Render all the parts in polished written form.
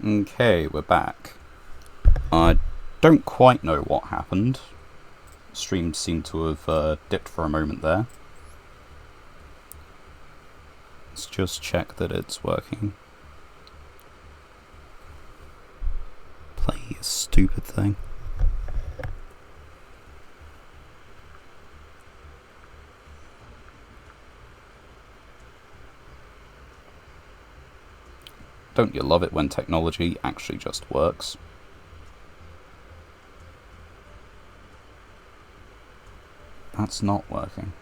Okay, we're back. I don't quite know what happened. Stream seemed to have dipped for a moment there. Let's just check that it's working. Play a stupid thing. Don't you love it when technology actually just works? That's not working.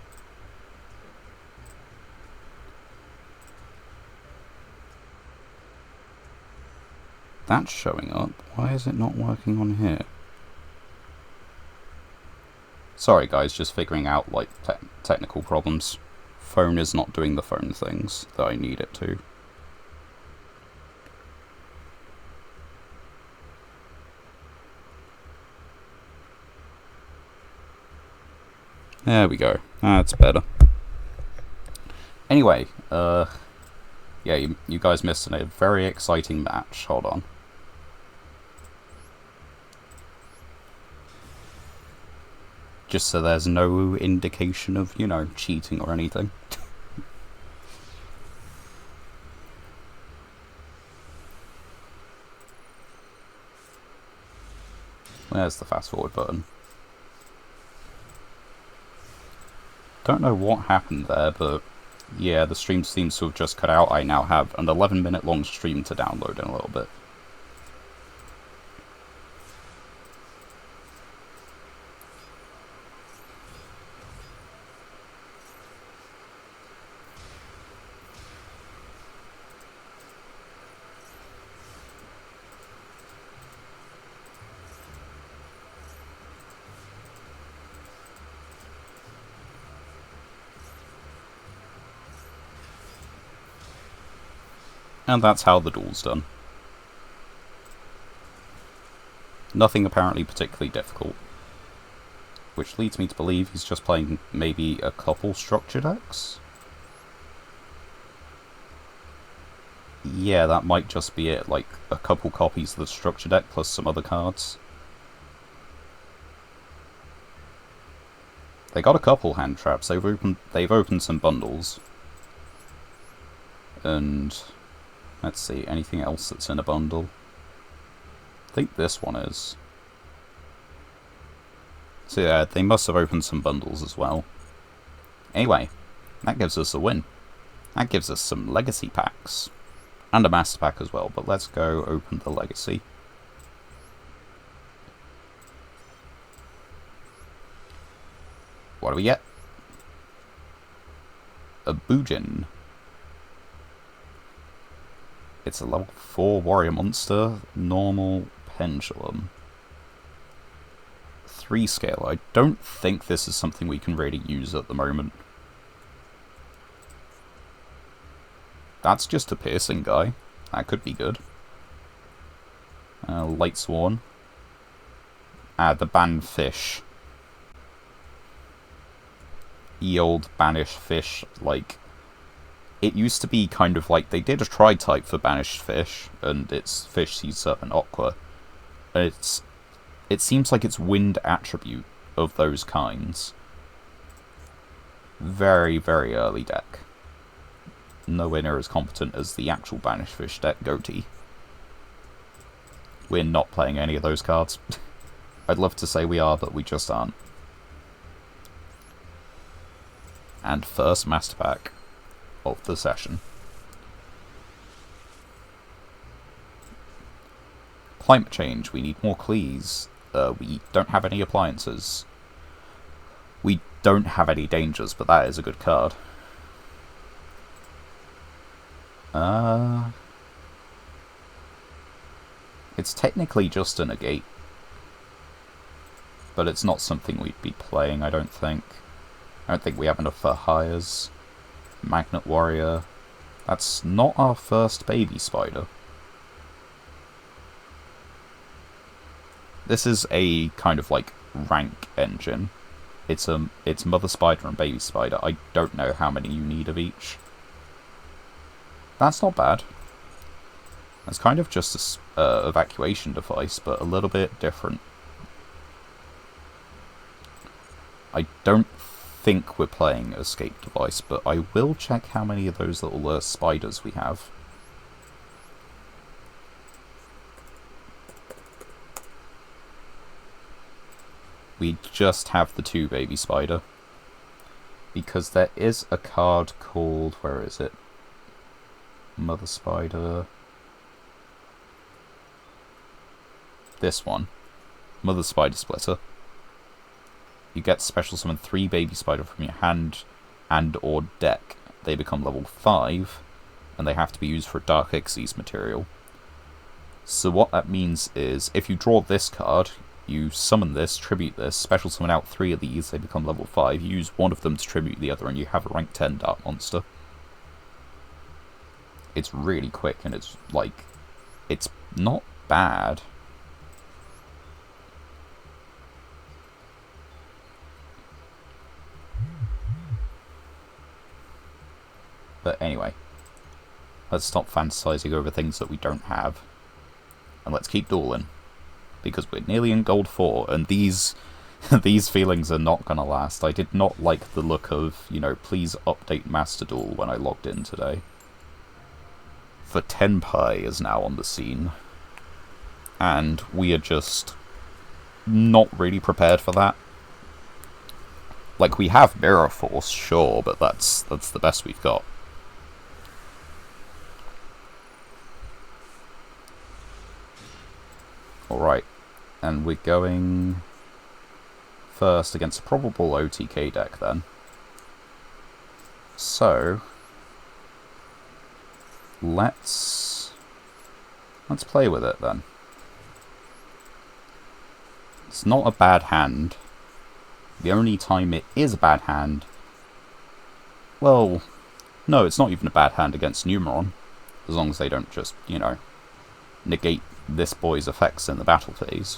That's showing up. Why is it not working on here? Sorry guys, just figuring out like technical problems. Phone is not doing the phone things that I need it to. There we go. That's better. Anyway, yeah, you guys missed a very exciting match. Hold on. Just so there's no indication of, you know, cheating or anything. There's the fast forward button. Don't know what happened there, but yeah, the stream seems to have just cut out. I now have an 11-minute long stream to download in a little bit. And that's how the duel's done. Nothing apparently particularly difficult. Which leads me to believe he's just playing maybe a couple structure decks? Yeah, that might just be it, like a couple copies of the structure deck plus some other cards. They got a couple hand traps, they've opened some bundles. And let's see, anything else that's in a bundle? I think this one is. So yeah, they must have opened some bundles as well. Anyway, that gives us a win. That gives us some legacy packs. And a master pack as well, but let's go open the legacy. What do we get? A Bujin. It's a level 4 warrior monster, normal pendulum. 3 scale. I don't think this is something we can really use at the moment. That's just a piercing guy. That could be good. Light Sworn. The banned fish. Ye old banished fish, like... It used to be kind of like, they did a tri-type for Banished Fish, and it's Fish, Sea Serpent, Aqua. It seems like it's wind attribute of those kinds. Very, very early deck. Nowhere near as competent as the actual Banished Fish deck, Goatee. We're not playing any of those cards. I'd love to say we are, but we just aren't. And first Master Pack of the session. Climate change, we need more Clees. We don't have any appliances. We don't have any dangers, but that is a good card. It's technically just a negate. But it's not something we'd be playing, I don't think. I don't think we have enough for hires. Magnet Warrior. That's not our first baby spider. This is a kind of like rank engine. It's Mother Spider and Baby Spider. I don't know how many you need of each. That's not bad. It's kind of just a evacuation device, but a little bit different. I don't think we're playing escape device, but I will check how many of those little spiders we have. We just have the 2 baby spider. Because there is a card called... where is it? Mother Spider... this one. Mother Spider Splitter. You get special summon 3 baby spider from your hand and or deck. They become level 5, and they have to be used for Dark Xyz material. So what that means is, if you draw this card, you summon this, tribute this, special summon out 3 of these, they become level 5, you use one of them to tribute the other, and you have a rank 10 Dark Monster. It's really quick, and it's, like, it's not bad. But anyway, let's stop fantasizing over things that we don't have. And let's keep dueling. Because we're nearly in Gold 4, and these feelings are not gonna last. I did not like the look of, you know, please update Master Duel when I logged in today. For Tenpai is now on the scene. And we are just not really prepared for that. Like, we have Mirror Force, sure, but that's the best we've got. Alright, and we're going first against a probable OTK deck then. So, let's play with it then. It's not a bad hand. The only time it is a bad hand... well, no, it's not even a bad hand against Numeron. As long as they don't just, you know, negate this boy's effects in the battle phase.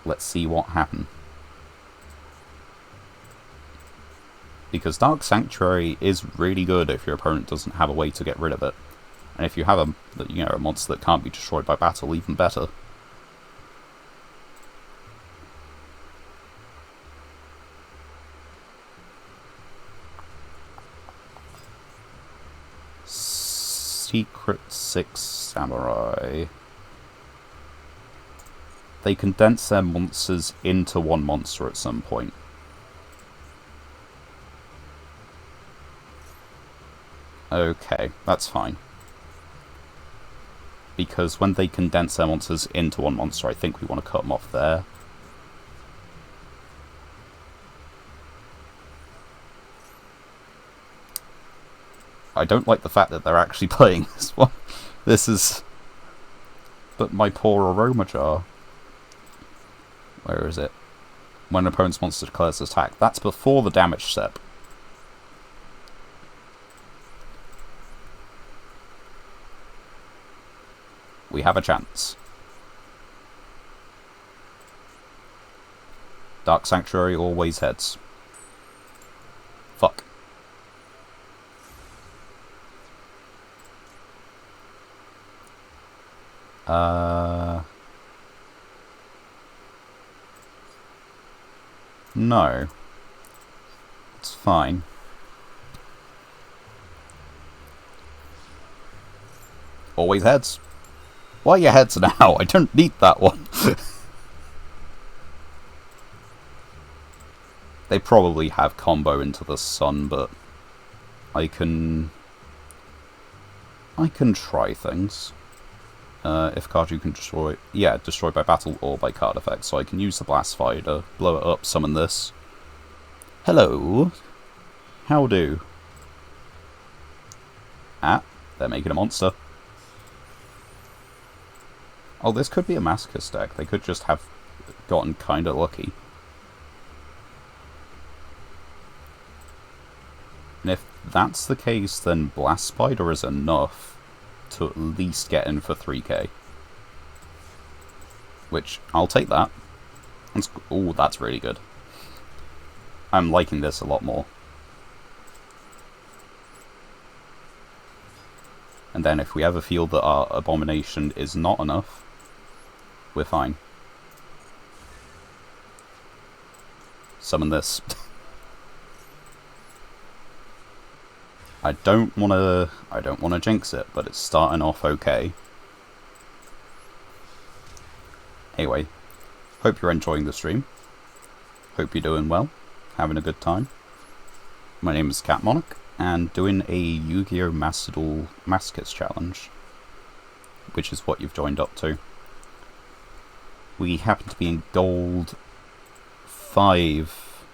Let's see what happens. Because Dark Sanctuary is really good if your opponent doesn't have a way to get rid of it. And if you have a monster that can't be destroyed by battle, even better. Secret 6 Samurai. They condense their monsters into one monster at some point. Okay, that's fine. Because when they condense their monsters into one monster, I think we want to cut them off there. I don't like the fact that they're actually playing this one. This is... but my poor Aroma Jar. Where is it? When an opponent's monster declares attack. That's before the damage step. We have a chance. Dark Sanctuary always heads. Fuck. No. It's fine. Always heads. Why are your heads now? I don't need that one. They probably have combo into the sun, but I can try things. If Kaju can destroy... yeah, destroy by battle or by card effect. So I can use the Blast Fire to blow it up, summon this. Hello. How do? Ah, they're making a monster. Oh, this could be a Masochist deck. They could just have gotten kinda lucky. And if that's the case, then Blast Spider is enough to at least get in for 3k. Which, I'll take that. Oh, that's really good. I'm liking this a lot more. And then if we ever feel that our abomination is not enough, we're fine. Summon this. I don't wanna jinx it, but it's starting off okay. Anyway, hope you're enjoying the stream. Hope you're doing well, having a good time. My name is Cat Monarch, and doing a Yugioh Masochist challenge, which is what you've joined up to. We happen to be in Gold 5.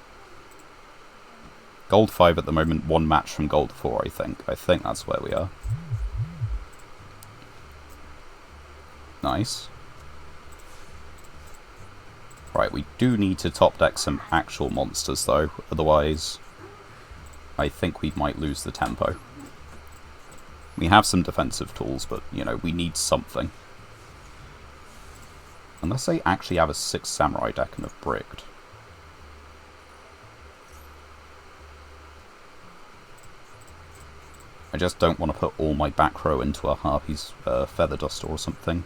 Gold 5 at the moment, one match from Gold 4, I think. I think that's where we are. Nice. Right, we do need to top deck some actual monsters though, otherwise I think we might lose the tempo. We have some defensive tools, but, you know, we need something. Unless they actually have a 6 samurai deck and have bricked. I just don't want to put all my back row into a Harpy's Feather Duster or something.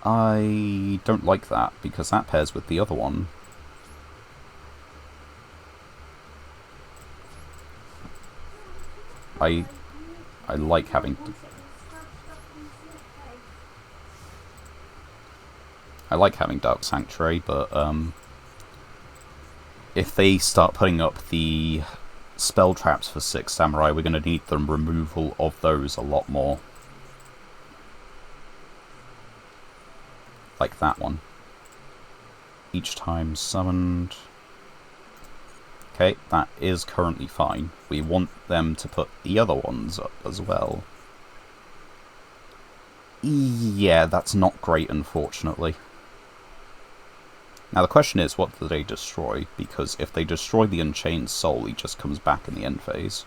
I don't like that, because that pairs with the other one. I like having... I like having Dark Sanctuary, but if they start putting up the spell traps for 6 samurai, we're going to need the removal of those a lot more. Like that one. Each time summoned... Okay, that is currently fine. We want them to put the other ones up as well. Yeah, that's not great, unfortunately. Now the question is, what do they destroy? Because if they destroy the Unchained Soul, he just comes back in the end phase.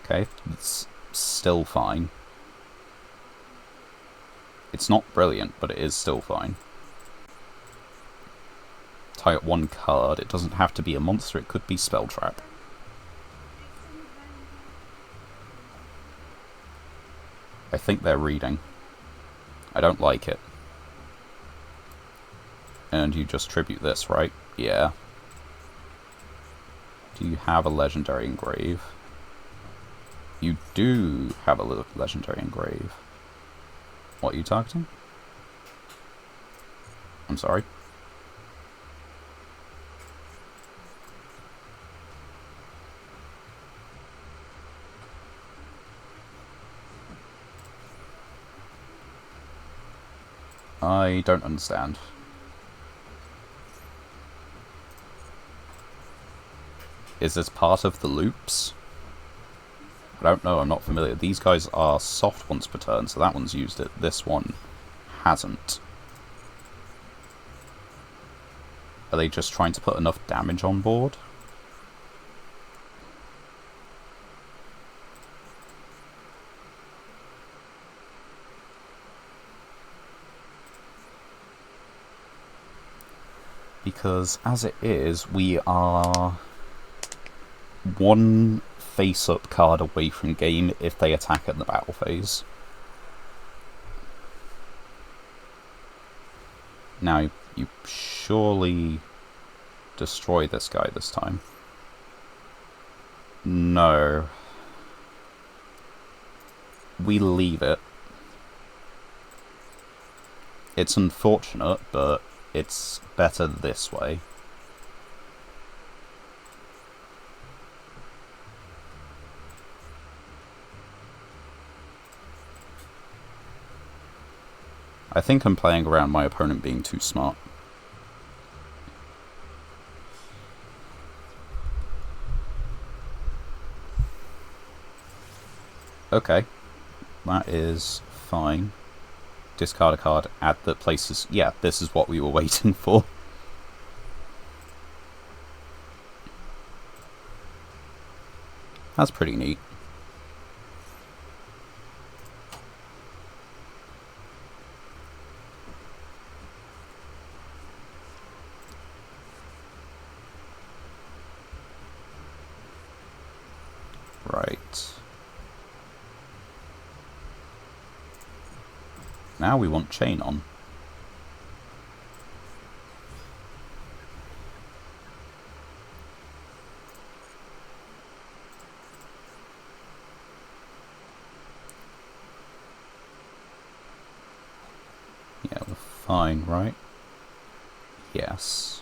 Okay, it's still fine. It's not brilliant, but it is still fine. Tie up 1 card. It doesn't have to be a monster, it could be Spell Trap. I think they're reading. I don't like it. And you just tribute this, right? Yeah. Do you have a legendary engrave? You do have a legendary engrave. What are you targeting? I'm sorry. I don't understand. Is this part of the loops? I don't know, I'm not familiar. These guys are soft once per turn, so that one's used it. This one hasn't. Are they just trying to put enough damage on board? Because as it is, we are 1 face-up card away from game if they attack at the battle phase. Now, you surely destroy this guy this time. No. We leave it. It's unfortunate, but it's better this way. I think I'm playing around my opponent being too smart. Okay, that is fine. Discard a card, add the places. Yeah, this is what we were waiting for. That's pretty neat. Now we want chain on. Yeah, we're fine, right? Yes.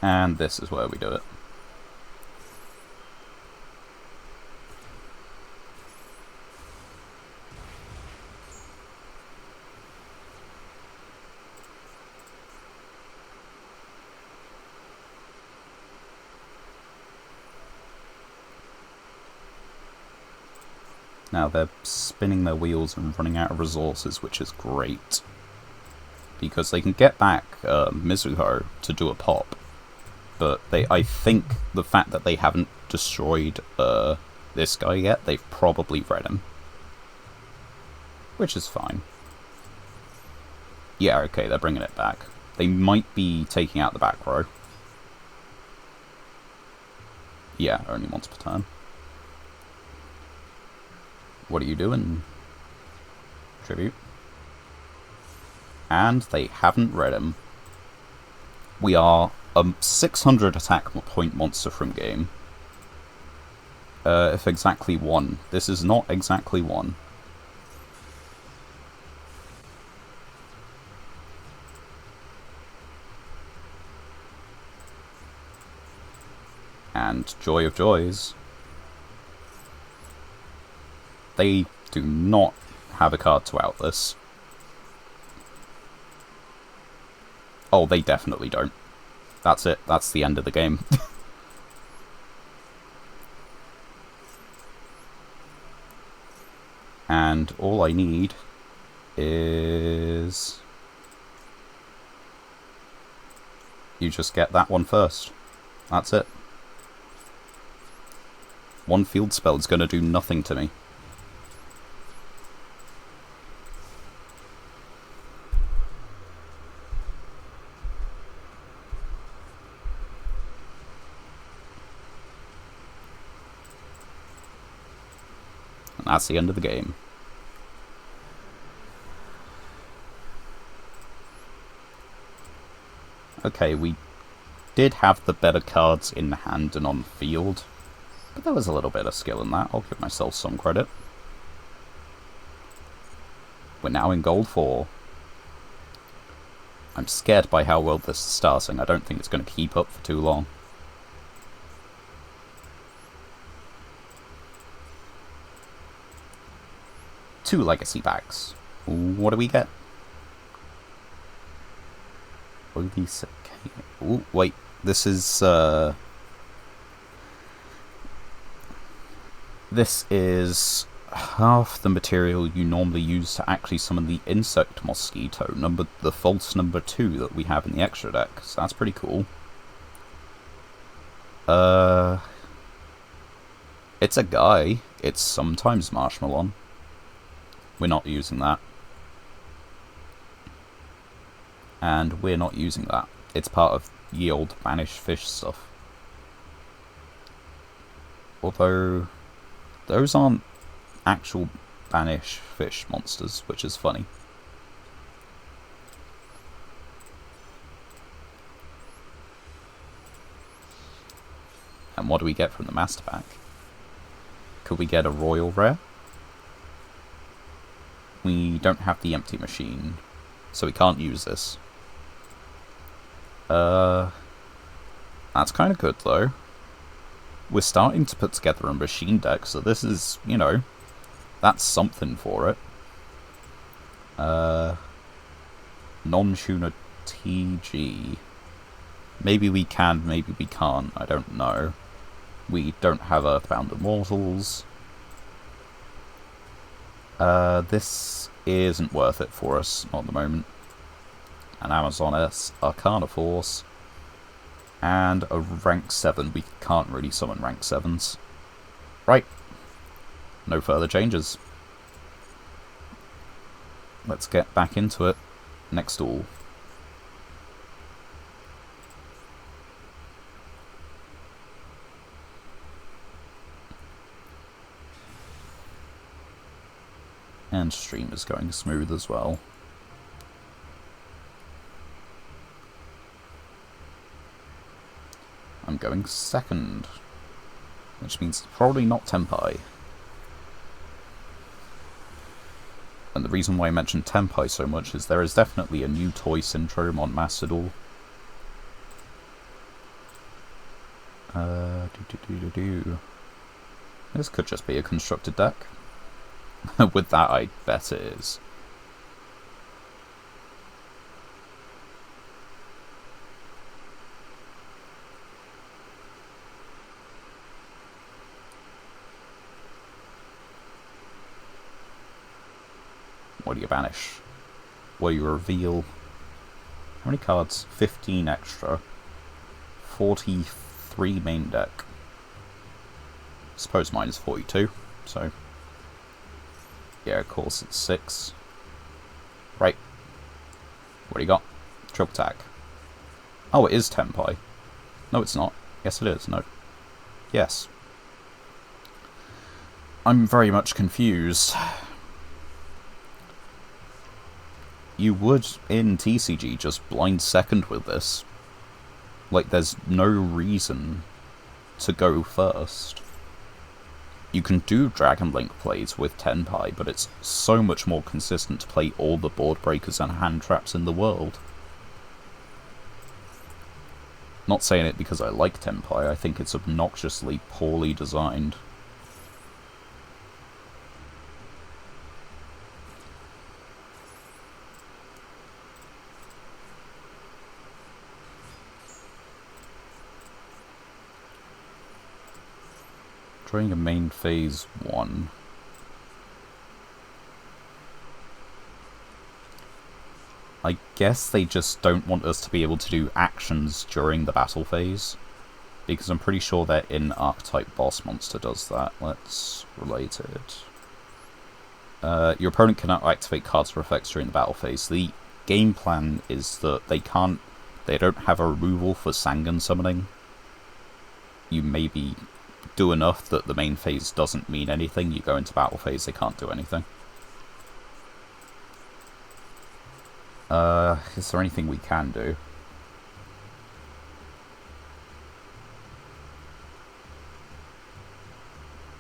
And this is where we do it. Now they're spinning their wheels and running out of resources, which is great. Because they can get back Mizuho to do a pop. But I think the fact that they haven't destroyed this guy yet, they've probably read him. Which is fine. Yeah, okay, they're bringing it back. They might be taking out the back row. Yeah, only once per turn. What are you doing? Tribute. And they haven't read him. We are a 600 attack point monster from game. If exactly one. This is not exactly one. And joy of joys. They do not have a card to out this. Oh, they definitely don't. That's it. That's the end of the game. And all I need is... you just get that one first. That's it. One field spell is going to do nothing to me. And that's the end of the game. Okay, we did have the better cards in hand and on field, but there was a little bit of skill in that. I'll give myself some credit. We're now in gold 4. I'm scared by how well this is starting. I don't think it's going to keep up for too long. Two legacy packs. What do we get? Ooh, wait. This is, this is half the material you normally use to actually summon the insect mosquito, the false number 2 that we have in the extra deck. So that's pretty cool. It's a guy. It's sometimes Marshmallow. We're not using that. And we're not using that. It's part of ye old Banish Fish stuff. Although, those aren't actual Banish Fish monsters, which is funny. And what do we get from the Master Pack? Could we get a Royal Rare? We don't have the Empty Machine, so we can't use this. That's kind of good, though. We're starting to put together a machine deck, so this is, you know, that's something for it. Non-tuner TG. Maybe we can, maybe we can't, I don't know. We don't have Earthbound Immortals. This isn't worth it for us, not at the moment. An Amazon S, Arcana Force, and a rank 7. We can't really summon rank 7s. Right. No further changes. Let's get back into it. Next duel. And stream is going smooth as well. I'm going second, which means it's probably not Tenpai. And the reason why I mentioned Tenpai so much is there is definitely a new toy syndrome on Master Duel. This could just be a constructed deck. With that, I bet it is. What do you banish? What do you reveal? How many cards? 15 extra. 43 main deck. I suppose mine is 42, so... yeah, of course it's 6. Right. What do you got? Triple attack. Oh, it is Tenpai. No, it's not. Yes, it is. No. Yes. I'm very much confused. You would, in TCG, just blind second with this. Like, there's no reason to go first. You can do Dragon Link plays with Tenpai, but it's so much more consistent to play all the board breakers and hand traps in the world. Not saying it because I like Tenpai, I think it's obnoxiously poorly designed. Drawing a main phase 1. I guess they just don't want us to be able to do actions during the battle phase, because I'm pretty sure their in-archetype boss monster does that. Let's relate it. Your opponent cannot activate cards or effects during the battle phase. The game plan is that they don't have a removal for Sangan summoning. You maybe do enough that the main phase doesn't mean anything. You go into battle phase, they can't do anything. Is there anything we can do?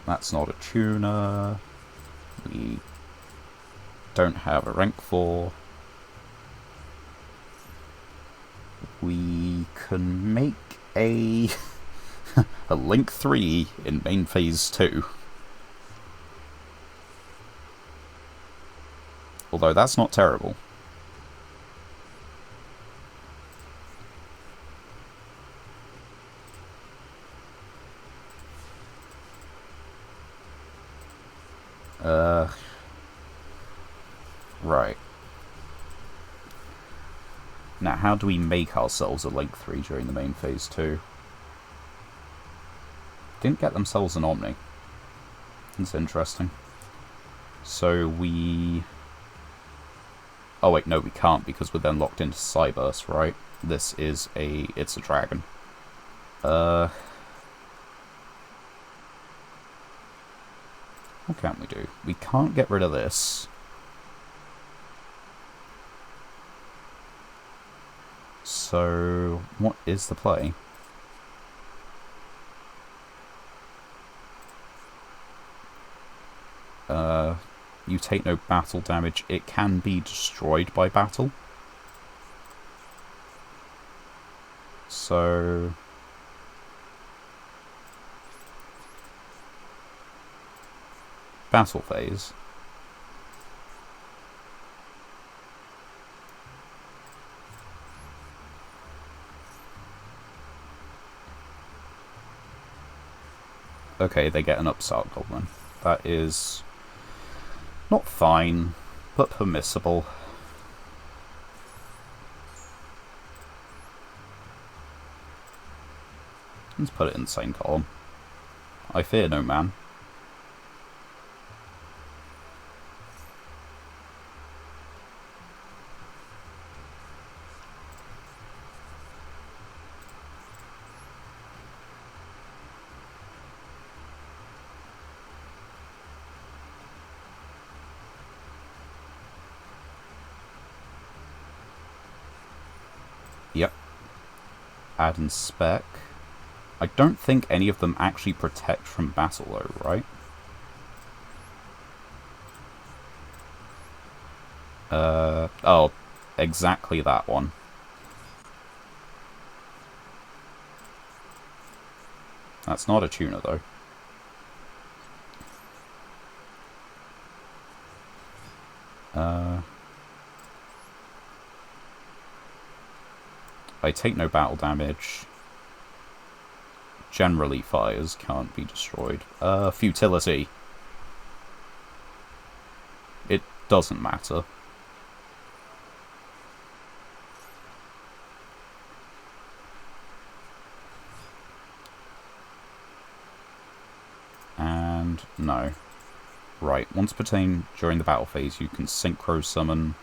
That's not a tuner. We don't have a rank 4. We can make a a Link 3 in main phase 2. Although that's not terrible. Right. Now, how do we make ourselves a Link 3 during the main phase 2? Didn't get themselves an Omni. That's interesting. So we... oh wait, no, we can't, because we're then locked into Cyburst, right? This is a... it's a dragon. What can we do? We can't get rid of this. So, what is the play? You take no battle damage. It can be destroyed by battle. So... battle phase. Okay, they get an Upstart Goblin. That is not fine, but permissible. Let's put it in the same column. I fear no man. Add and spec. I don't think any of them actually protect from battle though, right? Oh, exactly that one. That's not a tuner though. I take no battle damage. Generally fires can't be destroyed. Futility. It doesn't matter. And no. Right, once per turn during the battle phase you can synchro summon.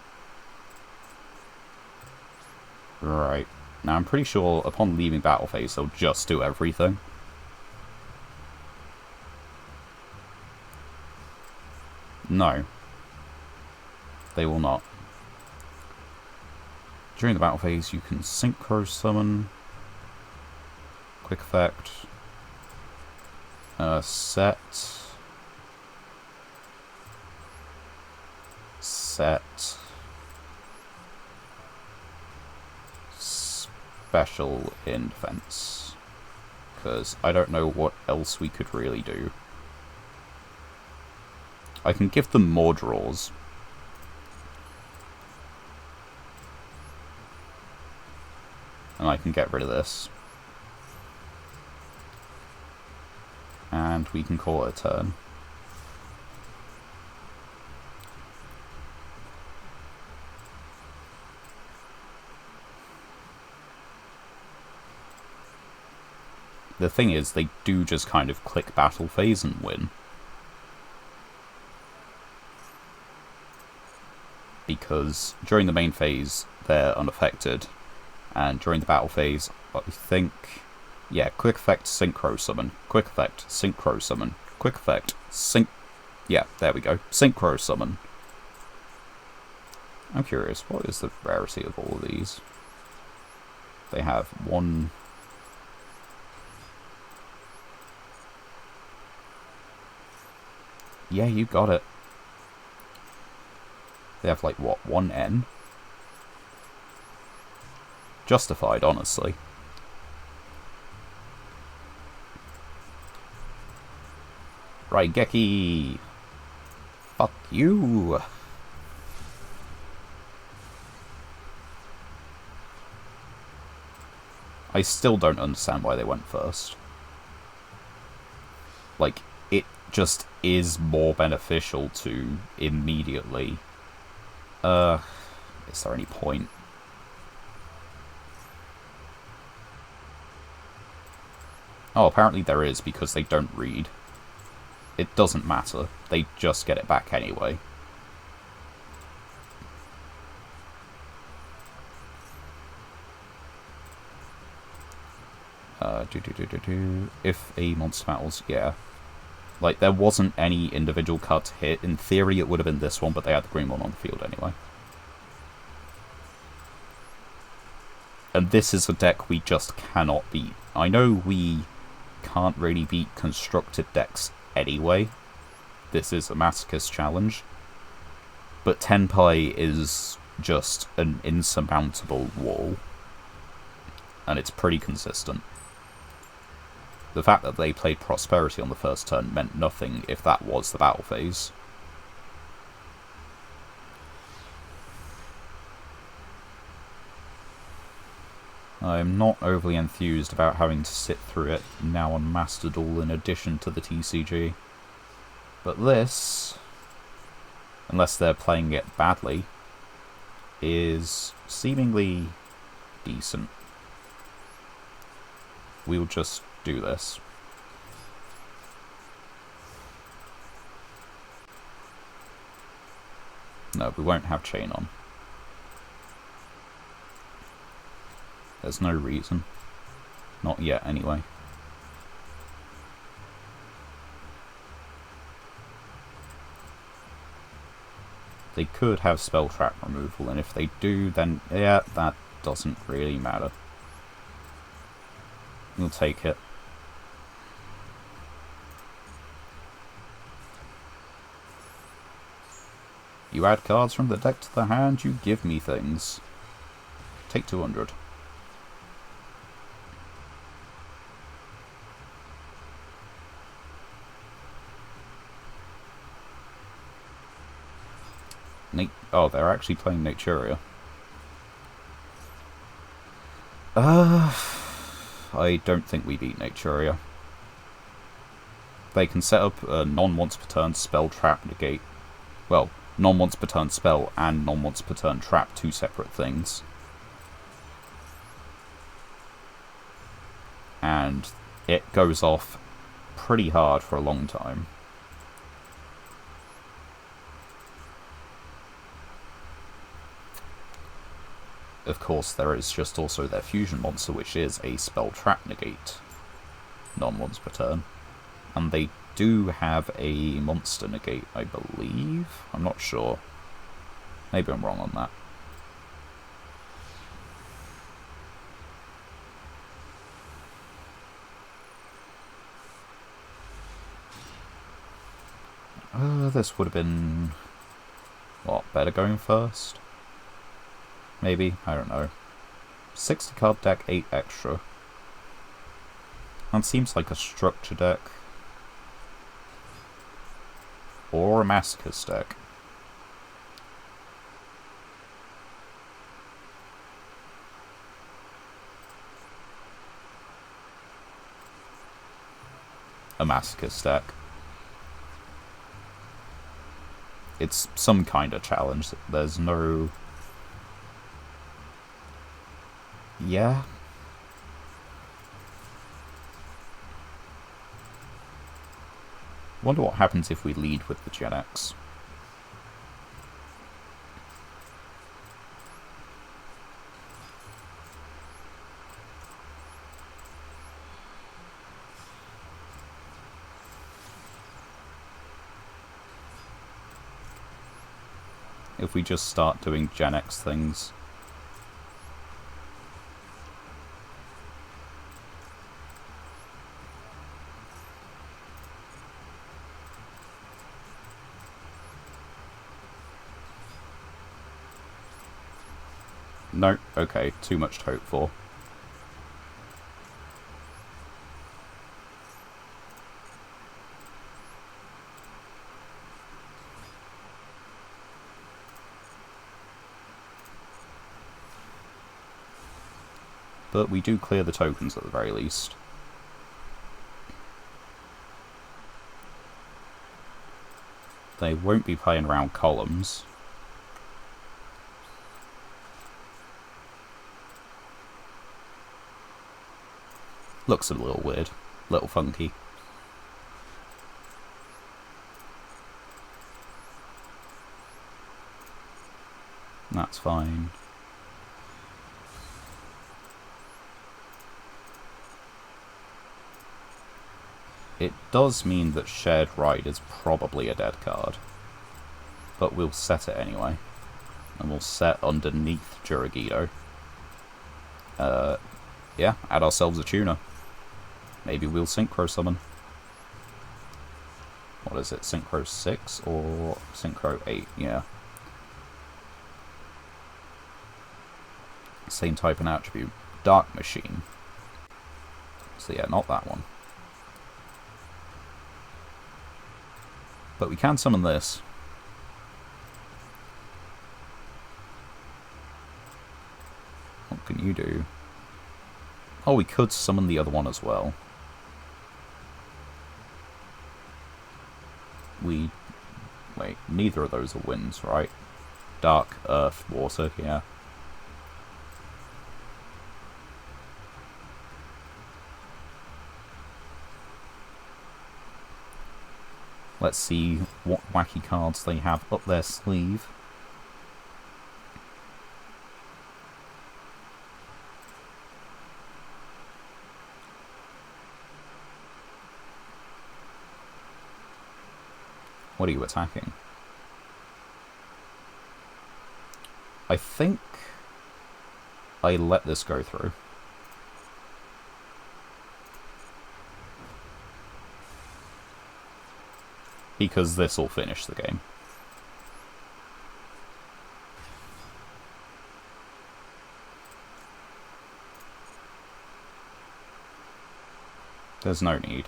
Right. Now I'm pretty sure upon leaving battle phase they'll just do everything. No. They will not. During the battle phase you can synchro summon. Quick effect. Set. Special in defense. Because I don't know what else we could really do. I can give them more draws. And I can get rid of this. And we can call it a turn. The thing is, they do just kind of click battle phase and win. Because during the main phase, they're unaffected. And during the battle phase, I think... Yeah, quick effect, synchro summon. Quick effect, synchro summon. Quick effect, yeah, there we go. Synchro summon. I'm curious, what is the rarity of all of these? They have one... Yeah, you got it. They have, like, what, 1N? Justified, honestly. Raigeki! Fuck you! I still don't understand why they went first. Like, it just is more beneficial to immediately... is there any point? Oh, apparently there is, because they don't read. It doesn't matter. They just get it back anyway. If a monster battles, yeah. Like, there wasn't any individual card to hit. In theory, it would have been this one, but they had the green one on the field anyway. And this is a deck we just cannot beat. I know we can't really beat constructed decks anyway. This is a Masochist challenge. But Tenpai is just an insurmountable wall. And it's pretty consistent. The fact that they played Prosperity on the first turn meant nothing if that was the battle phase. I'm not overly enthused about having to sit through it now on Master Duel in addition to the TCG. But this, unless they're playing it badly, is seemingly decent. We'll just do this. No, we won't have chain on. There's no reason. Not yet, anyway. They could have spell trap removal, and if they do, then, yeah, that doesn't really matter. We'll take it. You add cards from the deck to the hand, you give me things. Take 200. Oh, they're actually playing Naturia. I don't think we beat Naturia. They can set up a non-once per turn spell trap negate. Well, non-once per turn spell and non-once per turn trap, two separate things. And it goes off pretty hard for a long time. Of course, there is just also their fusion monster, which is a spell trap negate, non-once per turn. And they do have a monster negate, I believe? I'm not sure. Maybe I'm wrong on that. This would have been... what, better going first? Maybe? I don't know. 60 card deck, 8 extra. That seems like a structure deck. Or a Masochist deck. A Masochist deck. It's some kind of challenge. There's no... yeah. Wonder what happens if we lead with the Gen X. If we just start doing Gen X things. No, okay, too much to hope for. But we do clear the tokens at the very least. They won't be playing around columns. Looks a little weird, a little funky. That's fine. It does mean that Shared Ride is probably a dead card. But we'll set it anyway. And we'll set underneath Yugioh. Yeah, add ourselves a tuner. Maybe we'll Synchro Summon. What is it, Synchro 6 or Synchro 8? Yeah. Same type and attribute. Dark Machine. So yeah, not that one. But we can summon this. What can you do? Oh, we could summon the other one as well. Wait, neither of those are winds, right? Dark, earth, water, yeah. Let's see what wacky cards they have up their sleeve. What are you attacking? I think I let this go through. because this will finish the game. There's no need.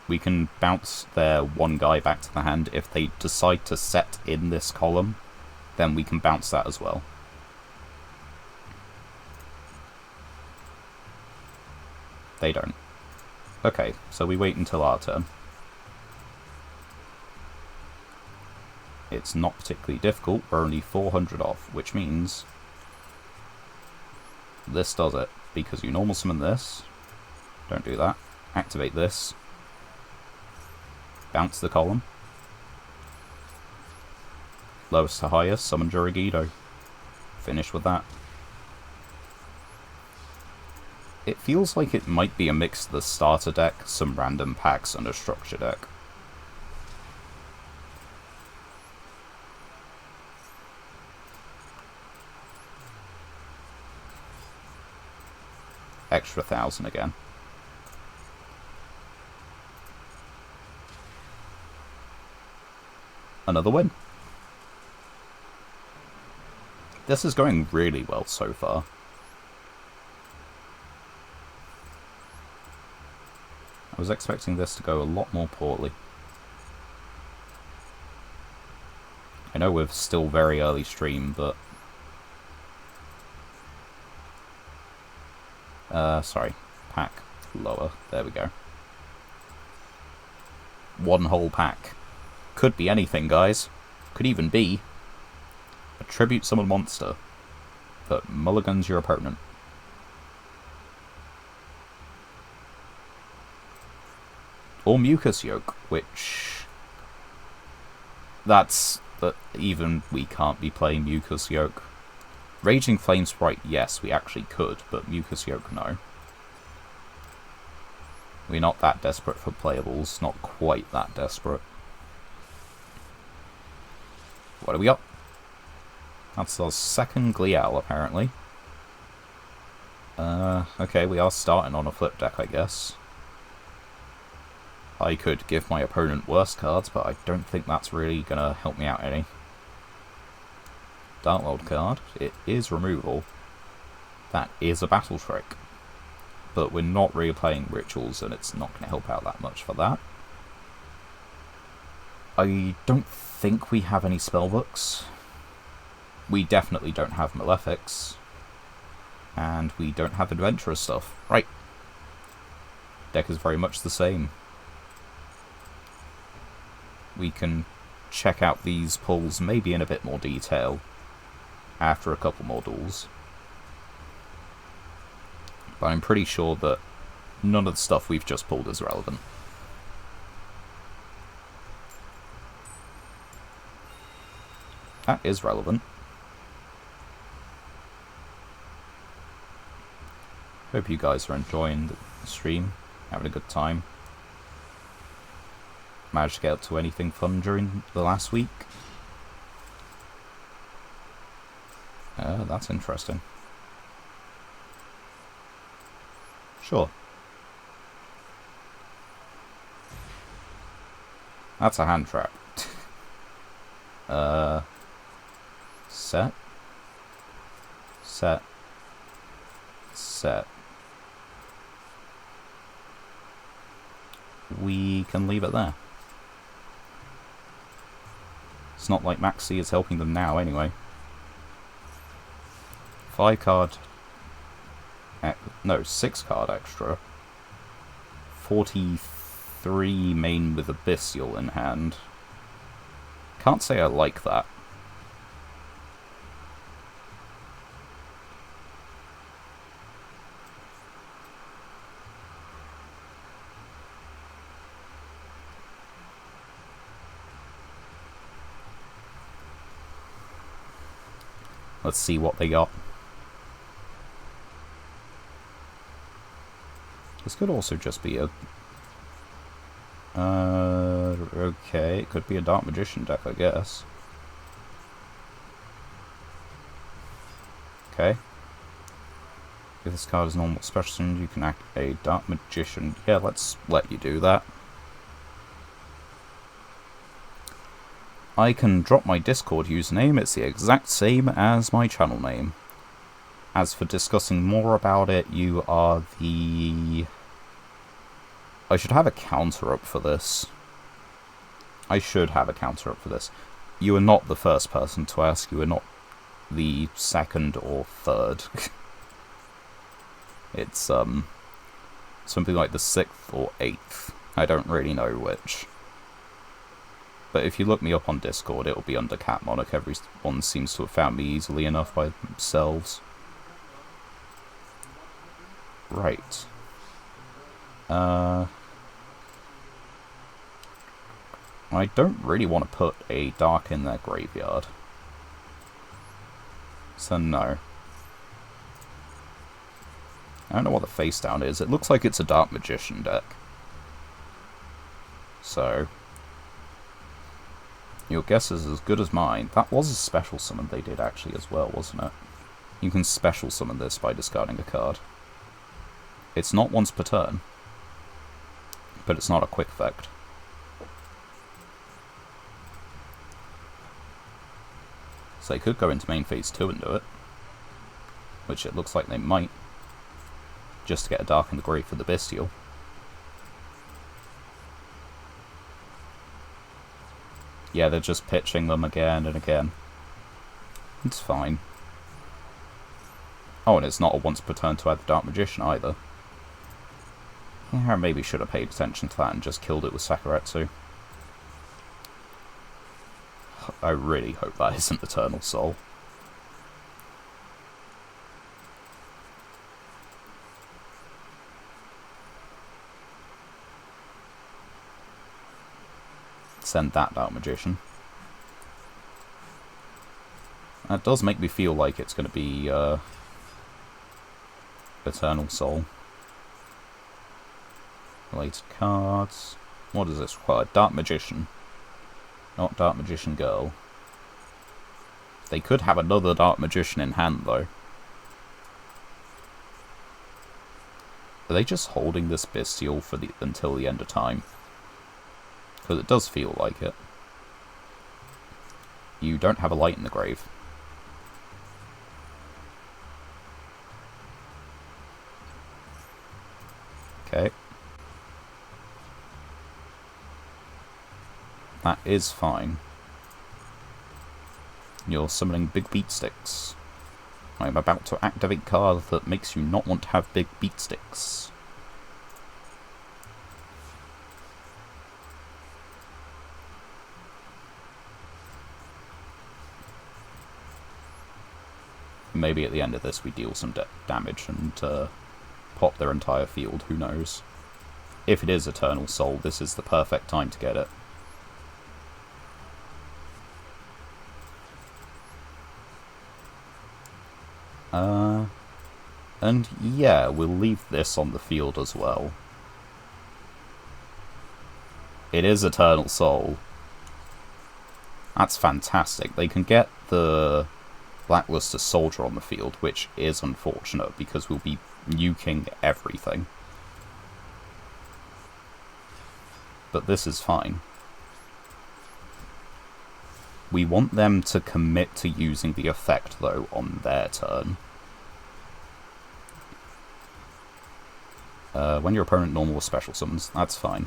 We can bounce their one guy back to the hand. If they decide to set in this column, then we can bounce that as well. They don't. Okay, so we wait until our turn. It's not particularly difficult, we're only 400 off, which means this does it, because you normal summon this, don't do that, activate this, bounce the column, lowest to highest, summon Yugioh, finish with that. It feels like it might be a mix of the starter deck, some random packs, and a structure deck. Extra 1,000 again. Another win. This is going really well so far. I was expecting this to go a lot more poorly. I know we're still very early stream, but... sorry. Pack lower. There we go. One whole pack. Could be anything, guys. Could even be a tribute summon monster that mulligans your opponent. Or Yugioh, which... that's... that even we can't be playing Yugioh. Raging Flame Sprite, yes, we actually could, but Yugioh, no. We're not that desperate for playables, not quite that desperate. What do we got? That's our second Glial, apparently. Okay, we are starting on a flip deck, I guess. I could give my opponent worse cards, but I don't think that's really gonna help me out any. Dark World card. It is removal. That is a battle trick. But we're not really playing rituals, and it's not going to help out that much for that. I don't think we have any spellbooks. We definitely don't have Malefics. And we don't have Adventurous stuff. Right. Deck is very much the same. We can check out these pulls maybe in a bit more detail after a couple more duels. But I'm pretty sure that none of the stuff we've just pulled is relevant. That is relevant. Hope you guys are enjoying the stream, having a good time. Managed to get up to anything fun during the last week? That's interesting. Sure. That's a hand trap. Set. Set. Set. We can leave it there. It's not like Maxi is helping them now, anyway. 5 card... no, 6 card extra. 43 main with Abyssial in hand. Can't say I like that. Let's see what they got. This could also just be a... okay, it could be a Dark Magician deck, I guess. Okay. If this card is normal special summon, you can act a Dark Magician. Yeah, let's let you do that. I can drop my Discord username, it's the exact same as my channel name. As for discussing more about it, you are the... I should have a counter up for this. You are not the first person to ask, you are not the second or third. It's, something like the 6th or 8th. I don't really know which. But if you look me up on Discord, it'll be under Cat Monarch. Everyone seems to have found me easily enough by themselves. Right. I don't really want to put a dark in their graveyard. So no. I don't know what the face down is. It looks like it's a Dark Magician deck. So... your guess is as good as mine. That was a special summon they did actually as well, wasn't it? You can special summon this by discarding a card. It's not once per turn, but it's not a quick effect. So they could go into main phase 2 and do it, which it looks like they might, just to get a Dark in the Grave for the Bestial. Yeah, they're just pitching them again and again. It's fine. Oh, and it's not a once per turn to add the Dark Magician either. Yeah, I maybe should have paid attention to that and just killed it with Sakuretsu. I really hope that isn't Eternal Soul. Send that Dark Magician. That does make me feel like it's going to be Eternal Soul. Related cards. What does this require? Dark Magician. Not Dark Magician Girl. They could have another Dark Magician in hand, though. Are they just holding this Bestial for until the end of time? Because it does feel like it. You don't have a light in the grave. Okay. That is fine. You're summoning big beat sticks. I'm about to activate card that makes you not want to have big beat sticks. Maybe at the end of this we deal some damage and pop their entire field, who knows. If it is Eternal Soul, this is the perfect time to get it. And yeah, we'll leave this on the field as well. It is Eternal Soul. That's fantastic. They can get the Blackluster Soldier on the field, which is unfortunate because we'll be nuking everything. But this is fine. We want them to commit to using the effect, though, on their turn. When your opponent normal or special summons, that's fine.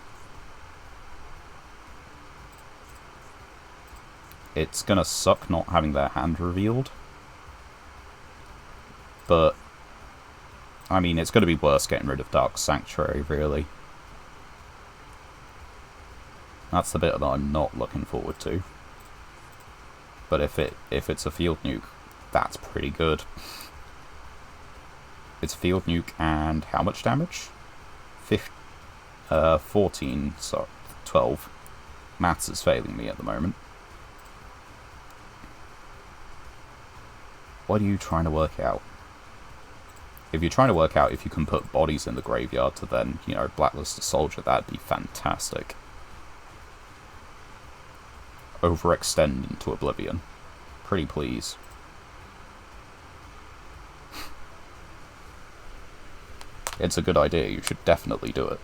It's gonna suck not having their hand revealed. But, I mean, it's gonna be worse getting rid of Dark Sanctuary, really. That's the bit that I'm not looking forward to. But if it's a field nuke, that's pretty good. It's field nuke and how much damage? 14, sorry, 12. Maths is failing me at the moment. What are you trying to work out? If you're trying to work out if you can put bodies in the graveyard to then, you know, blacklist a soldier, that'd be fantastic. Overextend into oblivion. Pretty please. It's a good idea, you should definitely do it.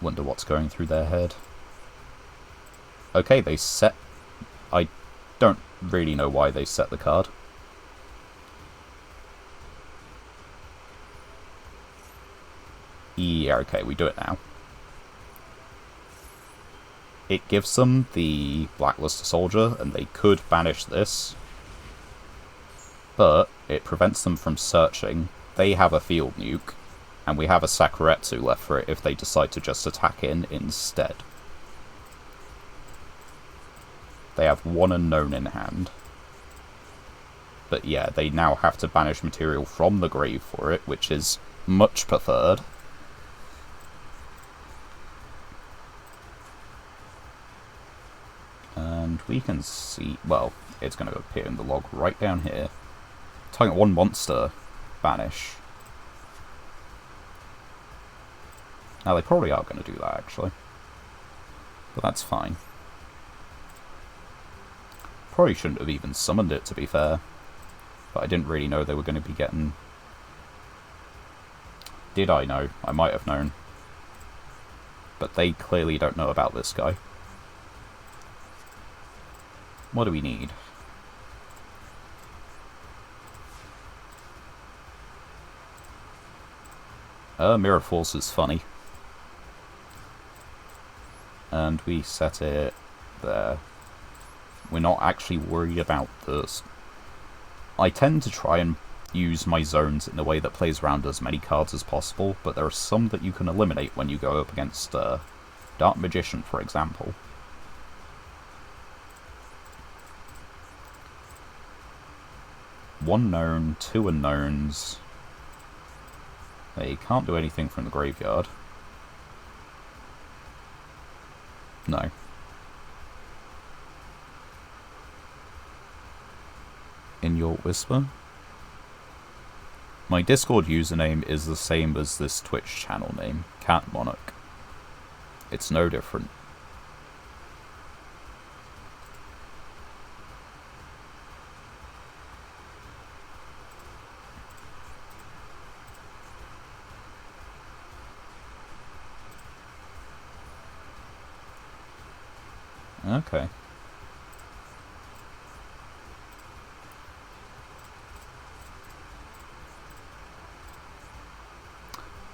Wonder what's going through their head. Okay, they set... I don't really know why they set the card. Yeah, okay, we do it now. It gives them the Blackluster Soldier, and they could banish this. But it prevents them from searching. They have a field nuke, and we have a Sakuretsu left for it if they decide to just attack in instead. They have one unknown in hand. But yeah, they now have to banish material from the grave for it, which is much preferred. And we can see, well, it's going to appear in the log right down here. Target one monster, banish. Now they probably are going to do that actually. But that's fine. Probably shouldn't have even summoned it, to be fair. But I didn't really know they were going to be getting... Did I know? I might have known. But they clearly don't know about this guy. What do we need? Mirror Force is funny. And we set it there. We're not actually worried about this. I tend to try and use my zones in a way that plays around as many cards as possible, but there are some that you can eliminate when you go up against Dark Magician, for example. One known, two unknowns. They can't do anything from the graveyard. No. In your whisper? My Discord username is the same as this Twitch channel name, Cat Monarch. It's no different. Okay.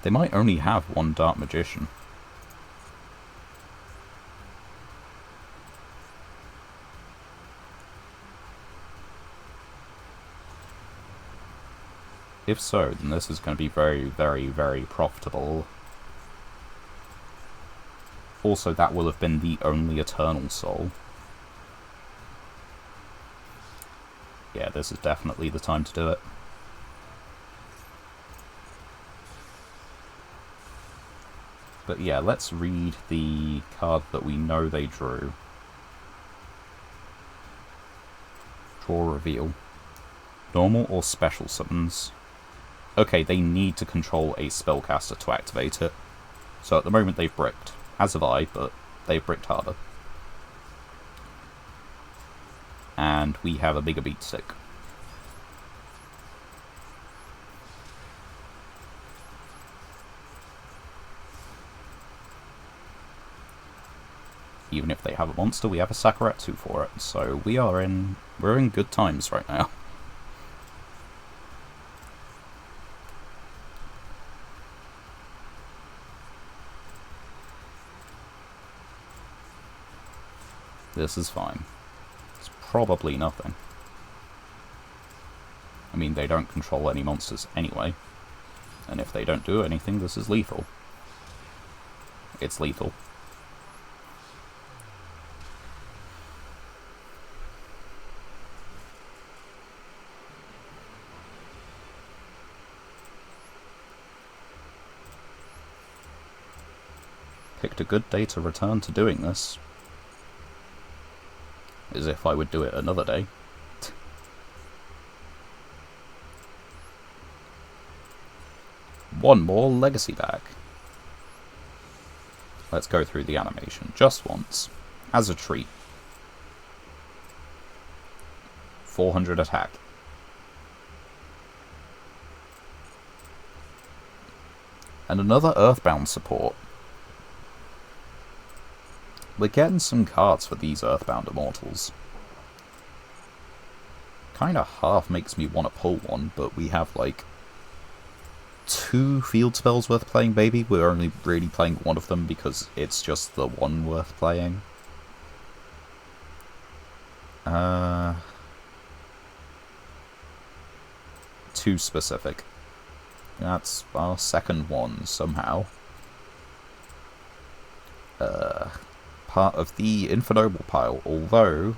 They might only have one Dark Magician. If so, then this is going to be very, very, very profitable. Also, that will have been the only Eternal Soul. Yeah, this is definitely the time to do it. But yeah, let's read the card that we know they drew. Draw Reveal. Normal or special summons? Okay, they need to control a spellcaster to activate it. So at the moment they've bricked. As have I, but they've bricked harder. And we have a bigger beat stick. Even if they have a monster, we have a Sakuretsu for it, so we're in good times right now. This is fine. It's probably nothing. I mean, they don't control any monsters anyway. And if they don't do anything, this is lethal. It's lethal. Picked a good day to return to doing this. As if I would do it another day. One more legacy back. Let's go through the animation just once, as a treat. 400 attack. And another Earthbound support. We're getting some cards for these Earthbound Immortals. Kinda half makes me want to pull one, but we have like 2 field spells worth playing, baby. We're only really playing one of them because it's just the one worth playing. Too specific. That's our second one, somehow. Part of the Infernoble pile, although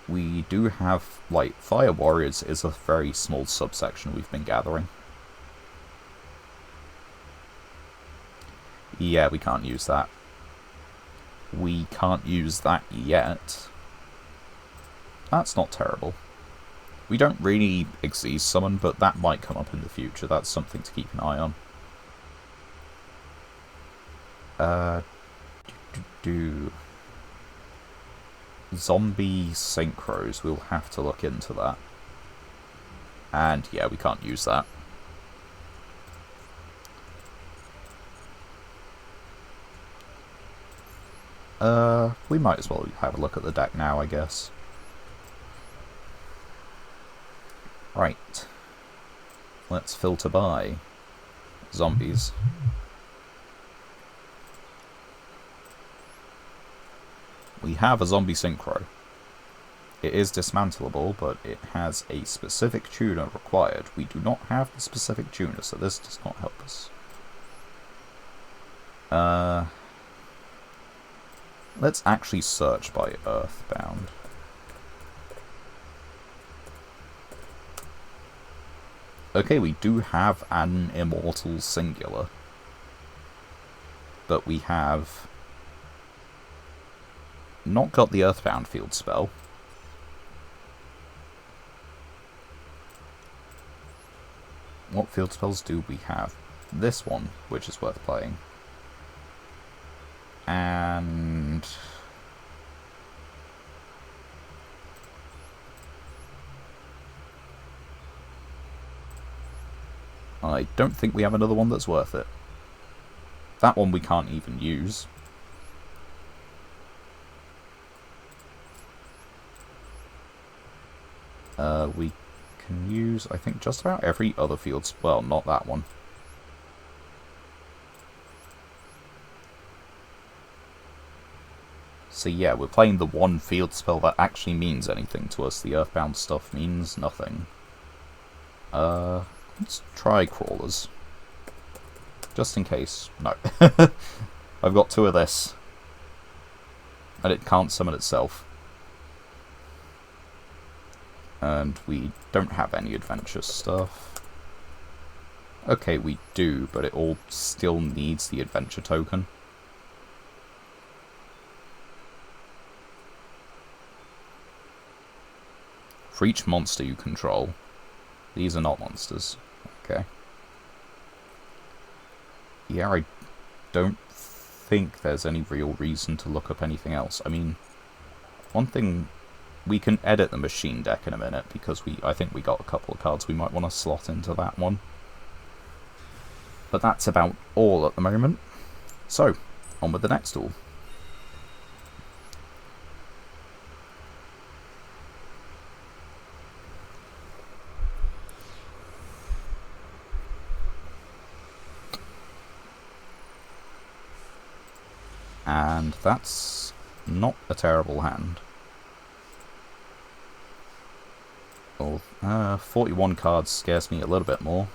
we do have, like, Fire Warriors is a very small subsection we've been gathering. Yeah, we can't use that. We can't use that yet. That's not terrible. We don't really Xyz summon, but that might come up in the future. That's something to keep an eye on. Zombie synchros, we'll have to look into that. And yeah, we can't use that. We might as well have a look at the deck now, I guess. Right. Let's filter by zombies. We have a zombie synchro. It is dismantleable, but it has a specific tuner required. We do not have the specific tuner, so this does not help us. Let's actually search by Earthbound. Okay, we do have an Immortal Singular. But we have not got the Earthbound field spell. What field spells do we have? This one, which is worth playing. And I don't think we have another one that's worth it. That one we can't even use. We can use, I think, just about every other field. Well, not that one. So yeah, we're playing the one field spell that actually means anything to us. The Earthbound stuff means nothing. Let's try Crawlers. Just in case. No. I've got 2 of this. And it can't summon itself. And we don't have any adventure stuff. Okay, we do, but it all still needs the adventure token. For each monster you control. These are not monsters. Okay. Yeah, I don't think there's any real reason to look up anything else. I mean, one thing, we can edit the machine deck in a minute, because I think we got a couple of cards we might want to slot into that one. But that's about all at the moment. So, on with the next duel. And that's not a terrible hand. Well, 41 cards scares me a little bit more.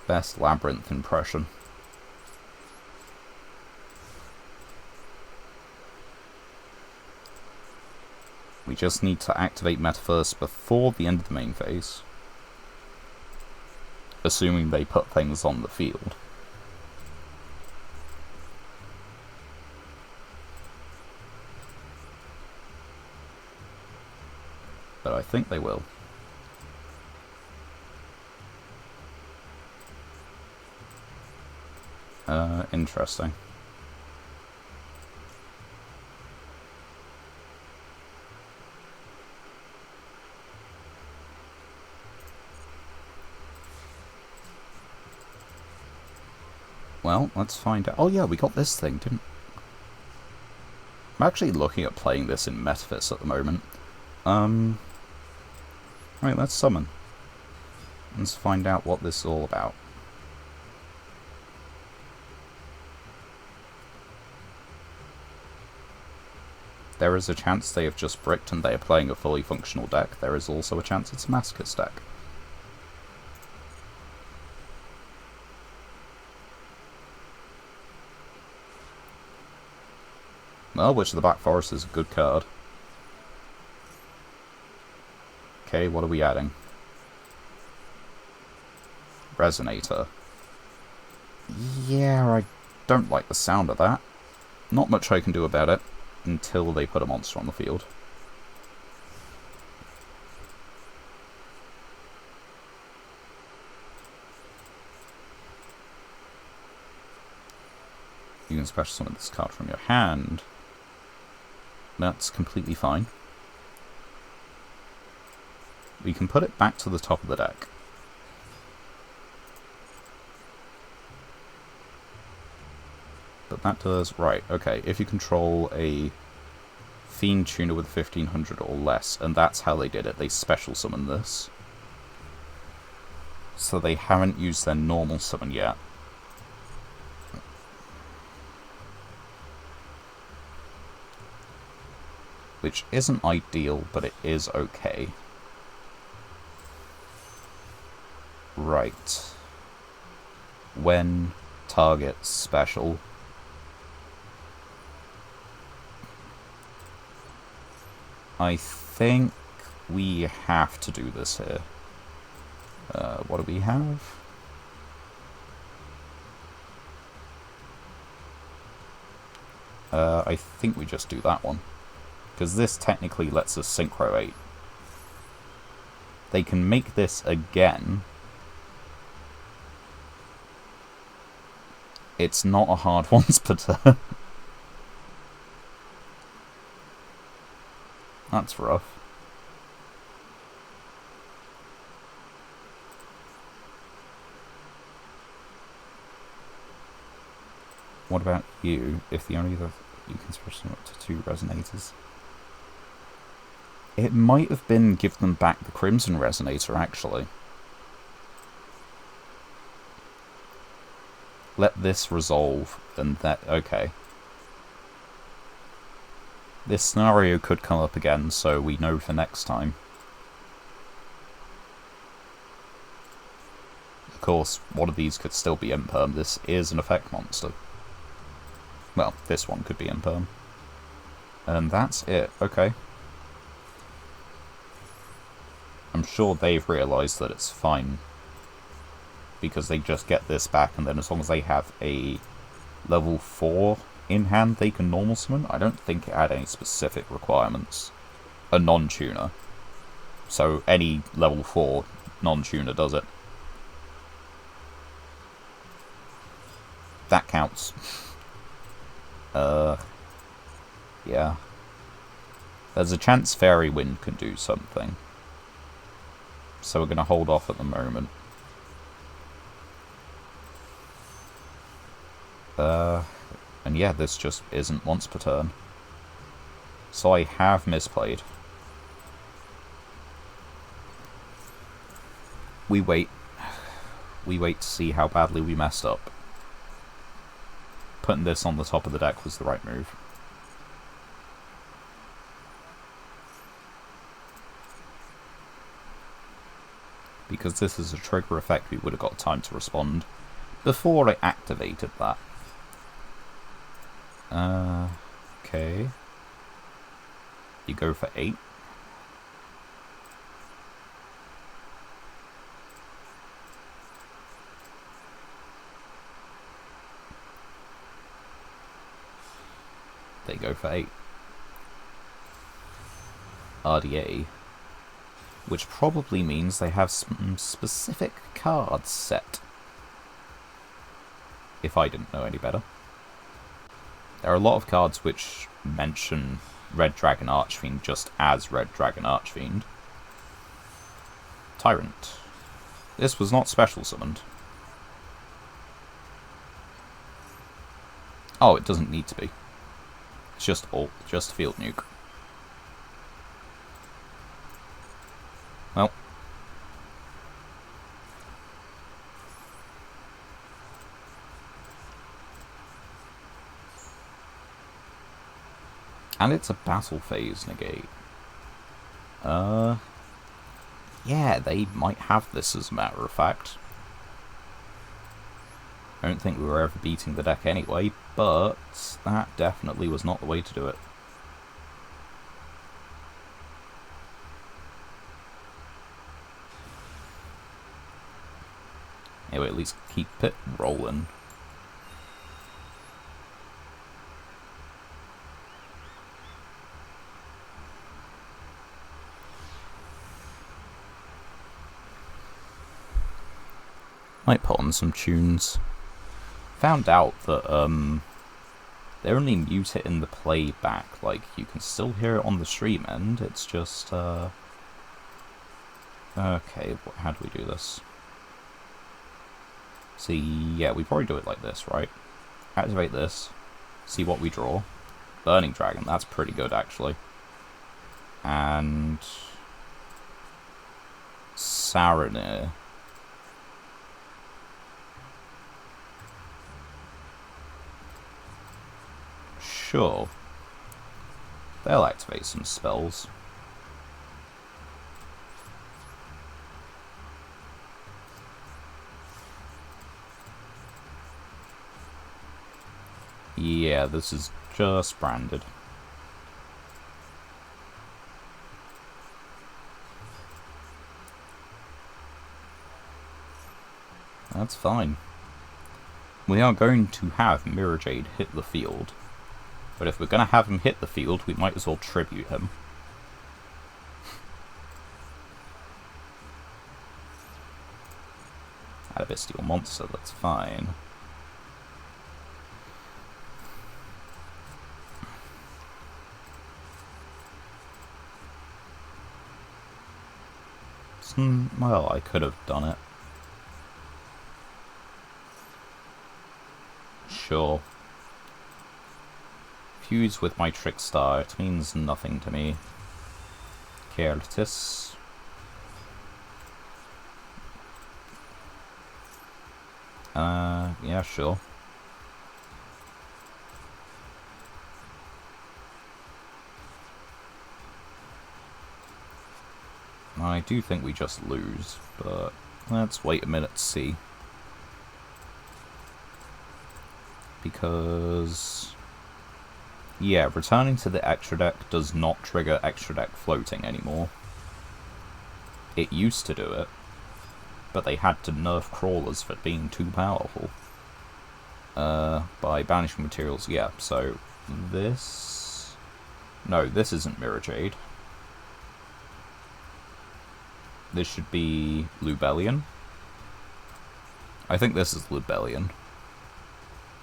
Best Labyrinth impression. We just need to activate Meta first before the end of the main phase. Assuming they put things on the field. But I think they will. Interesting. Well, let's find out. Oh yeah, we got this thing, didn't... I'm actually looking at playing this in Metaphys at the moment. Right, let's summon. Let's find out what this is all about. There is a chance they have just bricked and they are playing a fully functional deck. There is also a chance it's a Masochist deck. Well, Witch of the Black Forest is a good card. Okay, what are we adding? Resonator. Yeah, I don't like the sound of that. Not much I can do about it until they put a monster on the field. You can special summon this card from your hand. That's completely fine. We can put it back to the top of the deck. But that does... Right, okay. If you control a Fiend Tuner with 1500 or less, and that's how they did it. They special summoned this. So they haven't used their normal summon yet. Which isn't ideal, but it is okay. Right. When target special... I think we have to do this here. What do we have? I think we just do that one. Because this technically lets us Synchro 8. They can make this again. It's not a hard once per turn. That's rough. What about you? If the only other you can switch them up to 2 Resonators. It might have been give them back the Crimson Resonator, actually. Let this resolve, and that... Okay. This scenario could come up again, so we know for next time. Of course, one of these could still be Imperm. This is an effect monster. Well, this one could be Imperm. And that's it. Okay. I'm sure they've realised that it's fine. Because they just get this back, and then as long as they have a level 4 in hand, they can normal summon. I don't think it had any specific requirements. A non-tuner. So any level 4 non-tuner does it. That counts. Yeah. There's a chance Fairy Wind can do something. So we're going to hold off at the moment. And yeah, this just isn't once per turn. So I have misplayed. We wait. We wait to see how badly we messed up. Putting this on the top of the deck was the right move. Because this is a trigger effect, we would have got time to respond before I activated that. Okay. You go for 8. They go for 8. RDA. Which probably means they have some specific cards set. If I didn't know any better. There are a lot of cards which mention Red Dragon Archfiend just as Red Dragon Archfiend. Tyrant. This was not special summoned. Oh, it doesn't need to be. It's just ult, just field nuke. Well. And it's a battle phase negate. Yeah, they might have this as a matter of fact. I don't think we were ever beating the deck anyway, but that definitely was not the way to do it. Anyway, at least keep it rolling. Might put on some tunes. Found out that they only mute it in the playback. Like, you can still hear it on the stream end. It's just okay. How do we do this? See, yeah, we probably do it like this, right? Activate this. See what we draw. Burning Dragon. That's pretty good, actually. And Saranir. Sure. They'll activate some spells. Yeah, this is just branded. That's fine. We are going to have Mirror Jade hit the field. But if we're going to have him hit the field, we might as well tribute him. Add a Bestial Monster, that's fine. Well, I could have done it. Sure. Fuse with my Trickstar, it means nothing to me. Careless. Yeah, sure. I do think we just lose, but let's wait a minute to see. Because yeah, returning to the extra deck does not trigger extra deck floating anymore. It used to do it, but they had to nerf crawlers for being too powerful. By banishing materials, yeah, so this... No, this isn't Mirror Jade. This should be Lubellion. I think this is Lubellion.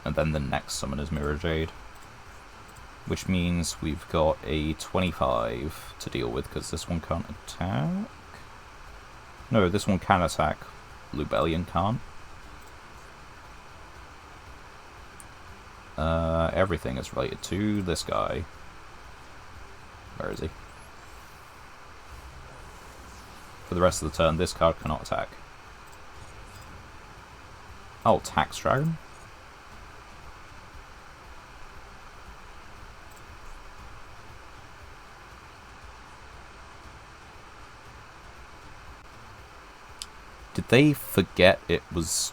And then the next summon is Mirror Jade. Which means we've got a 25 to deal with, because this one can't attack? No, this one can attack. Lubellion can't. Everything is related to this guy. Where is he? For the rest of the turn, this card cannot attack. Oh, Tax Dragon? Did they forget it was...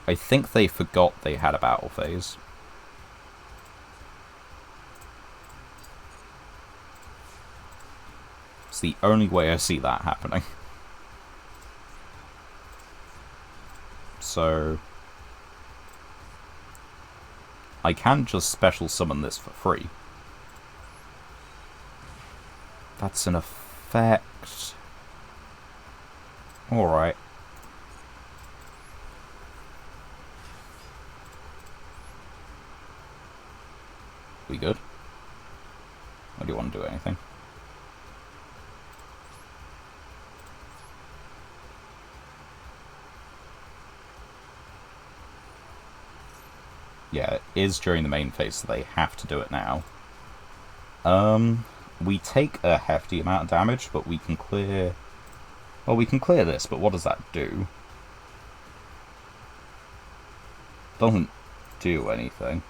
I think they forgot they had a battle phase. It's the only way I see that happening. So... I can just special summon this for free. That's an effect... Alright. We good? Or do you want to do anything? Yeah, it is during the main phase, so they have to do it now. We take a hefty amount of damage, but we can clear... Well, we can clear this, but what does that do? Doesn't do anything.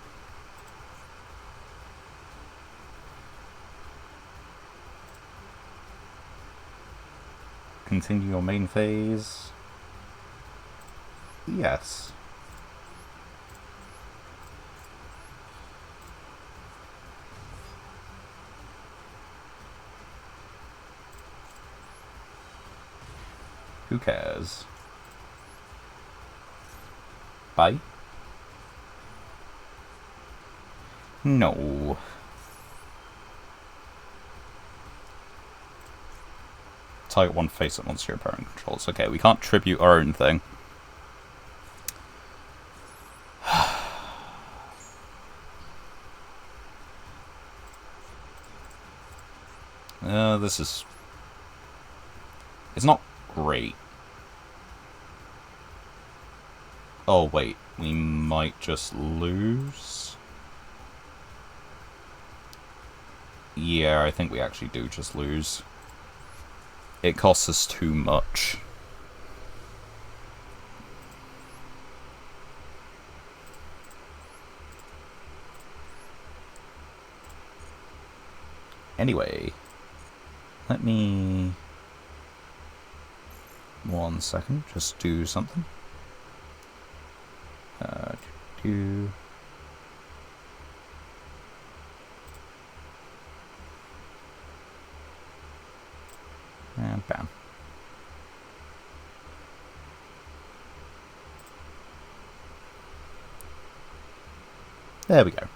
Continue your main phase. Yes. Who cares? Bye? No. Target one face at monster your opponent controls. Okay, we can't tribute our own thing. This is... It's not great. Oh, wait. We might just lose? Yeah, I think we actually do just lose. It costs us too much. Anyway, let me... 1 second, just do something. And bam. There we go.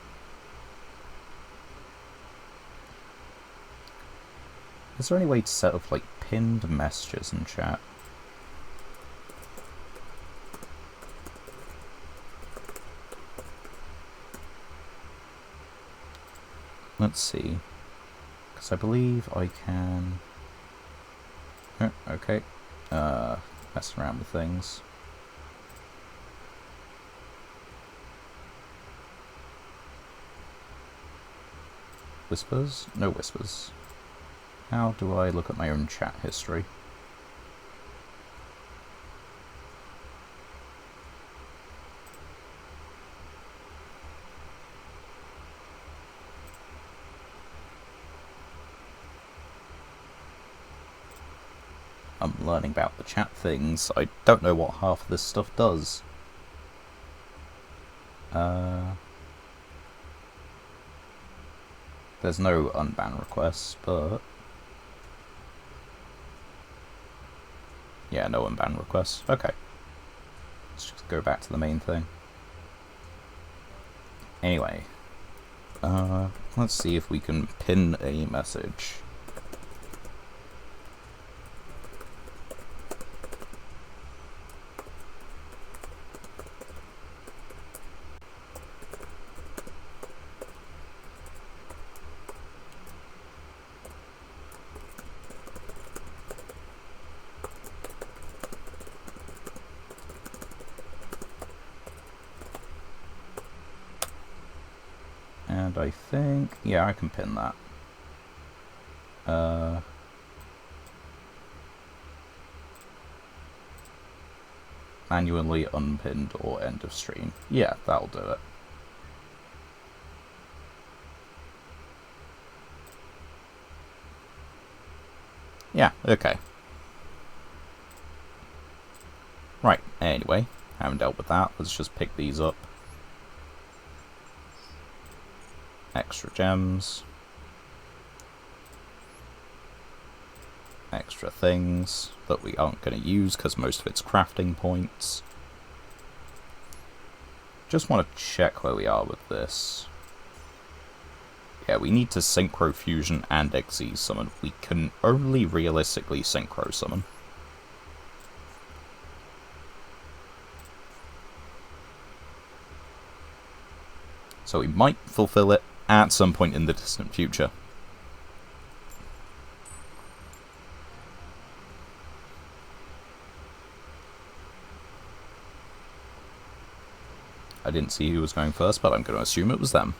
Is there any way to set up, like, pinned messages in chat? Let's see. Because I believe I can... Oh, okay. Mess around with things. Whispers? No whispers. How do I look at my own chat history? I'm learning about the chat things. I don't know what half of this stuff does. There's no unban requests, but... Yeah, no unban requests. Okay. Let's just go back to the main thing. Anyway. Let's see if we can pin a message. And I think... yeah, I can pin that. Manually unpinned or end of stream. Yeah, that'll do it. Yeah, okay. Right, anyway, haven't dealt with that. Let's just pick these up. Extra gems. Extra things that we aren't going to use because most of it's crafting points. Just want to check where we are with this. Yeah, we need to Synchro Fusion and Xyz summon. We can only realistically Synchro summon. So we might fulfill it at some point in the distant future. I didn't see who was going first, but I'm going to assume it was them.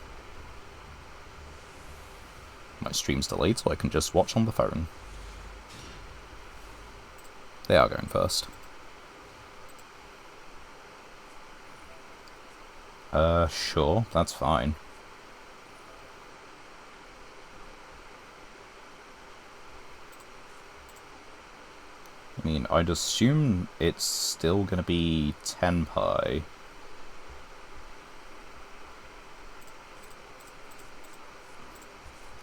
My stream's delayed, so I can just watch on the phone. They are going first. Sure, that's fine. I mean, I'd assume it's still gonna be Tenpai.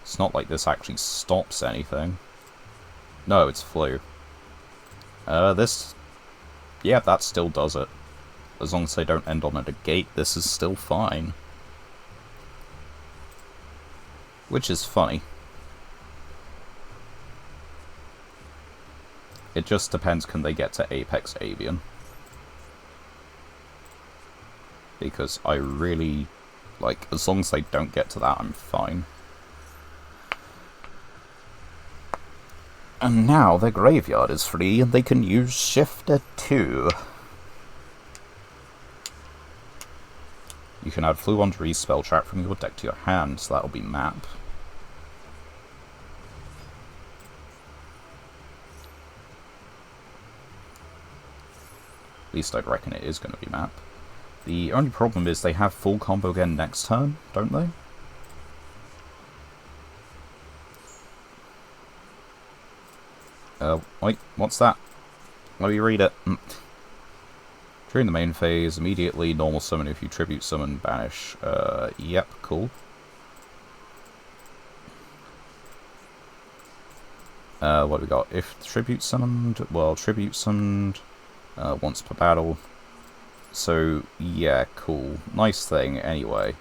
It's not like this actually stops anything. No, it's Flu. Yeah, that still does it. As long as they don't end on a gate, this is still fine. Which is funny. It just depends, can they get to Apex Avian? Because I really... like, as long as they don't get to that, I'm fine. And now their graveyard is free, and they can use Shifter 2. You can add Flu onto each spell track from your deck to your hand, so that'll be map. At least I'd reckon it is going to be map. The only problem is they have full combo again next turn, don't they? Wait, what's that? Let me read it. During the main phase, immediately normal summon if you tribute summon, banish. Yep, cool. What do we got? If tribute summoned, well, tribute summoned once per battle. So, yeah, cool. Nice thing, anyway.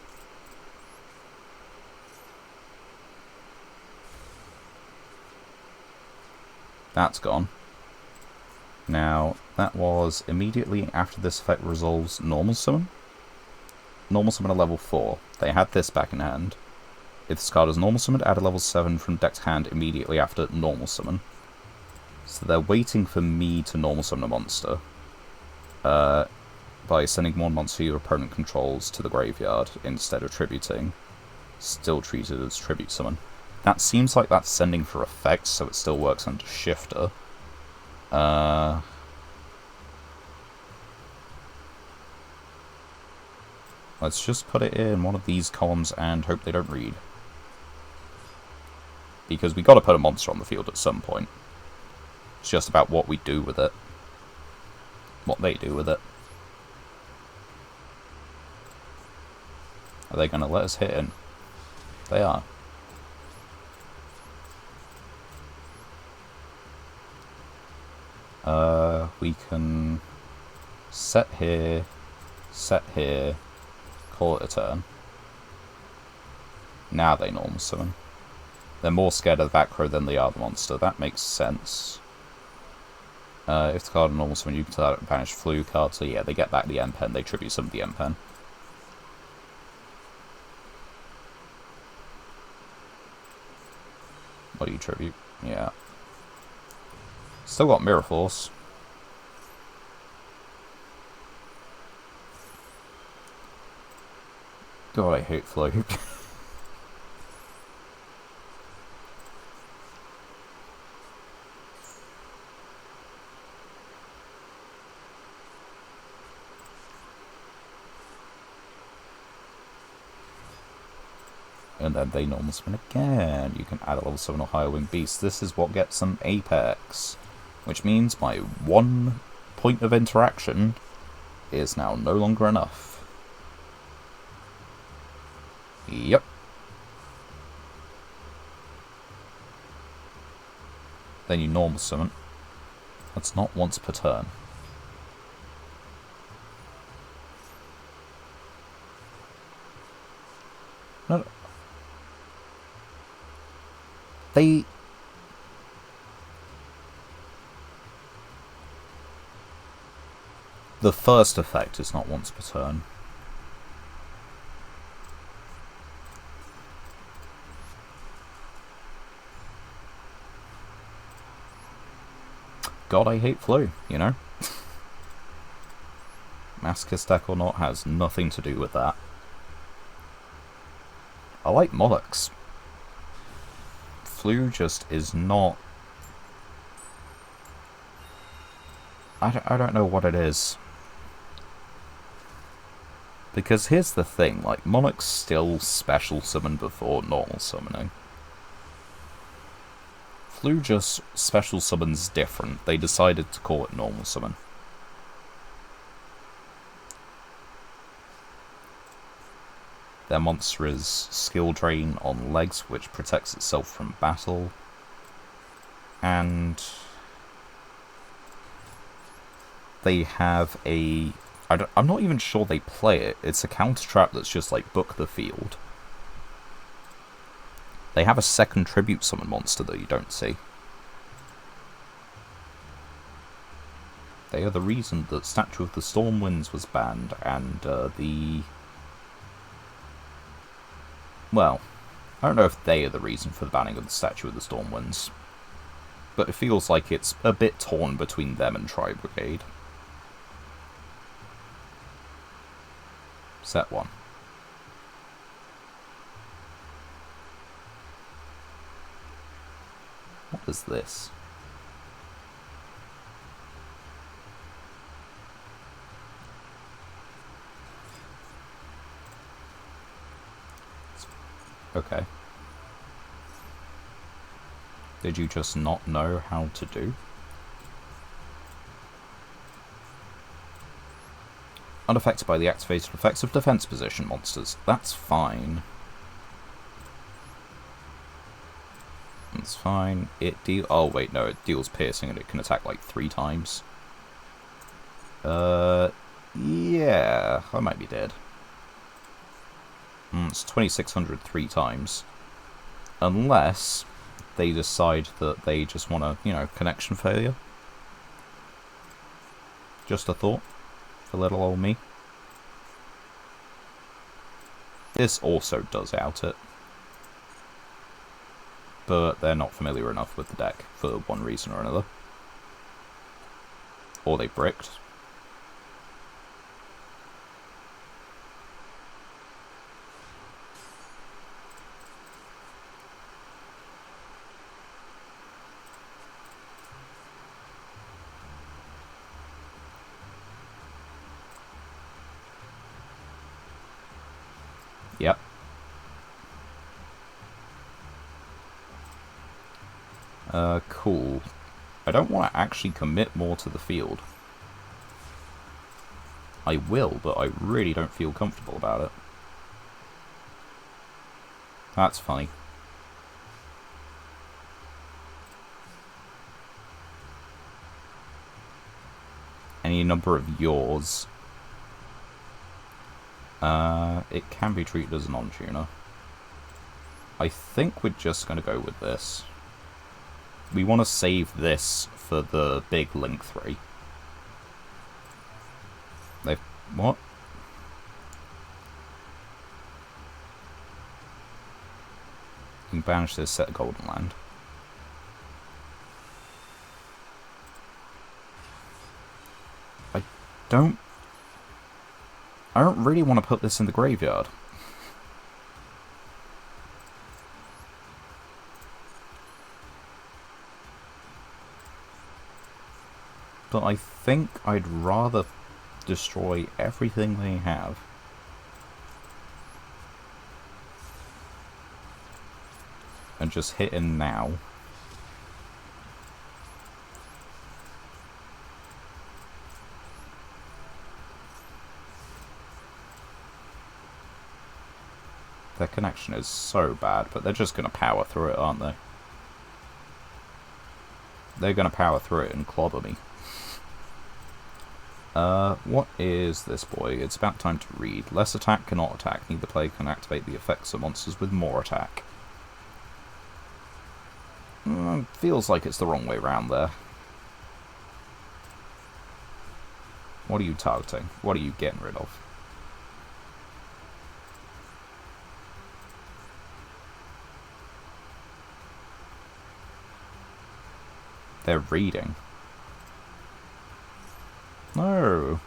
That's gone. Now, that was immediately after this effect resolves normal summon. Normal summon at level 4. They had this back in hand. If this card is normal summoned, add a level 7 from deck to hand immediately after normal summon. So they're waiting for me to normal summon a monster. By sending one monster your opponent controls to the graveyard instead of tributing. Still treated as tribute summon. That seems like that's sending for effects, so it still works under Shifter. Let's just put it in one of these columns and hope they don't read. Because we gotta put a monster on the field at some point. It's just about what we do with it. What they do with it. Are they gonna let us hit in? They are. We can set here, call it a turn. Now they normal summon. They're more scared of the back row than they are the monster. That makes sense. If the card is normal summon, you can banish Flu card. So yeah, they get back the M-Pen. They tribute some of the M-Pen. What do you tribute? Yeah. Still got Mirror Force. God, I hate Flu. And then they normal summon again. You can add a level 7 or higher winged beast. This is what gets them Apex. Which means my one point of interaction is now no longer enough. Yep. Then you normal summon. That's not once per turn. No. They... The first effect is not once per turn. God, I hate Flu, you know? Masochist deck or not has nothing to do with that. I like Monarchs. Flu just is not... I don't know what it is. Because here's the thing, like, Monarchs still special summon before normal summoning. Flu just special summons different. They decided to call it normal summon. Their monster is Skill Drain on legs, which protects itself from battle. And they have a... I'm not even sure they play it. It's a counter trap that's just like book the field. They have a second tribute summon monster that you don't see. They are the reason that Statue of the Stormwinds was banned, and the... Well, I don't know if they are the reason for the banning of the Statue of the Stormwinds, but it feels like it's a bit torn between them and Tri Brigade. Set 1. What is this? Okay. Did you just not know how to do? Unaffected by the activated effects of defense position monsters. That's fine. That's fine. It deal... Oh, wait, no. It deals piercing and it can attack like 3 times. Yeah. I might be dead. It's 2,600 3 times. Unless they decide that they just want to, you know, connection failure. Just a thought for little old me. This also does out it. But they're not familiar enough with the deck for one reason or another. Or they bricked. Yep. Cool. I don't want to actually commit more to the field. I will, but I really don't feel comfortable about it. That's funny. Any number of yours. It can be treated as a non-tuner. I think we're just going to go with this. We want to save this for the big Link 3. They've... What? You can banish this set of Golden Land. I don't really want to put this in the graveyard. But I think I'd rather destroy everything they have. And just hit in now. Their connection is so bad, but they're just going to power through it, aren't they? They're going to power through it and clobber me. What is this boy? It's about time to read. Less attack cannot attack. Neither player can activate the effects of monsters with more attack. Feels like it's the wrong way round there. What are you targeting? What are you getting rid of? They're reading. No.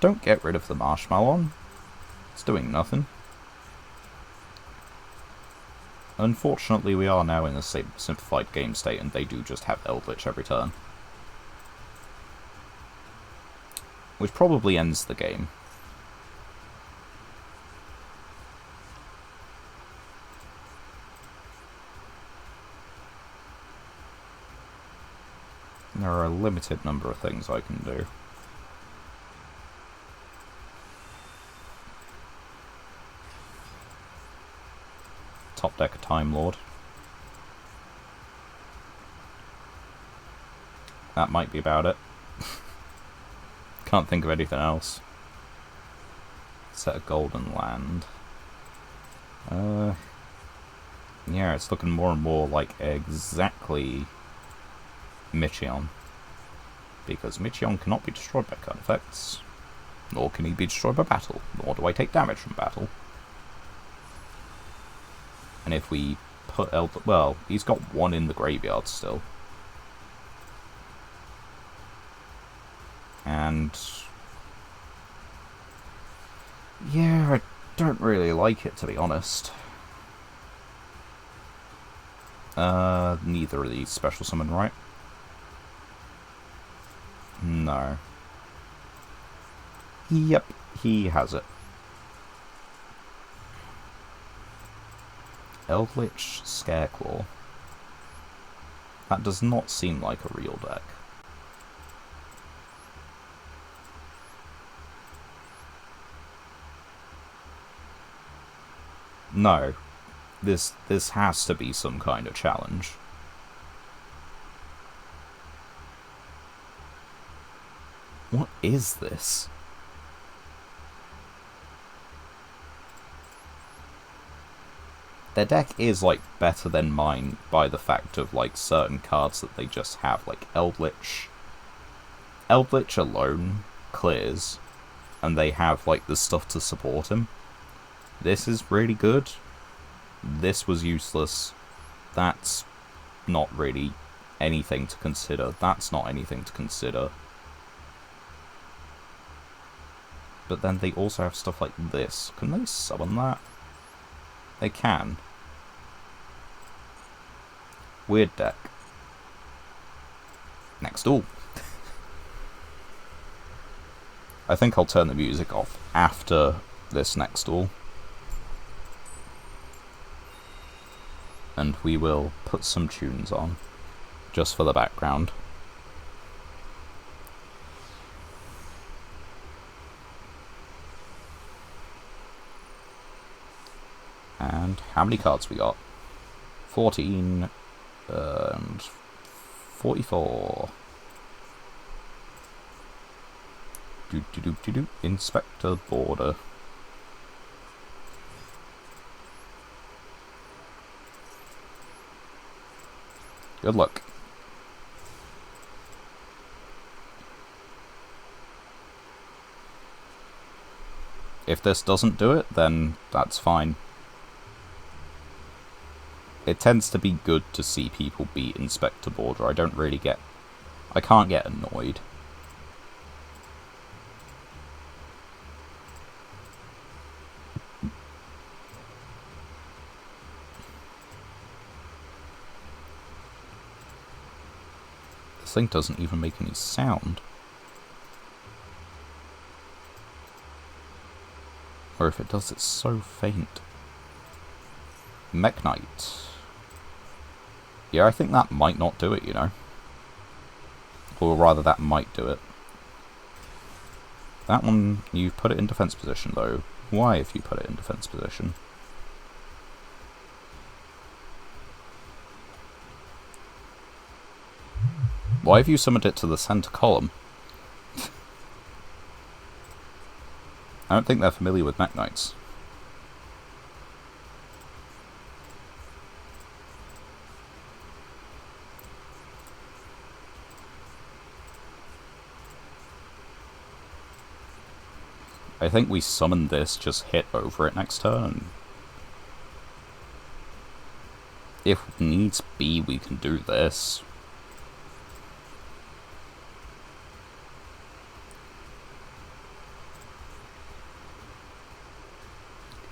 Don't get rid of the Marshmallow. It's doing nothing. Unfortunately, we are now in a simplified game state, and they do just have Eldritch every turn. Which probably ends the game. There are a limited number of things I can do. Top deck a Time Lord. That might be about it. Can't think of anything else. Set a Golden Land. Yeah, it's looking more and more like exactly Michion. Because Michion cannot be destroyed by card effects. Nor can he be destroyed by battle. Nor do I take damage from battle. And if we put well, he's got one in the graveyard still. And yeah, I don't really like it, to be honest. Neither of these special summon, right? No. Yep, he has it. Eldritch Scareclaw. That does not seem like a real deck. No. This has to be some kind of challenge. What is this? Their deck is, like, better than mine by the fact of, like, certain cards that they just have, like Eldritch. Eldritch alone clears, and they have, like, the stuff to support him. This is really good. This was useless. That's not really anything to consider. That's not anything to consider. But then they also have stuff like this. Can they summon that? They can. Weird deck. Next duel. I think I'll turn the music off after this next duel. And we will put some tunes on, just for the background. And how many cards we got? 14 and 44. Inspector Border. Good luck. If this doesn't do it, then that's fine. It tends to be good to see people beat Inspector Border. I can't get annoyed. This thing doesn't even make any sound. Or if it does, it's so faint. Mech Knight. Yeah, I think that might not do it, you know. Or rather, that might do it. That one, you put it in defense position, though. Why have you put it in defense position? Why have you summoned it to the center column? I don't think they're familiar with Mech Knights. I think we summon this, just hit over it next turn. If needs be, we can do this.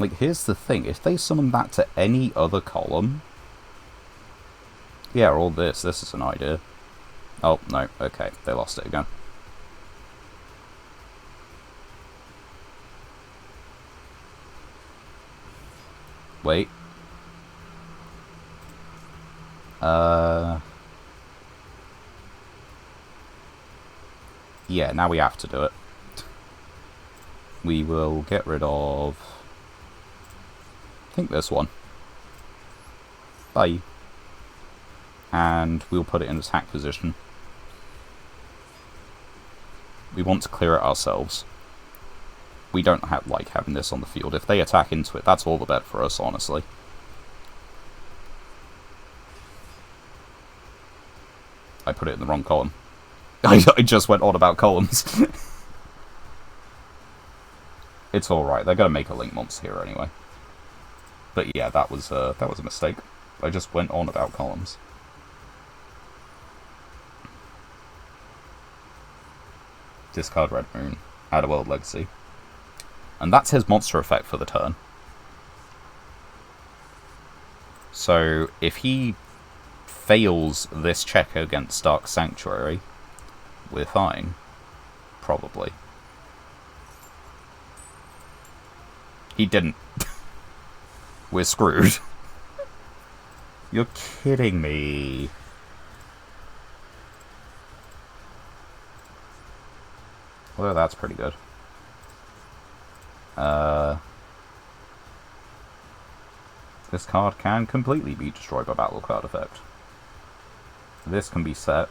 Like, here's the thing. If they summon that to any other column... Yeah, or this. This is an idea. Oh, no. Okay, they lost it again. Wait. Yeah, now we have to do it. We will get rid of... I think this one. Bye. And we'll put it in attack position. We want to clear it ourselves. We don't like having this on the field. If they attack into it, that's all the better for us, honestly. I put it in the wrong column. I just went on about columns. It's alright, they're going to make a link monster here anyway. But yeah, that was a mistake. I just went on about columns. Discard Red Moon, add a World Legacy. And that's his monster effect for the turn. So, if he fails this check against Dark Sanctuary, we're fine. Probably. He didn't. We're screwed. You're kidding me. Well, that's pretty good. This card can completely be destroyed by battle card effect. This can be set.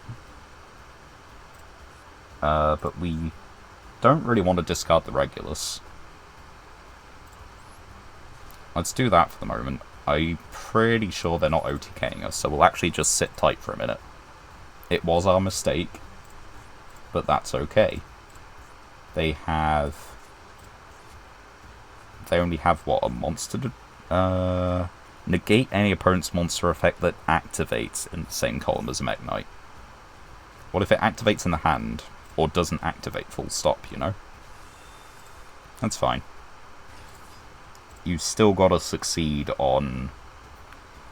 But we don't really want to discard the Regulus. Let's do that for the moment. I'm pretty sure they're not OTKing us, so we'll actually just sit tight for a minute. It was our mistake, but that's okay. They only have, what, a monster to... negate any opponent's monster effect that activates in the same column as a Mech Knight. What if it activates in the hand, or doesn't activate full stop, you know? That's fine. You still gotta succeed on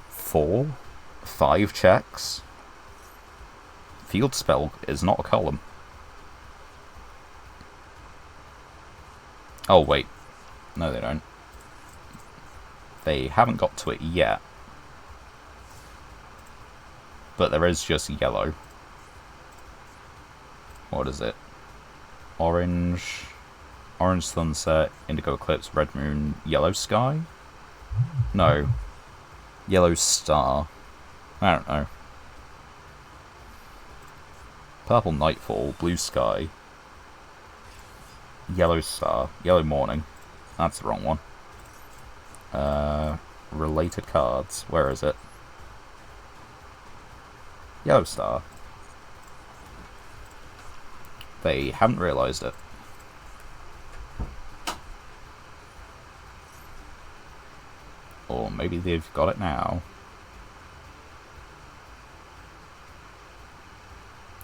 4, 5 checks. Field spell is not a column. Oh, wait. No, they don't. They haven't got to it yet. But there is just yellow. What is it? Orange... Orange Sunset, Indigo Eclipse, Red Moon, Yellow Sky? No. Yellow Star. I don't know. Purple Nightfall, Blue Sky. Yellow Star, Yellow Morning. That's the wrong one. Related cards. Where is it? Yellow Star. They haven't realised it. Or maybe they've got it now.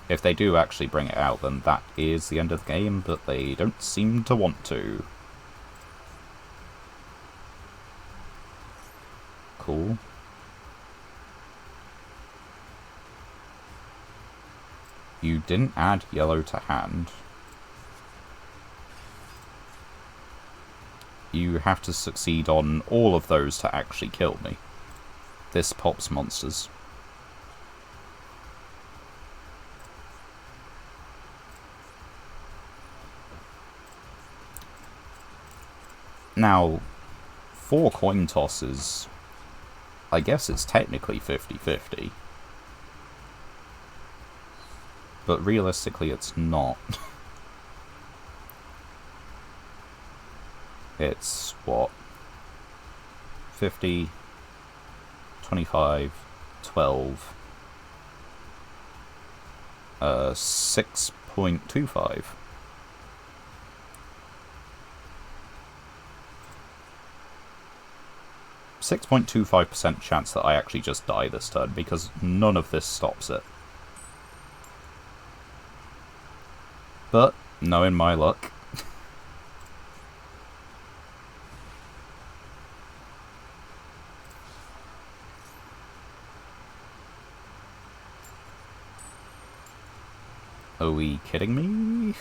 If they do actually bring it out, then that is the end of the game, but they don't seem to want to. Cool. You didn't add yellow to hand. You have to succeed on all of those to actually kill me. This pops monsters. Now, 4 coin tosses, I guess it's technically 50-50. But realistically it's not. It's, what, 50, 25, 12, 6.25. %.25% chance that I actually just die this turn, because none of this stops it. But, knowing my luck... Are we kidding me?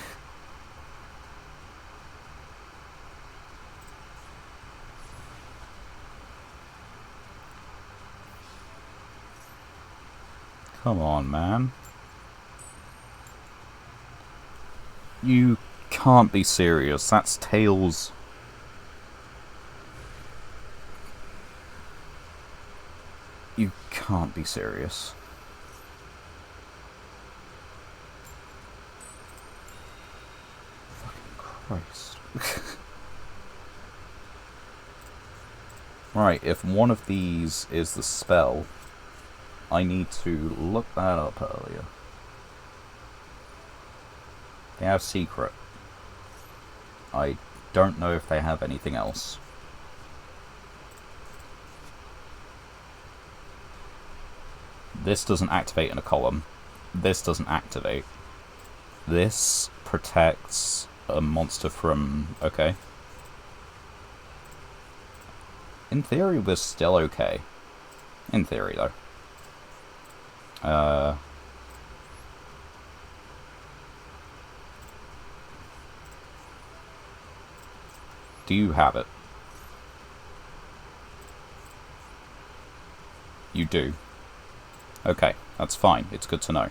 Come on, man. You can't be serious. That's Tails. You can't be serious. Fucking Christ. Right, if one of these is the spell, I need to look that up earlier. They have secret. I don't know if they have anything else. This doesn't activate in a column. This doesn't activate. This protects a monster from... Okay. In theory, we're still okay. In theory, though. Do you have it? You do. Okay, that's fine. It's good to know.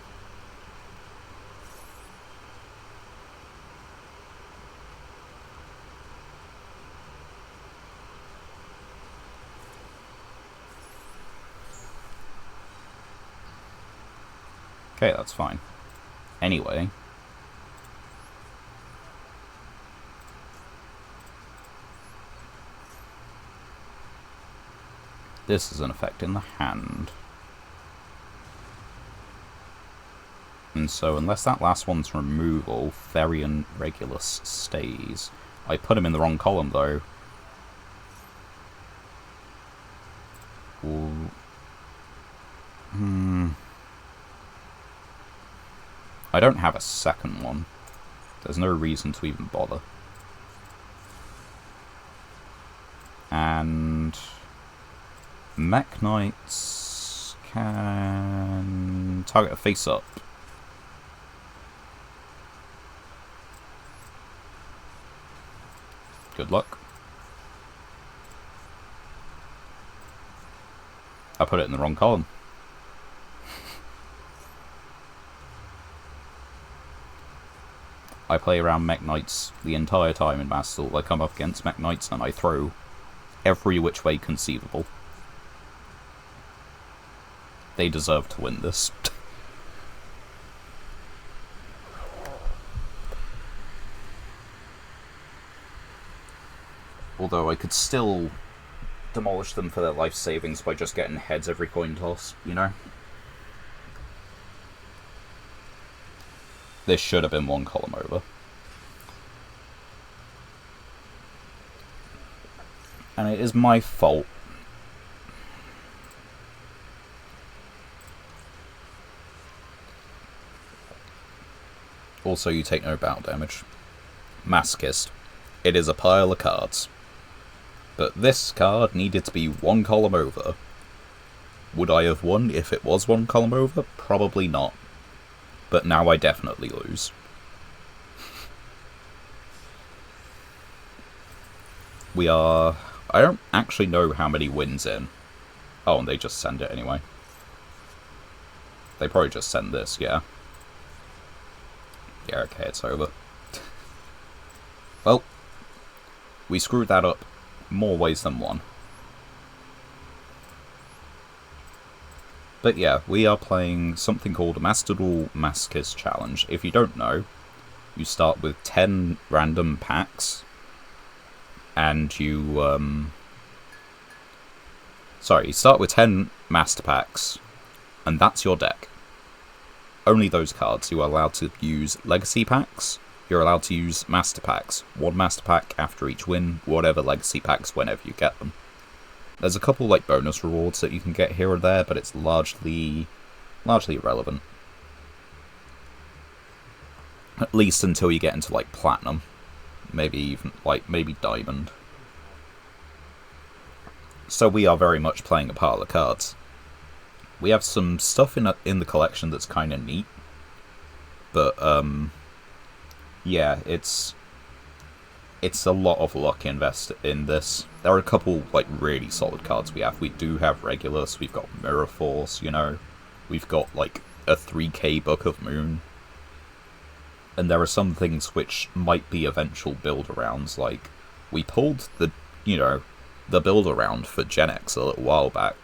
Okay, that's fine. Anyway. This is an effect in the hand. And so, unless that last one's removal, Therian Regulus stays. I put him in the wrong column, though. Ooh. I don't have a second one. There's no reason to even bother. And... Mech Knights can target a face-up. Good luck. I put it in the wrong column. I play around Mech Knights the entire time in Mass Duel. I come up against Mech Knights and I throw every which way conceivable. They deserve to win this. Although I could still demolish them for their life savings by just getting heads every coin toss, you know? This should have been one column over. And it is my fault. Also, you take no battle damage. Masochist. It is a pile of cards. But this card needed to be one column over. Would I have won if it was one column over? Probably not. But now I definitely lose. We are... I don't actually know how many wins in. Oh, and they just send it anyway. They probably just send this, yeah. Yeah, okay, it's over. Well, we screwed that up more ways than one. But yeah, we are playing something called a Duel Masochist Challenge. If you don't know, you start with 10 random packs, and you, Sorry, you start with 10 Master Packs, and that's your deck. Only those cards. You are allowed to use Legacy Packs, you're allowed to use Master Packs. One Master Pack after each win, whatever Legacy Packs whenever you get them. There's a couple like bonus rewards that you can get here or there, but it's largely irrelevant. At least until you get into like Platinum. Maybe even maybe Diamond. So we are very much playing a pile of cards. We have some stuff in the collection that's kind of neat, But, yeah, it's a lot of luck invested in this. There are a couple, like, really solid cards we have. We do have Regulus, we've got Mirror Force, you know. We've got, like, a 3k Book of Moon. And there are some things which might be eventual build-arounds, like, we pulled the, you know, the build-around for Gen X a little while back.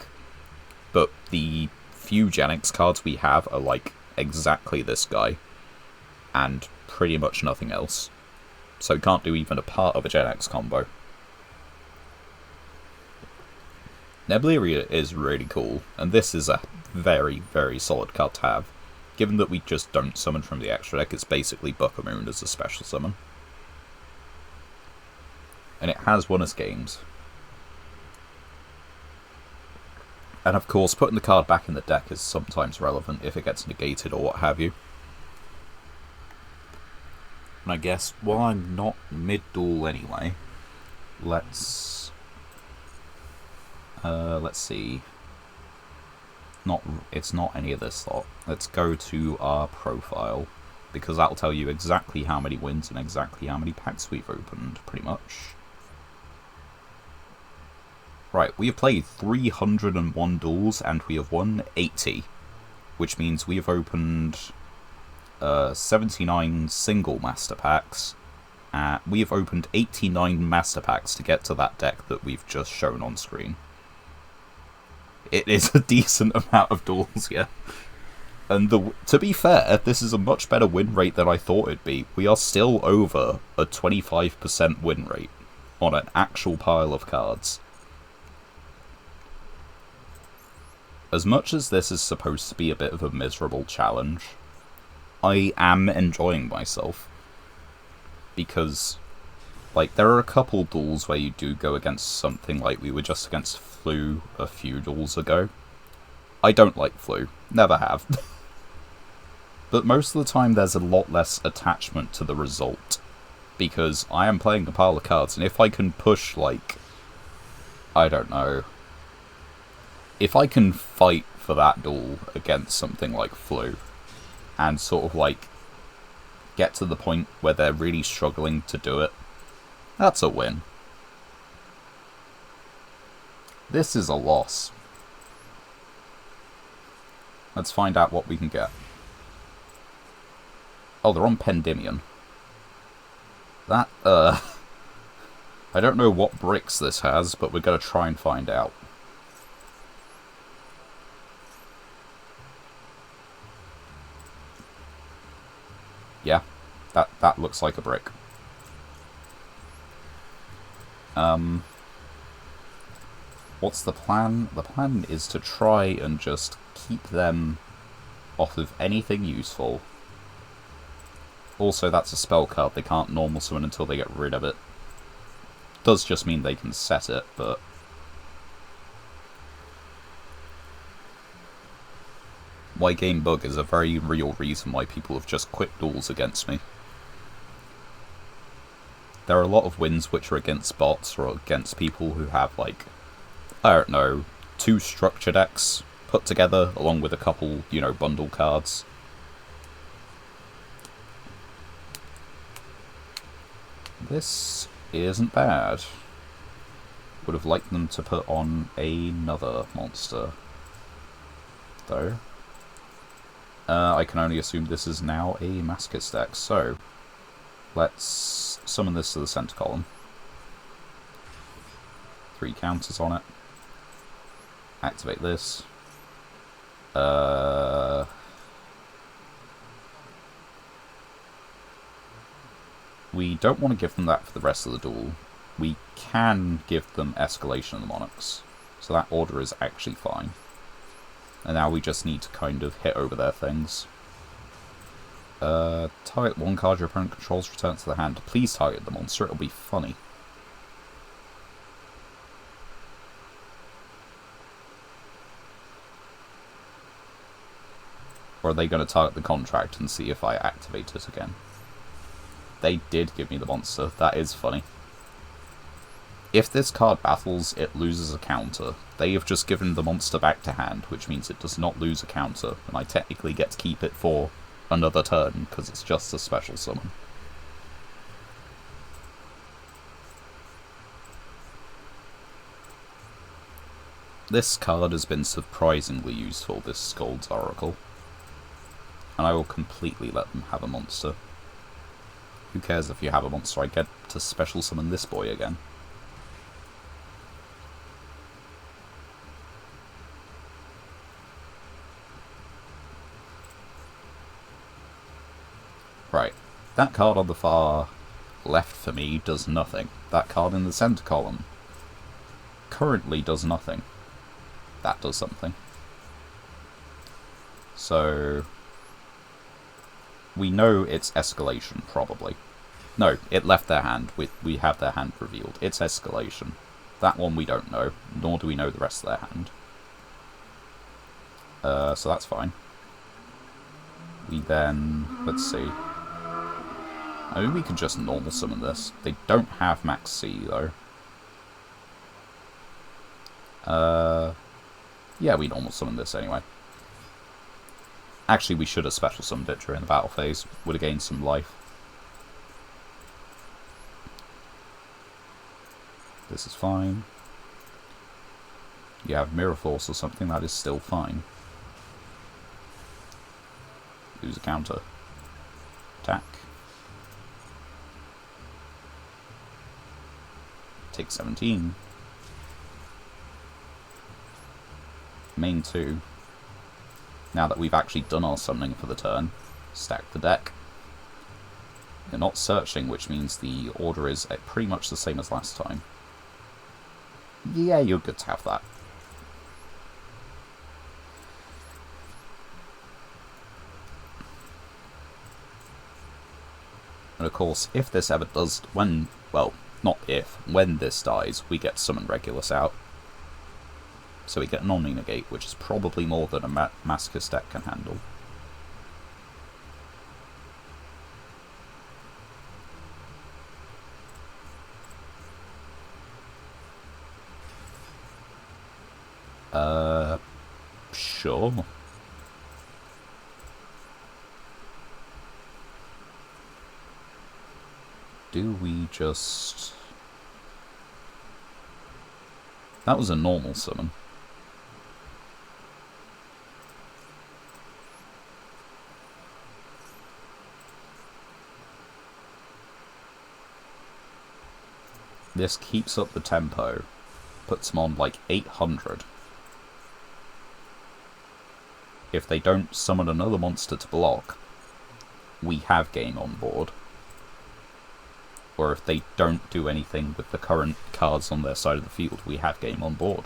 But the few Gen X cards we have are, like, exactly this guy. And pretty much nothing else. So can't do even a part of a Gen X combo. Nebularia is really cool, and this is a very, very solid card to have. Given that we just don't summon from the extra deck, it's basically Book of Moon as a special summon. And it has won us games. And of course, putting the card back in the deck is sometimes relevant if it gets negated or what have you. And I guess, while I'm not mid-duel anyway, let's see. It's not any of this lot. Let's go to our profile, because that'll tell you exactly how many wins and exactly how many packs we've opened, pretty much. Right, we have played 301 duels, and we have won 80, which means we have opened 79 single master packs. We have opened 89 master packs to get to that deck that we've just shown on screen. It is a decent amount of duels, yeah. And to be fair, this is a much better win rate than I thought it'd be. We are still over a 25% win rate on an actual pile of cards. As much as this is supposed to be a bit of a miserable challenge, I am enjoying myself. Because, like, there are a couple duels where you do go against something, like we were just against Flu a few duels ago. I don't like Flu. Never have. But most of the time there's a lot less attachment to the result. Because I am playing a pile of cards, and if I can push, like, I don't know, if I can fight for that duel against something like Flu, and sort of, like, get to the point where they're really struggling to do it, that's a win. This is a loss. Let's find out what we can get. Oh, they're on Pendymion. That, I don't know what bricks this has, but we're gonna try and find out. Yeah, that looks like a brick. What's the plan? The plan is to try and just keep them off of anything useful. Also, that's a spell card. They can't normal summon until they get rid of it. Does just mean they can set it, but... Why Game Bug is a very real reason why people have just quit duels against me. There are a lot of wins which are against bots or against people who have, like, I don't know, 2 structure decks put together along with a couple, you know, bundle cards. This isn't bad. Would have liked them to put on another monster, though. I can only assume this is now a Masochist deck, so let's summon this to the center column. 3 counters on it. Activate this. We don't want to give them that for the rest of the duel. We can give them Escalation of the Monarchs, so that order is actually fine. And now we just need to kind of hit over their things. Target one card your opponent controls, return to the hand. Please target the monster, it'll be funny. Or are they going to target the contract and see if I activate it again? They did give me the monster, that is funny. If this card battles, it loses a counter. They have just given the monster back to hand, which means it does not lose a counter, and I technically get to keep it for another turn, because it's just a special summon. This card has been surprisingly useful, this Scold's Oracle. And I will completely let them have a monster. Who cares if you have a monster? I get to special summon this boy again. Right. That card on the far left for me does nothing. That card in the centre column currently does nothing. That does something. So we know it's escalation, probably. No, it left their hand. We have their hand revealed. It's escalation. That one we don't know, nor do we know the rest of their hand. So that's fine. We then... let's see. I mean, we could just normal summon this. They don't have Max C, though. Yeah, we normal summon this anyway. Actually, we should have special summoned it during the battle phase. Would have gained some life. This is fine. You have Mirror Force or something, that is still fine. Lose a counter. Attack. Take 17. Main 2. Now that we've actually done our summoning for the turn, stack the deck. You're not searching, which means the order is pretty much the same as last time. Yeah, you're good to have that. And of course, if this ever does, when this dies, we get Summon Regulus out. So we get non-negate, which is probably more than a Masochist deck can handle. Sure. Do we just... That was a normal summon. This keeps up the tempo, puts them on like 800. If they don't summon another monster to block, we have game on board. Or if they don't do anything with the current cards on their side of the field, we have game on board.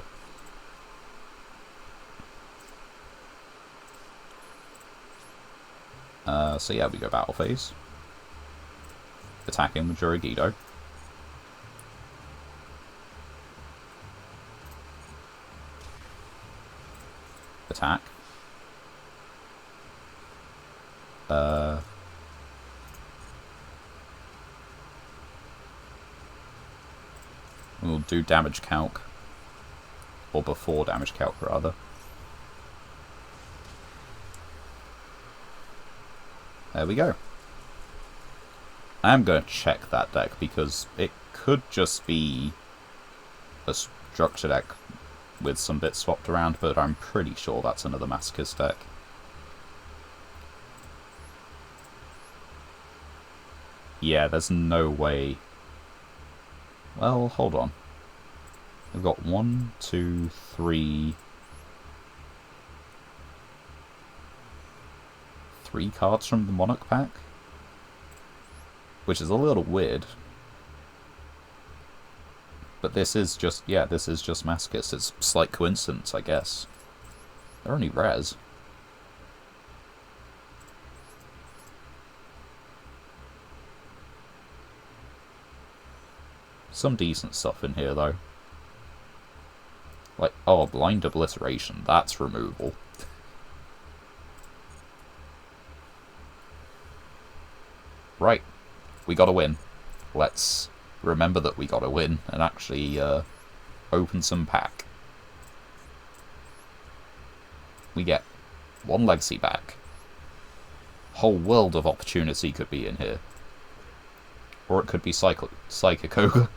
So yeah, we go battle phase. Attacking with Yugioh. Attack. We'll do damage calc. Or before damage calc, rather. There we go. I am going to check that deck, because it could just be a structure deck with some bits swapped around, but I'm pretty sure that's another Masochist deck. Yeah, there's no way. Well, hold on. We've got 1, 2, 3... 3 cards from the Monarch pack? Which is a little weird. But this is just, yeah, this is just Masochist. It's a slight coincidence, I guess. They're only rares. Some decent stuff in here, though. Like, oh, Blind Obliteration, that's removal. Right, we gotta win. Let's remember that we gotta win and actually open some pack. We get 1 legacy back. Whole world of opportunity could be in here. Or it could be Psychic Ogre.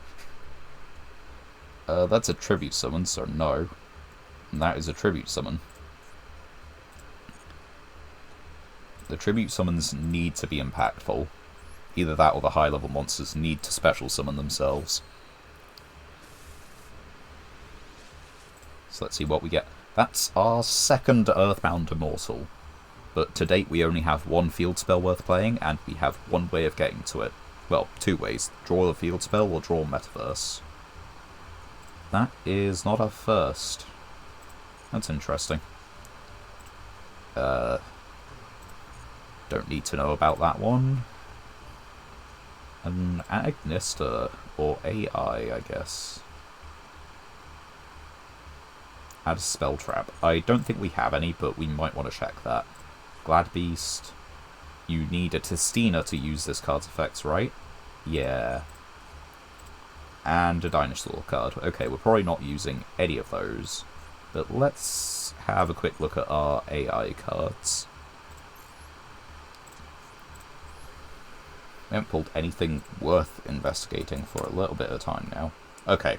That's a tribute summon, so no. And that is a tribute summon. The tribute summons need to be impactful. Either that or the high level monsters need to special summon themselves. So let's see what we get. That's our second Earthbound Immortal. But to date we only have one field spell worth playing, and we have one way of getting to it. Well, two ways. Draw a field spell or draw Metaverse. That is not our first. That's interesting. Don't need to know about that one. An Agnista, or AI, I guess. Add a spell trap. I don't think we have any, but we might want to check that. Glad Beast. You need a Testina to use this card's effects, right? Yeah. And a Dinosaur card. Okay, we're probably not using any of those. But let's have a quick look at our AI cards. We haven't pulled anything worth investigating for a little bit of time now. Okay.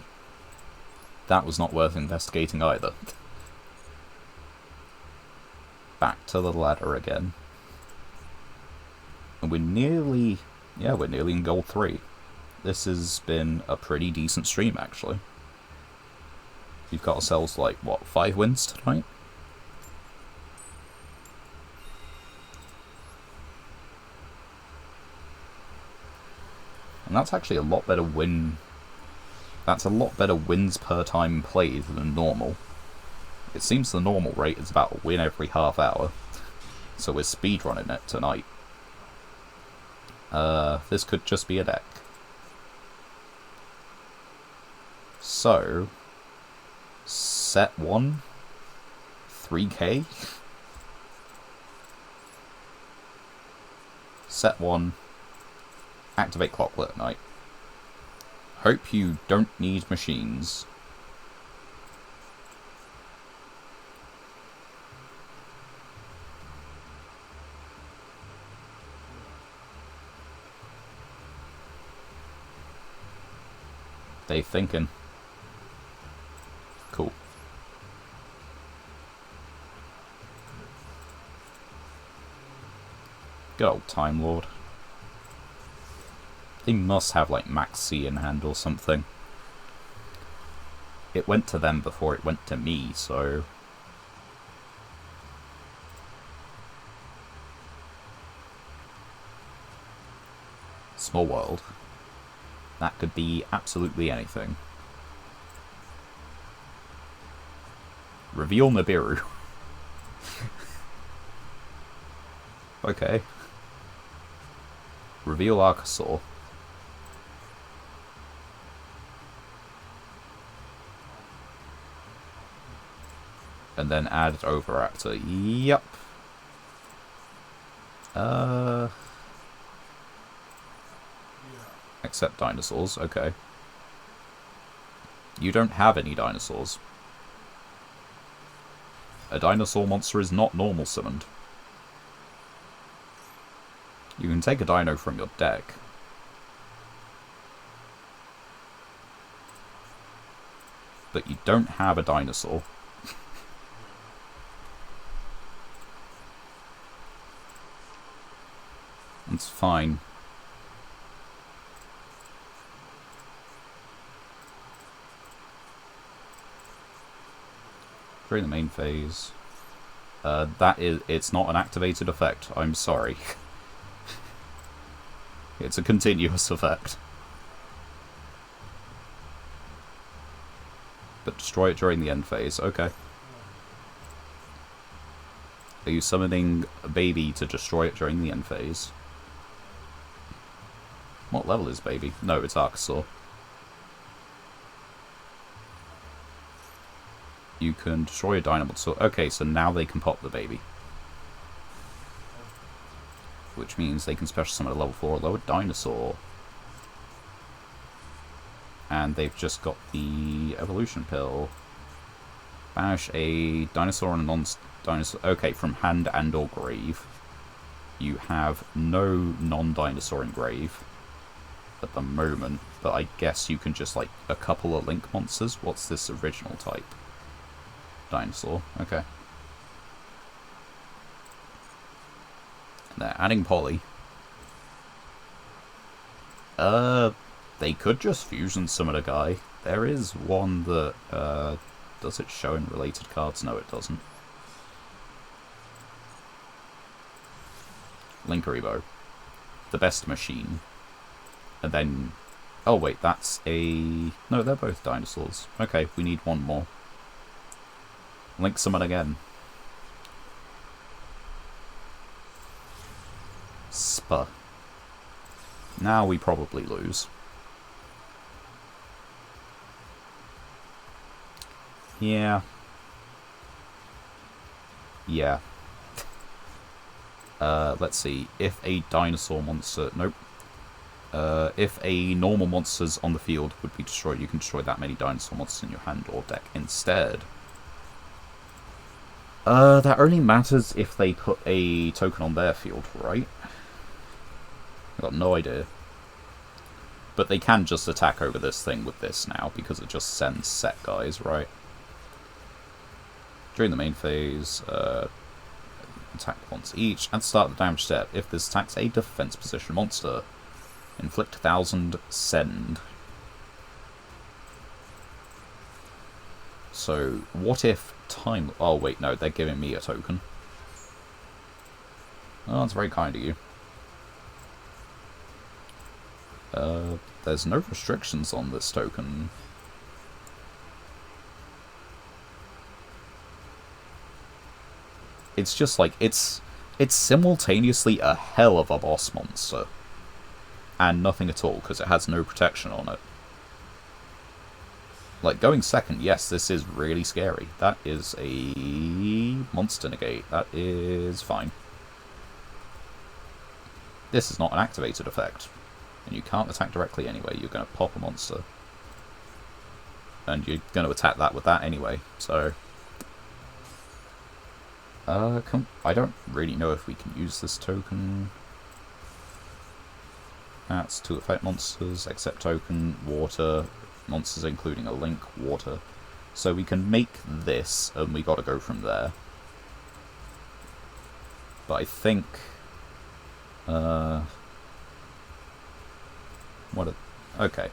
That was not worth investigating either. Back to the ladder again. And we're nearly... yeah, we're nearly in Gold 3. This has been a pretty decent stream, actually. We've got ourselves, like, what, 5 wins tonight? And that's actually a lot better win... that's a lot better wins per time played than normal. It seems the normal rate is about a win every half hour. So we're speedrunning it tonight. This could just be a deck. So... set 1... 3k? Set 1... activate Clockwork Knight. Hope you don't need machines. They thinking. Cool. Good old Time Lord. They must have, like, Max C in hand or something. It went to them before it went to me, so... Small world. That could be absolutely anything. Reveal Nibiru. Okay. Reveal Archosaur. And then add Oviraptor. Yep. Except dinosaurs, okay. You don't have any dinosaurs. A dinosaur monster is not normal summoned. You can take a dino from your deck. But you don't have a dinosaur. It's fine. During the main phase. It's not an activated effect, I'm sorry. It's a continuous effect. But destroy it during the end phase, okay. Are you summoning a baby to destroy it during the end phase? What level is baby? No, it's Archosaur. You can destroy a Dynamaxor. Okay, so now they can pop the baby. Which means they can special summon a level 4 lower dinosaur. And they've just got the evolution pill. Banish a dinosaur and a non-dinosaur. Okay, from hand and or grave. you have no non-dinosaur engrave at the moment, but I guess you can just, like, a couple of link monsters. What's this original type? Dinosaur. Okay. And they're adding poly. They could just fusion summon a guy. There is one that, does it show in related cards? No, it doesn't. Linkaribo. The best machine. And then... Oh, wait, that's a... No, they're both dinosaurs. Okay, we need one more. Link summon again. Spa. Now we probably lose. Yeah. Yeah. Let's see. If a dinosaur monster... Nope. If a normal monster's on the field would be destroyed, you can destroy that many dinosaur monsters in your hand or deck instead. That only matters if they put a token on their field, right? I've got no idea. But they can just attack over this thing with this now, because it just sends set guys, right? During the main phase, attack once each, and start the damage step. If this attacks a defense position monster, inflict 1000 send. So, what if time... Oh, wait, no, they're giving me a token. Oh, that's very kind of you. There's no restrictions on this token. It's just like, it's simultaneously a hell of a boss monster. And nothing at all, because it has no protection on it. Like, going second, yes, this is really scary. That is a monster negate. That is fine. This is not an activated effect. And you can't attack directly anyway. You're going to pop a monster. And you're going to attack that with that anyway, so... I don't really know if we can use this token. That's to affect monsters, except token, water, monsters including a link, water. So we can make this, and we gotta go from there. But I think... Okay.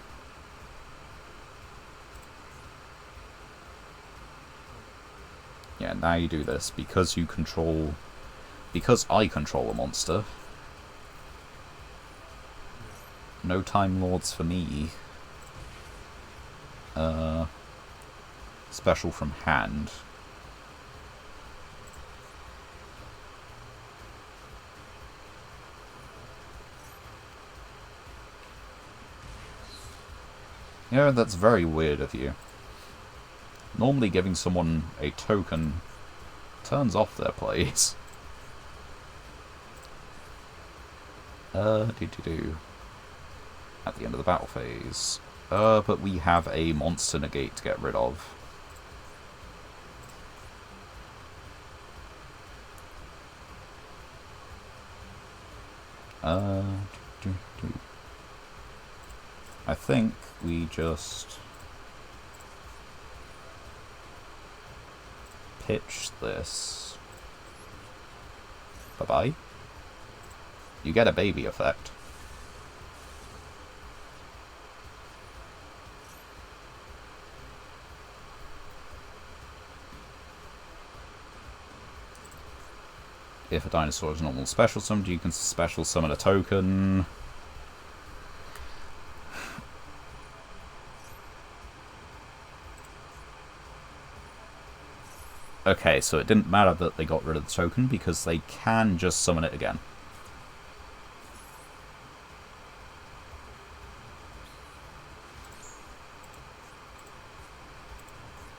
Yeah, now you do this, because you control... Because I control a monster. No Time Lords for me. Special from hand. Yeah, that's very weird of you. Normally giving someone a token turns off their plays. At the end of the battle phase. But we have a monster negate to get rid of. I think we just pitch this. Bye-bye. You get a baby effect. If a dinosaur is normal special summoned, you can special summon a token. Okay, so it didn't matter that they got rid of the token, because they can just summon it again.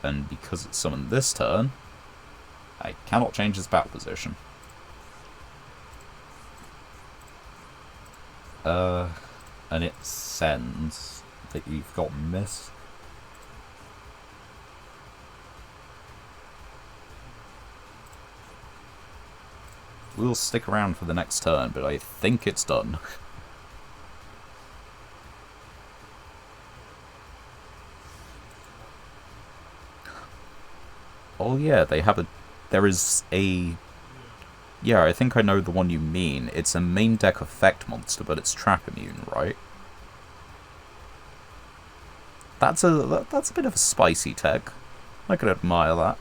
And because it's summoned this turn, I cannot change its battle position. And it sends that you've got miss. We'll stick around for the next turn, but I think it's done. Oh yeah, they have a... There is a... Yeah, I think I know the one you mean. It's a main deck effect monster, but it's trap immune, right? That's a bit of a spicy tech. I could admire that.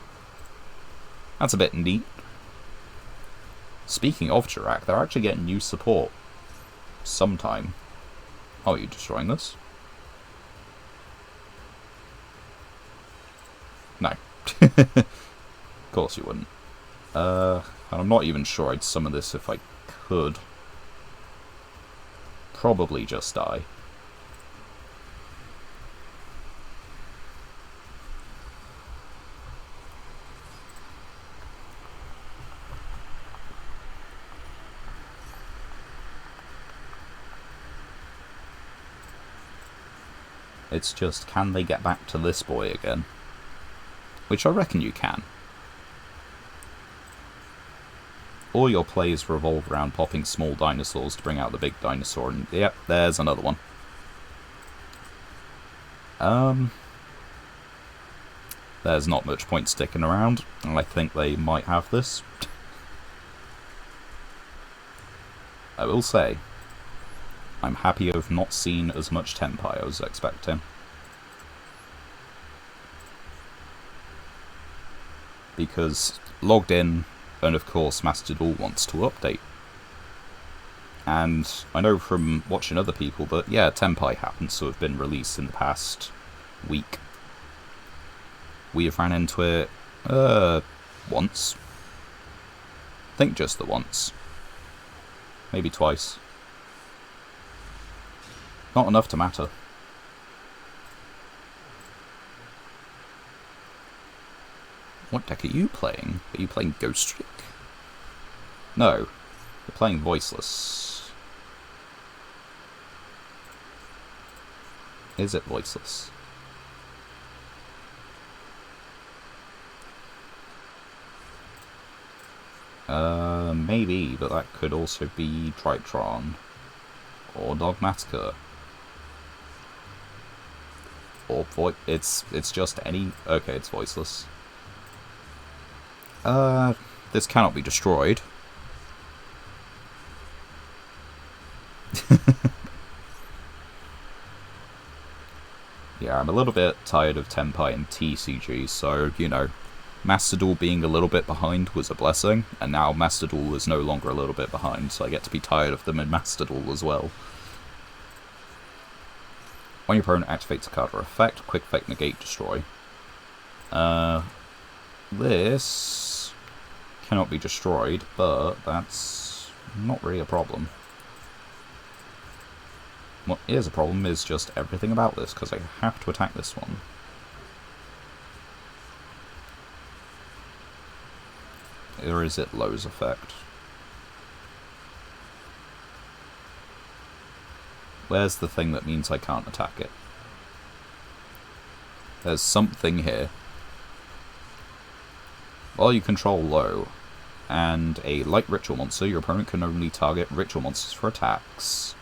That's a bit neat. Speaking of Chirac, they're actually getting new support. Sometime. Oh, are you destroying this? No. Of course you wouldn't. And I'm not even sure I'd summon this if I could. Probably just die. It's just, can they get back to this boy again? Which I reckon you can. All your plays revolve around popping small dinosaurs to bring out the big dinosaur, and yep, there's another one. There's not much point sticking around, and I think they might have this. I will say, I'm happy I've not seen as much Tenpai I was expecting. Because logged in, and of course Master Duel wants to update. And I know from watching other people that, yeah, Tenpai happens to have been released in the past week. We have ran into it, once. I think just the once. Maybe twice. Not enough to matter. What deck are you playing? Are you playing Ghost Trick? No. You're playing Voiceless. Is it Voiceless? Maybe, but that could also be Tritron. Or Dogmatica. Or it's just any... Okay, it's Voiceless. This cannot be destroyed. Yeah, I'm a little bit tired of Tenpai and TCG, so, you know, Master Duel being a little bit behind was a blessing, and now Master Duel is no longer a little bit behind, so I get to be tired of them in Master Duel as well. When your opponent activates a card or effect, quick effect, negate, destroy. This cannot be destroyed, but that's not really a problem. What is a problem is just everything about this, because I have to attack this one. Or is it Lowe's effect? Where's the thing that means I can't attack it? There's something here. While you control Low and a light ritual monster, your opponent can only target ritual monsters for attacks.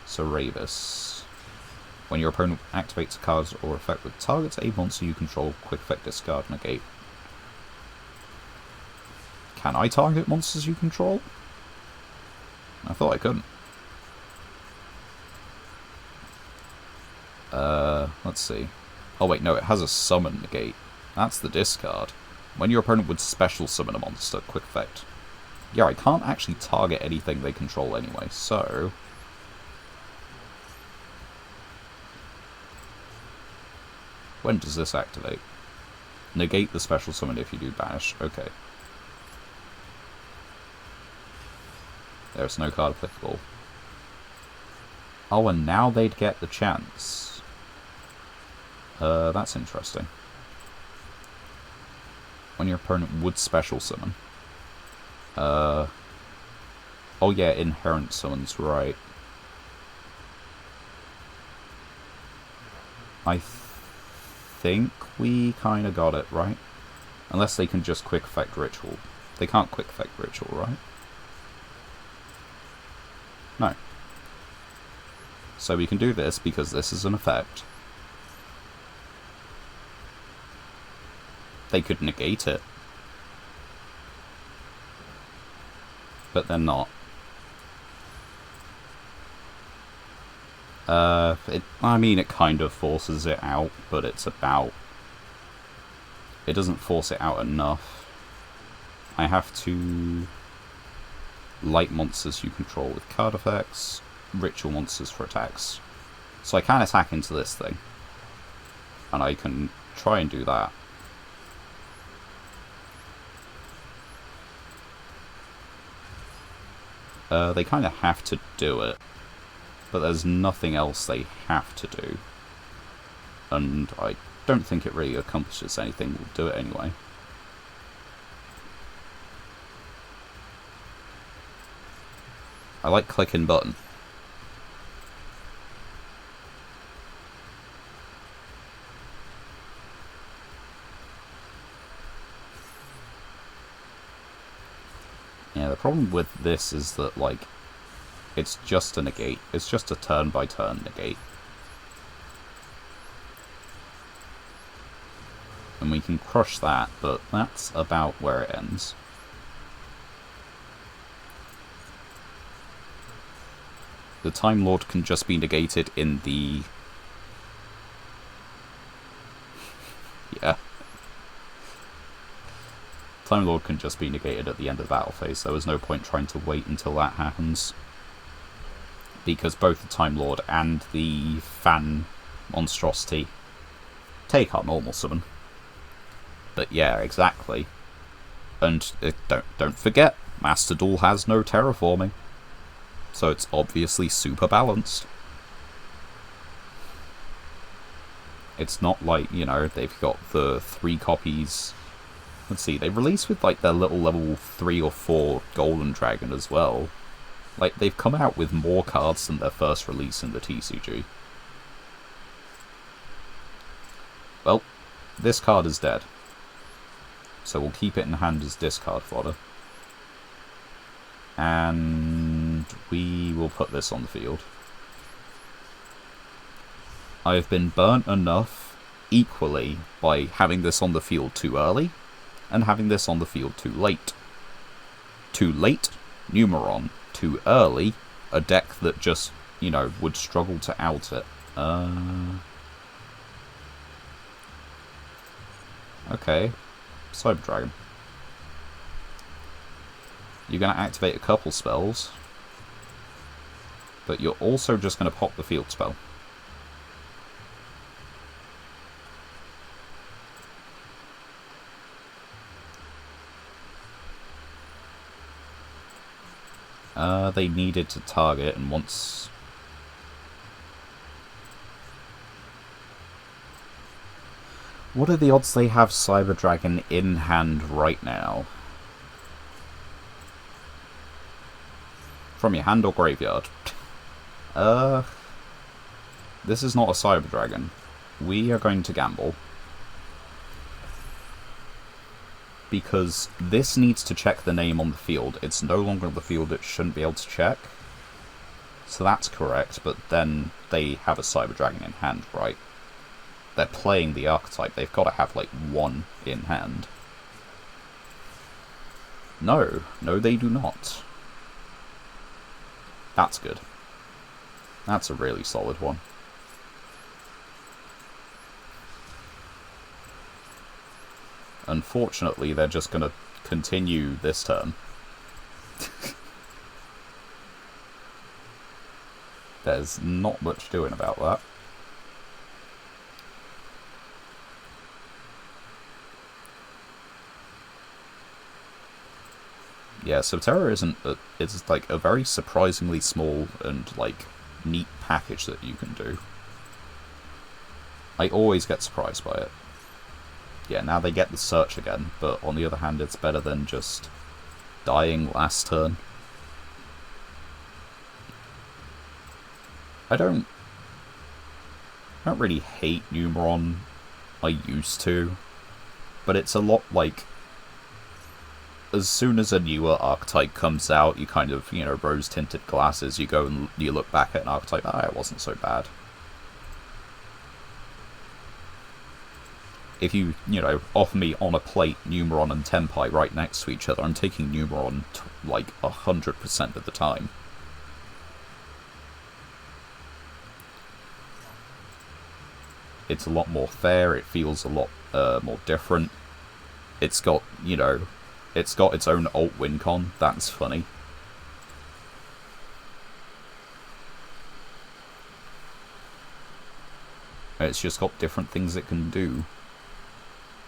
Cerebus. When your opponent activates a card or effect that targets a monster you control, quick effect, discard, negate. Can I target monsters you control? I thought I couldn't. Let's see. Oh wait, no, it has a summon negate. That's the discard. When your opponent would special summon a monster, quick effect. Yeah, I can't actually target anything they control anyway, so... When does this activate? Negate the special summon if you do banish. Okay. There's no card applicable. Oh, and now they'd get the chance. That's interesting. When your opponent would special summon. Oh yeah, inherent summons, right. I think we kind of got it, right? Unless they can just quick effect ritual. They can't quick effect ritual, right? No. So we can do this because this is an effect. They could negate it. But they're not. I mean, it kind of forces it out, but it's about... It doesn't force it out enough. I have to... Light monsters you control with card effects, ritual monsters for attacks. So I can attack into this thing. And I can try and do that. They kind of have to do it. But there's nothing else they have to do. And I don't think it really accomplishes anything. We'll do it anyway. I like clicking button. Yeah, the problem with this is that, like, it's just a negate. It's just a turn-by-turn negate. And we can crush that, but that's about where it ends. The Time Lord can just be negated in the... yeah. Time Lord can just be negated at the end of the battle phase. There was no point trying to wait until that happens. Because both the Time Lord and the Fan monstrosity take our normal summon. But yeah, exactly. And don't forget, Master Duel has no terraforming. So it's obviously super balanced. It's not like, you know, they've got the 3 copies. Let's see, they released with like their little level 3 or 4 Golden Dragon as well. Like, they've come out with more cards than their first release in the TCG. Well, this card is dead. So we'll keep it in hand as discard fodder. And we will put this on the field. I've been burnt enough equally by having this on the field too early and having this on the field too late. Too late, Numeron. Too early, a deck that just, you know, would struggle to out it. Okay. Cyber Dragon. You're going to activate a couple spells, but you're also just going to pop the field spell. They needed to target, and once... What are the odds they have Cyber Dragon in hand right now? From your hand or graveyard? This is not a Cyber Dragon. We are going to gamble. Because this needs to check the name on the field. It's no longer on the field, it shouldn't be able to check. So that's correct, but then they have a Cyber Dragon in hand, right? They're playing the archetype, they've got to have like 1 in hand. No, they do not. That's good. That's a really solid one. Unfortunately, they're just going to continue this turn. There's not much doing about that. Yeah, so Terror isn't... it's like a very surprisingly small and like neat package that you can do. I always get surprised by it. Yeah, now they get the search again, but on the other hand, it's better than just dying last turn. I don't really hate Numeron I used to, but it's a lot like, as soon as a newer archetype comes out, you kind of, rose-tinted glasses, you go and you look back at an archetype, it wasn't so bad. If you, offer me on a plate Numeron and Tenpai right next to each other, I'm taking Numeron, 100% of the time. It's a lot more fair, it feels a lot more different. It's got, it's got its own alt win con, that's funny. It's just got different things it can do.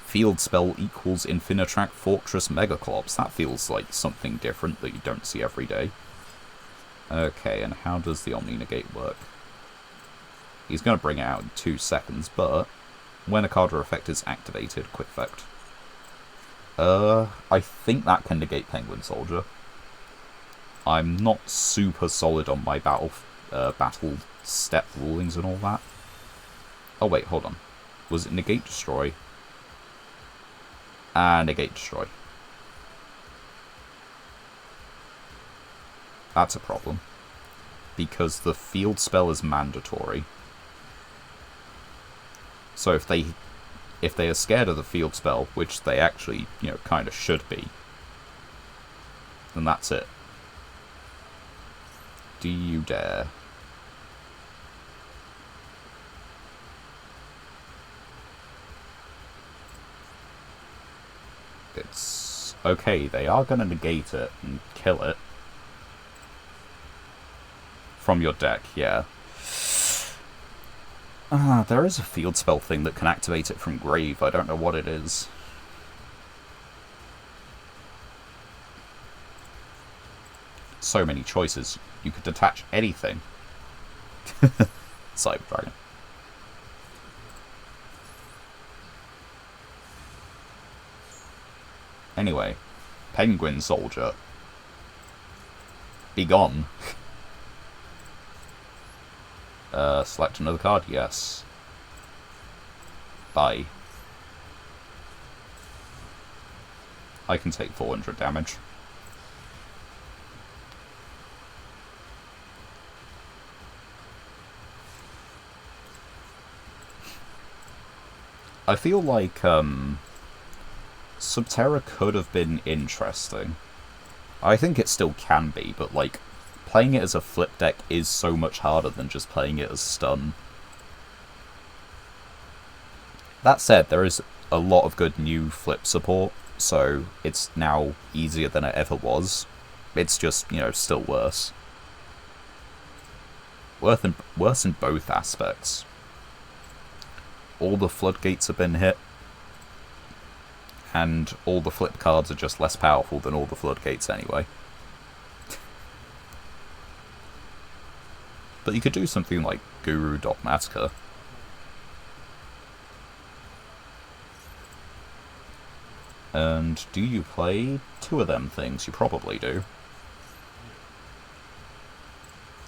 Field spell equals Infinitrack Fortress Megaclops. That feels like something different that you don't see every day. Okay, and how does the Omni Negate work? He's going to bring it out in 2 seconds, but when a card or effect is activated, quick effect. I think that can negate Penguin Soldier. I'm not super solid on my battle step rulings and all that. Oh wait, hold on. Was it negate destroy? Negate destroy. That's a problem. Because the field spell is mandatory. So if they are scared of the field spell, which they actually, kind of should be, then that's it. Do you dare? It's okay, they are going to negate it and kill it. From your deck, yeah. There is a field spell thing that can activate it from grave. I don't know what it is. So many choices. You could detach anything. Cyber Dragon. Anyway, Penguin Soldier. Be gone. Select another card, yes. Bye. I can take 400 damage. I feel like, Subterra could have been interesting. I think it still can be, but, like, playing it as a flip deck is so much harder than just playing it as stun. That said, there is a lot of good new flip support, so it's now easier than it ever was. It's just, still worse. Worse in both aspects. All the floodgates have been hit, and all the flip cards are just less powerful than all the floodgates anyway. But you could do something like Guru Dogmatica. And do you play 2 of them things? You probably do.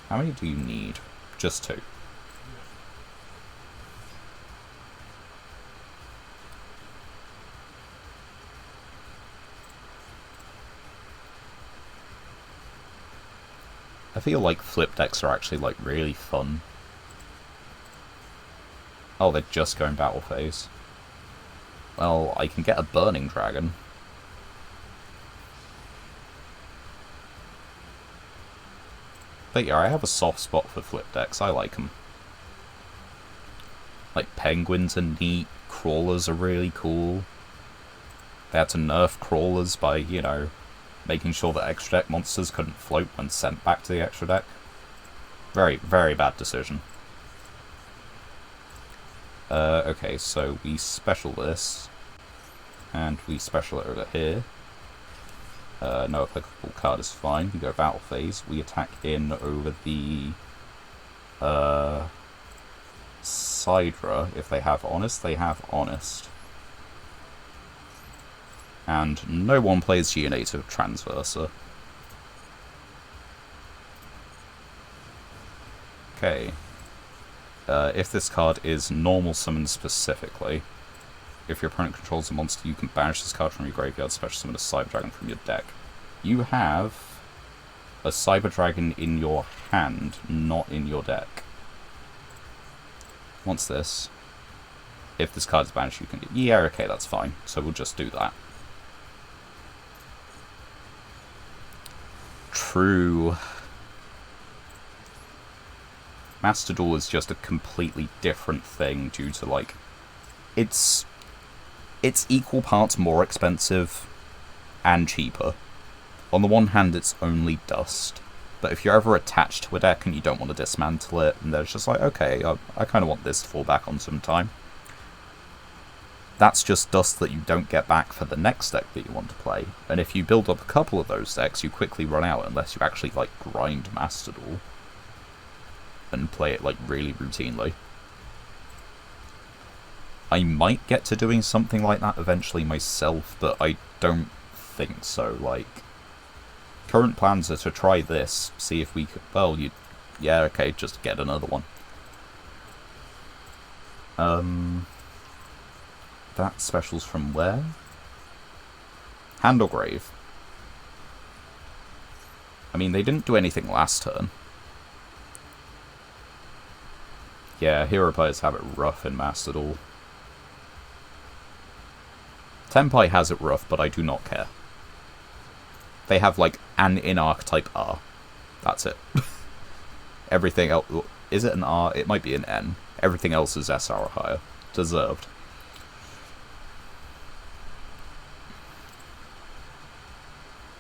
How many do you need? Just 2. I feel like flip decks are actually, like, really fun. Oh, they're just going battle phase. Well, I can get a Burning Dragon. But yeah, I have a soft spot for flip decks. I like them. Like, Penguins are neat. Crawlers are really cool. They had to nerf Crawlers by, making sure that extra deck monsters couldn't float when sent back to the extra deck. Very, very bad decision. Okay, so we special this, and we special it over here. No applicable card is fine. We go battle phase. We attack in over the Sidra. If they have Honest, they have Honest. And no one plays Unedited Transverser. Okay. If this card is normal summon specifically, If your opponent controls a monster, you can banish this card from your graveyard, special summon a Cyber Dragon from your deck. You have a Cyber Dragon in your hand, not in your deck. What's this? If this card is banished, you can do... Yeah, okay, that's fine. So we'll just do that. True. Master Duel is just a completely different thing due to, like... It's equal parts more expensive and cheaper. On the one hand, it's only dust. But if you're ever attached to a deck and you don't want to dismantle it, and there's just like, okay, I kind of want this to fall back on some time. That's just dust that you don't get back for the next deck that you want to play. And if you build up a couple of those decks, you quickly run out unless you actually, like, grind Master Duel. And play it, like, really routinely. I might get to doing something like that eventually myself, but I don't think so. Like, current plans are to try this, see if we could... Well, yeah, okay, just get another one. That special's from where? Hand or Grave? I mean, they didn't do anything last turn. Yeah, hero players have it rough in Master Duel. Tenpai has it rough, but I do not care. They have, like, an in-archetype R. That's it. Everything else... Is it an R? It might be an N. Everything else is SR or higher. Deserved.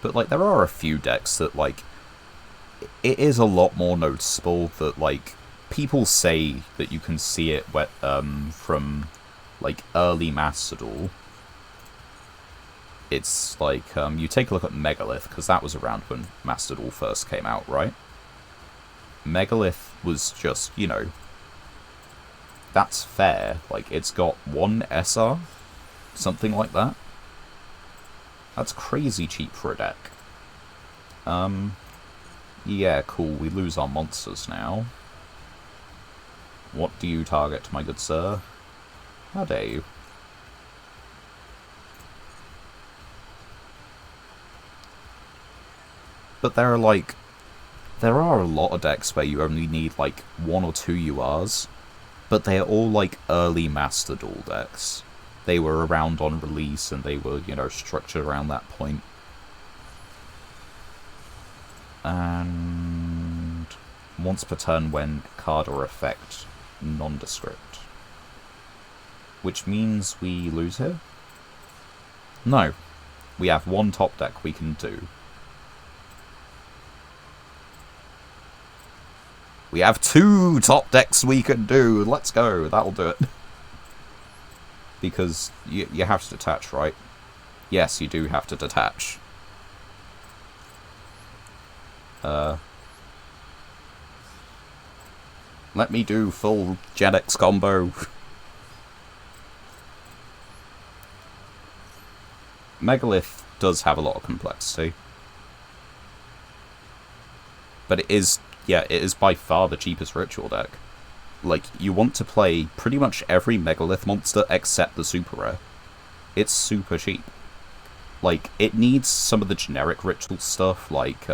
But, like, there are a few decks that, like... It is a lot more noticeable that, like... People say that you can see it from, like, early Master Duel. It's like, you take a look at Megalith, because that was around when Master Duel first came out, right? Megalith was just, you know, that's fair. Like, it's got 1 SR, something like that. That's crazy cheap for a deck. Yeah, cool, we lose our monsters now. What do you target, my good sir? How dare you? But there are, like... There are a lot of decks where you only need, like, 1 or 2 URs. But they are all, like, early Master Duel decks. They were around on release, and they were, you know, structured around that point. And... once per turn when card or effect nondescript. Which means we lose here? No. We have 1 top deck we can do. We have 2 top decks we can do! Let's go! That'll do it. Because you have to detach, right? Yes, you do have to detach. Let me do full Gedex combo. Megalith does have a lot of complexity. But it is, yeah, it is by far the cheapest ritual deck. Like, you want to play pretty much every Megalith monster except the super rare. It's super cheap. Like, it needs some of the generic ritual stuff, like,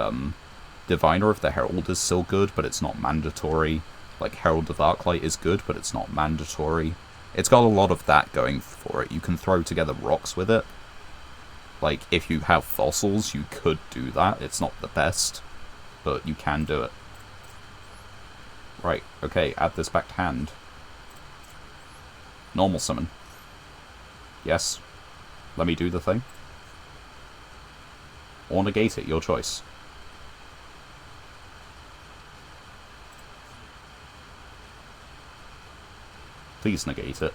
Diviner of the Herald is still good, but it's not mandatory. Like, Herald of Arclight is good, but it's not mandatory. It's got a lot of that going for it. You can throw together rocks with it. Like, if you have fossils, you could do that. It's not the best, but you can do it. Right, okay, add this back to hand. Normal summon. Yes. Let me do the thing. Or negate it, your choice. Please negate it.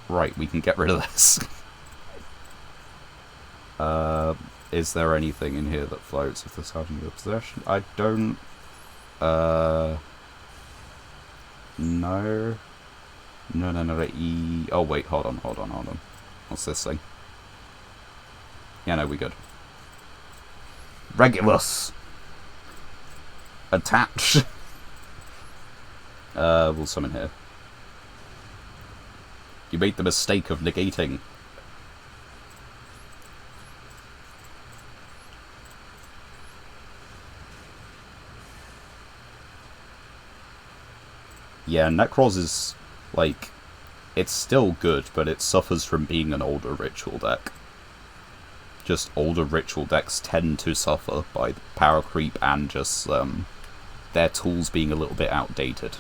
Right, we can get rid of this. Is there anything in here that floats if this card in your possession? I don't... No. No. Oh, wait, hold on. What's this thing? Yeah, no, we good. Regulus! Attach! We'll summon here. You made the mistake of negating. Yeah, Necros is, like, it's still good, but it suffers from being an older ritual deck. Just older ritual decks tend to suffer by power creep and just their tools being a little bit outdated.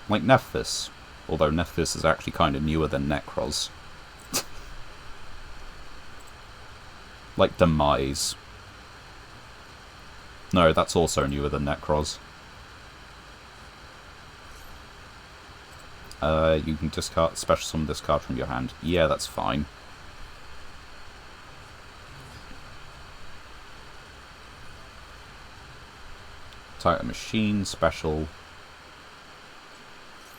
Like Nephthys, although Nephthys is actually kind of newer than Necros. Like Demise. No, that's also newer than Necros. You can discard, special summon this card from your hand. Yeah, that's fine. Titan Machine, special.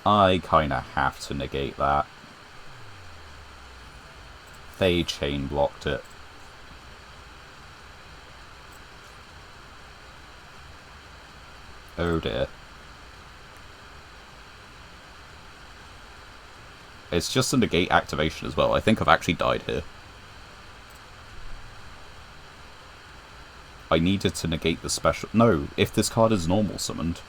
I kinda have to negate that. They chain blocked it. Oh dear. It's just a negate activation as well. I think I've actually died here. I needed to negate the special... No, if this card is normal summoned.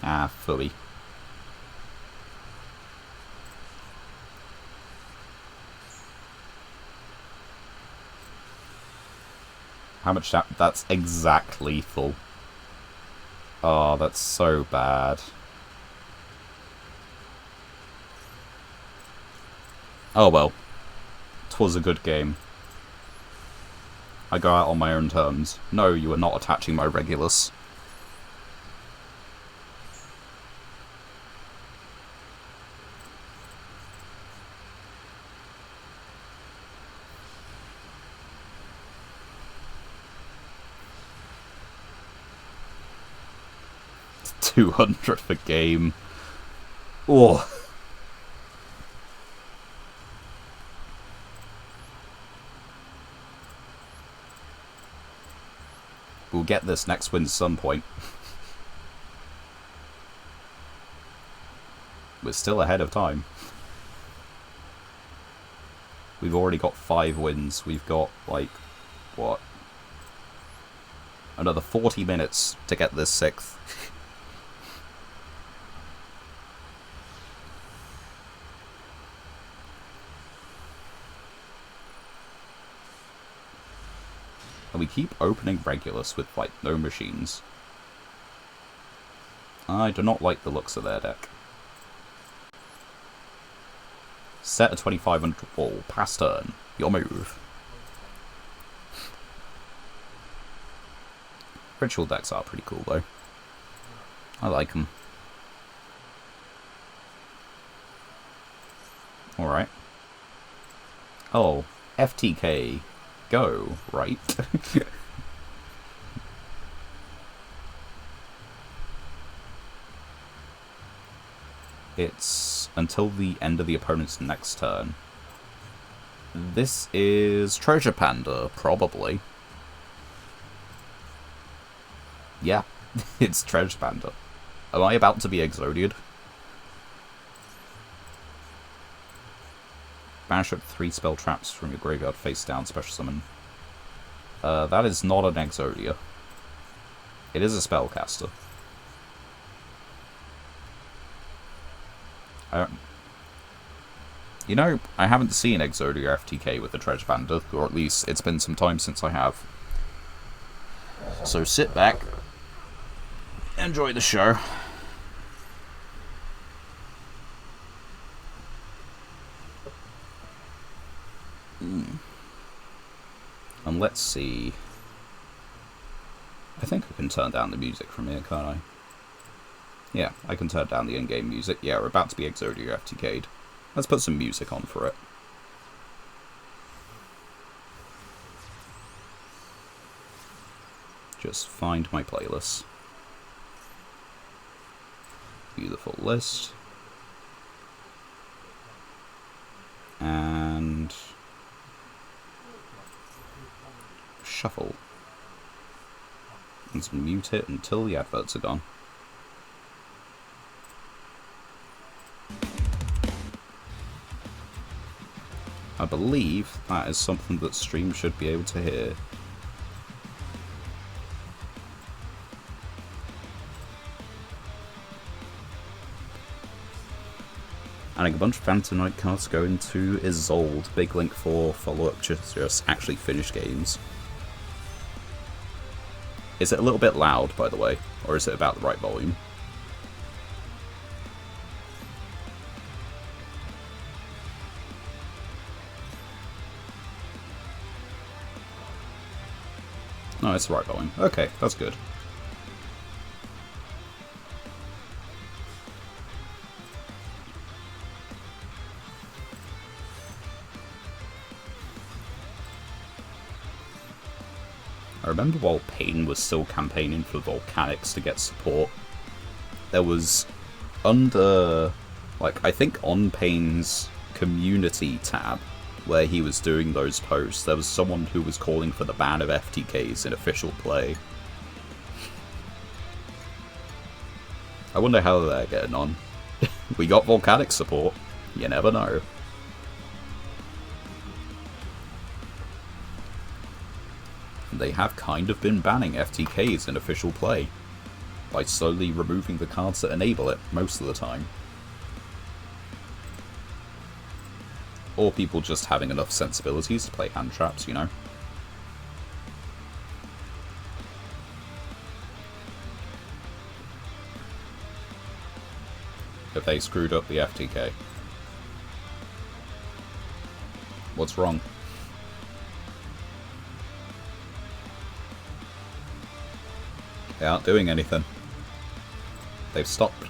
Ah, fully. How much that's exact lethal. Oh, that's so bad. Oh well. 'Twas a good game. I go out on my own terms. No, you are not attaching my Regulus. $200 per game. Oh. We'll get this next win at some point. We're still ahead of time. We've already got 5 wins. We've got, like, what? Another 40 minutes to get this 6th. And we keep opening Regulus with, like, no machines. I do not like the looks of their deck. Set a 2500 wall. Pass turn. Your move. Ritual decks are pretty cool, though. I like them. Alright. Oh, FTK. Go, right? It's until the end of the opponent's next turn. This is Treasure Panda, probably. Yeah, it's Treasure Panda. Am I about to be Exodied? Banish up 3 spell traps from your graveyard face down, special summon. That is not an Exodia. It is a spellcaster. You know, I haven't seen Exodia FTK with the Treasure Panda, or at least it's been some time since I have. So sit back, enjoy the show. And let's see. I think I can turn down the music from here, can't I? Yeah, I can turn down the in-game music. Yeah, we're about to be Exodia FTK'd. Let's put some music on for it. Just find my playlist. Beautiful list. And shuffle. Let's mute it until the adverts are gone. I believe that is something that stream should be able to hear. Adding a bunch of Phantom Knight cards go into Isolde. Big link for follow-up, just actually finish games. Is it a little bit loud, by the way? Or is it about the right volume? No, it's the right volume. Okay, that's good. I remember while Pain was still campaigning for Volcanics to get support, there was under, like, I think on Pain's community tab, where he was doing those posts, there was someone who was calling for the ban of FTKs in official play. I wonder how they're getting on. We got Volcanic support. You never know. They have kind of been banning FTKs in official play, by slowly removing the cards that enable it most of the time. Or people just having enough sensibilities to play hand traps, you know? Have they screwed up the FTK? What's wrong? They aren't doing anything. They've stopped.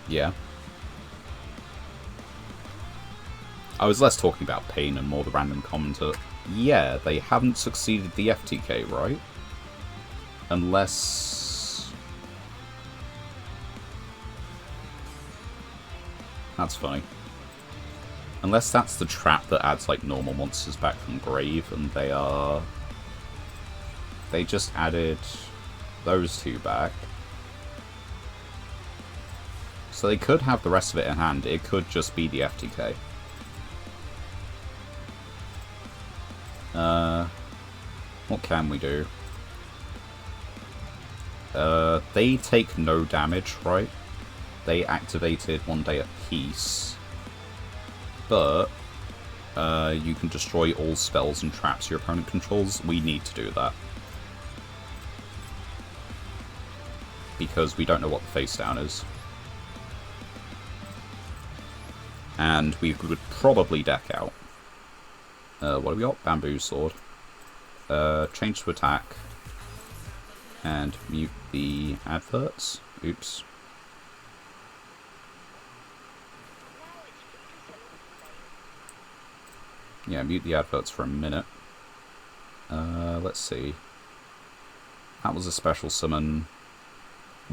Yeah. I was less talking about Pain and more the random commenter. Yeah, they haven't succeeded the FTK, right? Unless... That's funny. Unless that's the trap that adds, like, normal monsters back from grave, and they are... They just added those two back. So they could have the rest of it in hand. It could just be the FTK. What can we do? They take no damage, right? They activated 1 day apiece. But, you can destroy all spells and traps your opponent controls. We need to do that. Because we don't know what the face down is. And we would probably deck out. What have we got? Bamboo Sword. Change to attack. And mute the adverts. Oops. Yeah, mute the adverts for a minute. Let's see. That was a special summon.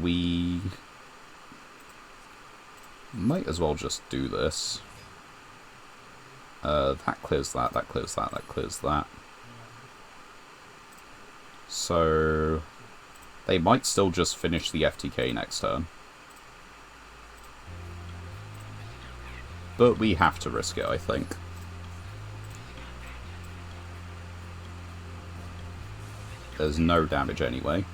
We might as well just do this. That clears that, that clears that, that clears that. So they might still just finish the FTK next turn. But we have to risk it, I think. There's no damage anyway.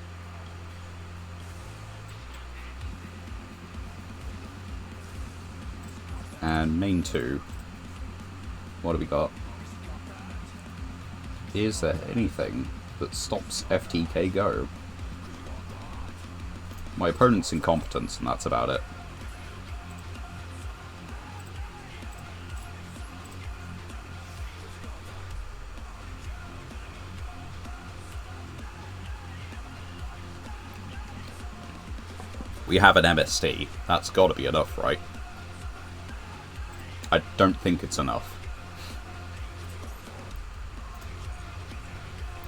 And main 2. What do we got? Is there anything that stops FTK go? My opponent's incompetence, and that's about it. We have an MST. That's got to be enough, right? I don't think it's enough.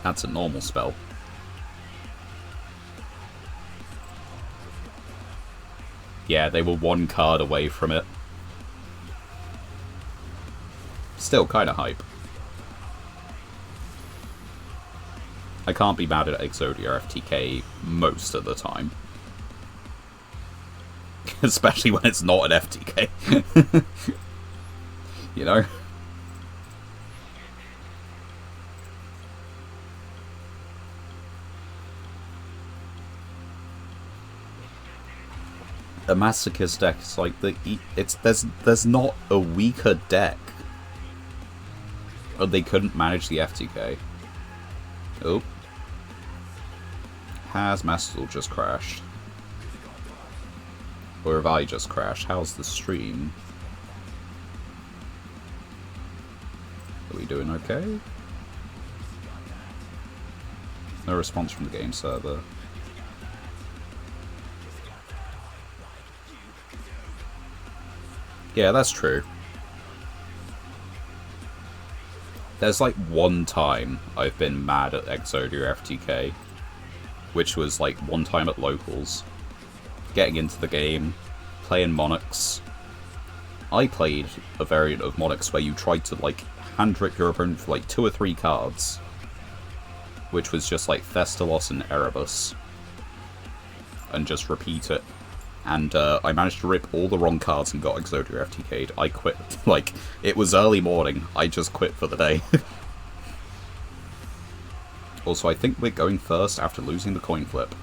That's a normal spell. Yeah, they were one card away from it. Still kinda hype. I can't be mad at Exodia FTK most of the time. Especially when it's not an FTK. You know? A Masochist deck is like there's not a weaker deck. But they couldn't manage the FTK. Oh. Has Mastel just crashed? Or have I just crashed? How's the stream? Are we doing okay? No response from the game server. Yeah, that's true. There's like one time I've been mad at Exodia FTK, which was like one time at locals, getting into the game, playing Monarchs. I played a variant of Monarchs where you tried to like hand-rip your opponent for like 2 or 3 cards, which was just like Thestalos and Erebus, and just repeat it. And I managed to rip all the wrong cards and got Exodia FTK'd. I quit. Like, it was early morning. I just quit for the day. Also, I think we're going first after losing the coin flip.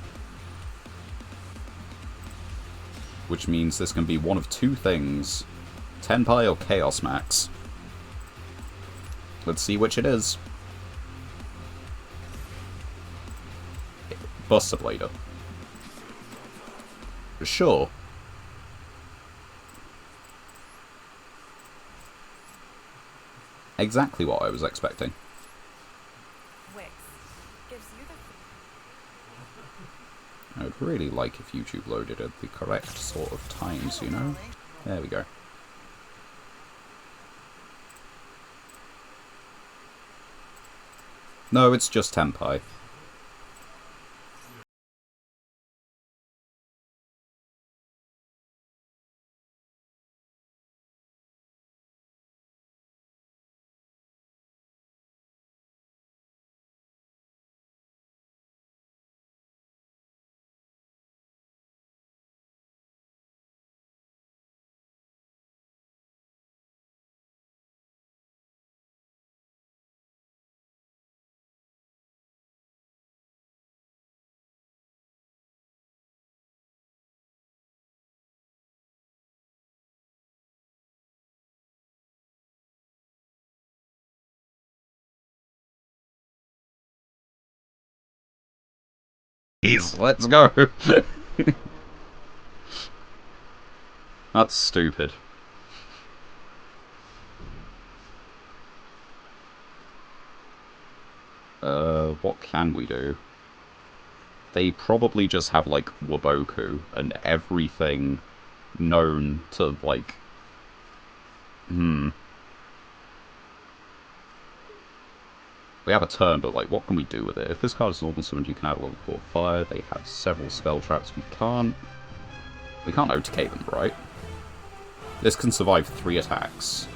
Which means this can be one of 2 things. Tenpai or Chaos Max. Let's see which it is. Buster Blader. Sure. Exactly what I was expecting. I would really like if YouTube loaded at the correct sort of times, you know? There we go. No, it's just Tenpai. Let's go! That's stupid. What can we do? They probably just have, like, Waboku and everything known to, like... We have a turn, but, like, what can we do with it? If this card is normal summoned, you can add a level 4 fire. They have several spell traps. We can't OTK them, right? This can survive 3 attacks,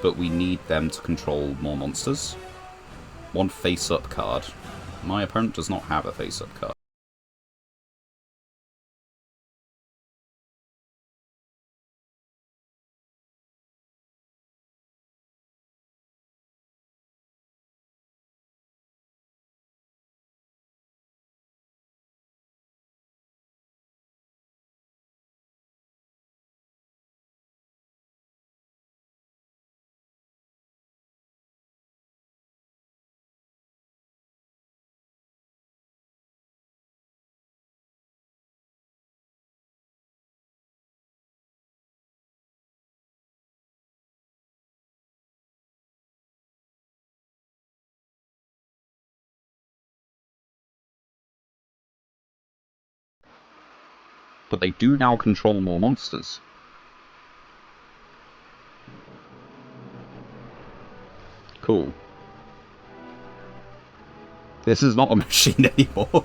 but we need them to control more monsters. 1 face-up card. My opponent does not have a face-up card. But they do now control more monsters. Cool. This is not a machine anymore.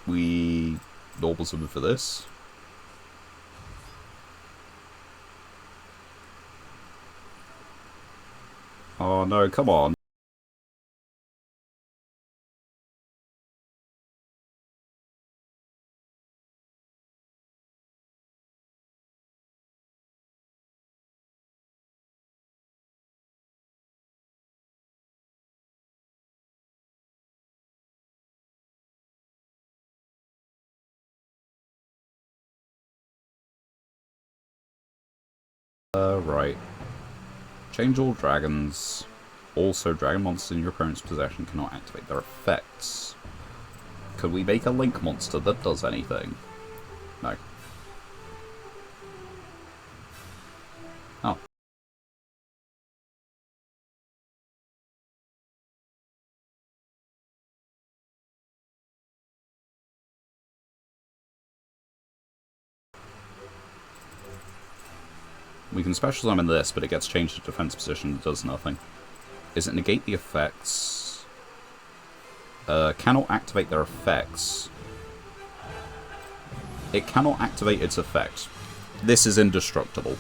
We normal summon for this. Oh no, come on. Right. Change all dragons. Also, dragon monsters in your opponent's possession cannot activate their effects. Could we make a link monster that does anything? No. Oh. We can special summon this, but it gets changed to defense position and does nothing. Is it negate the effects? Cannot activate their effects. It cannot activate its effect. This is indestructible.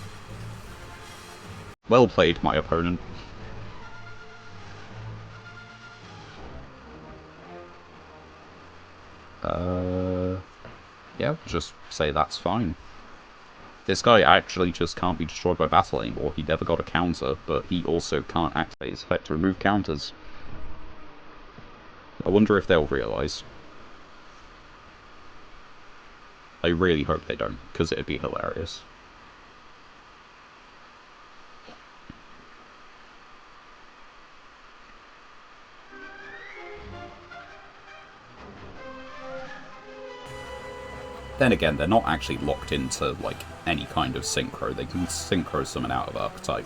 Well played, my opponent. Yeah, just say that's fine. This guy actually just can't be destroyed by battle anymore. He never got a counter, but he also can't activate his effect to remove counters. I wonder if they'll realise. I really hope they don't, because it'd be hilarious. Then again, they're not actually locked into, like, any kind of synchro. They can synchro summon out of archetype.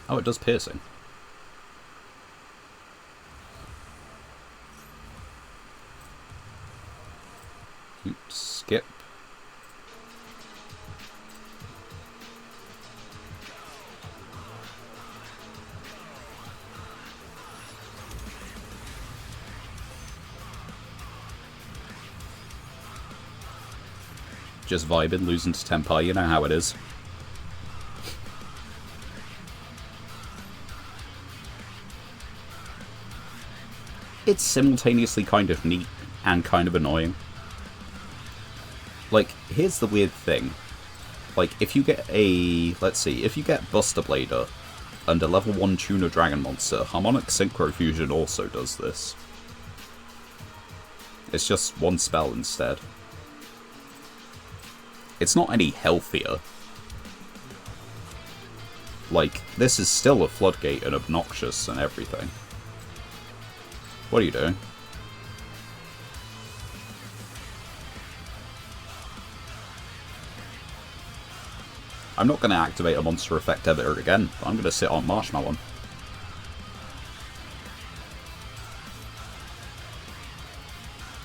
Oh, it does piercing. Oops, skip. Just vibing, losing to Tempai, you know how it is. It's simultaneously kind of neat and kind of annoying. Like, here's the weird thing. Like, if you get a... Let's see, if you get Buster Blader and a level 1 Tuner Dragon Monster, Harmonic Synchro Fusion also does this. It's just one spell instead. It's not any healthier. Like, this is still a Floodgate and obnoxious and everything. What are you doing? I'm not going to activate a monster effect ever again. I'm going to sit on Marshmallow.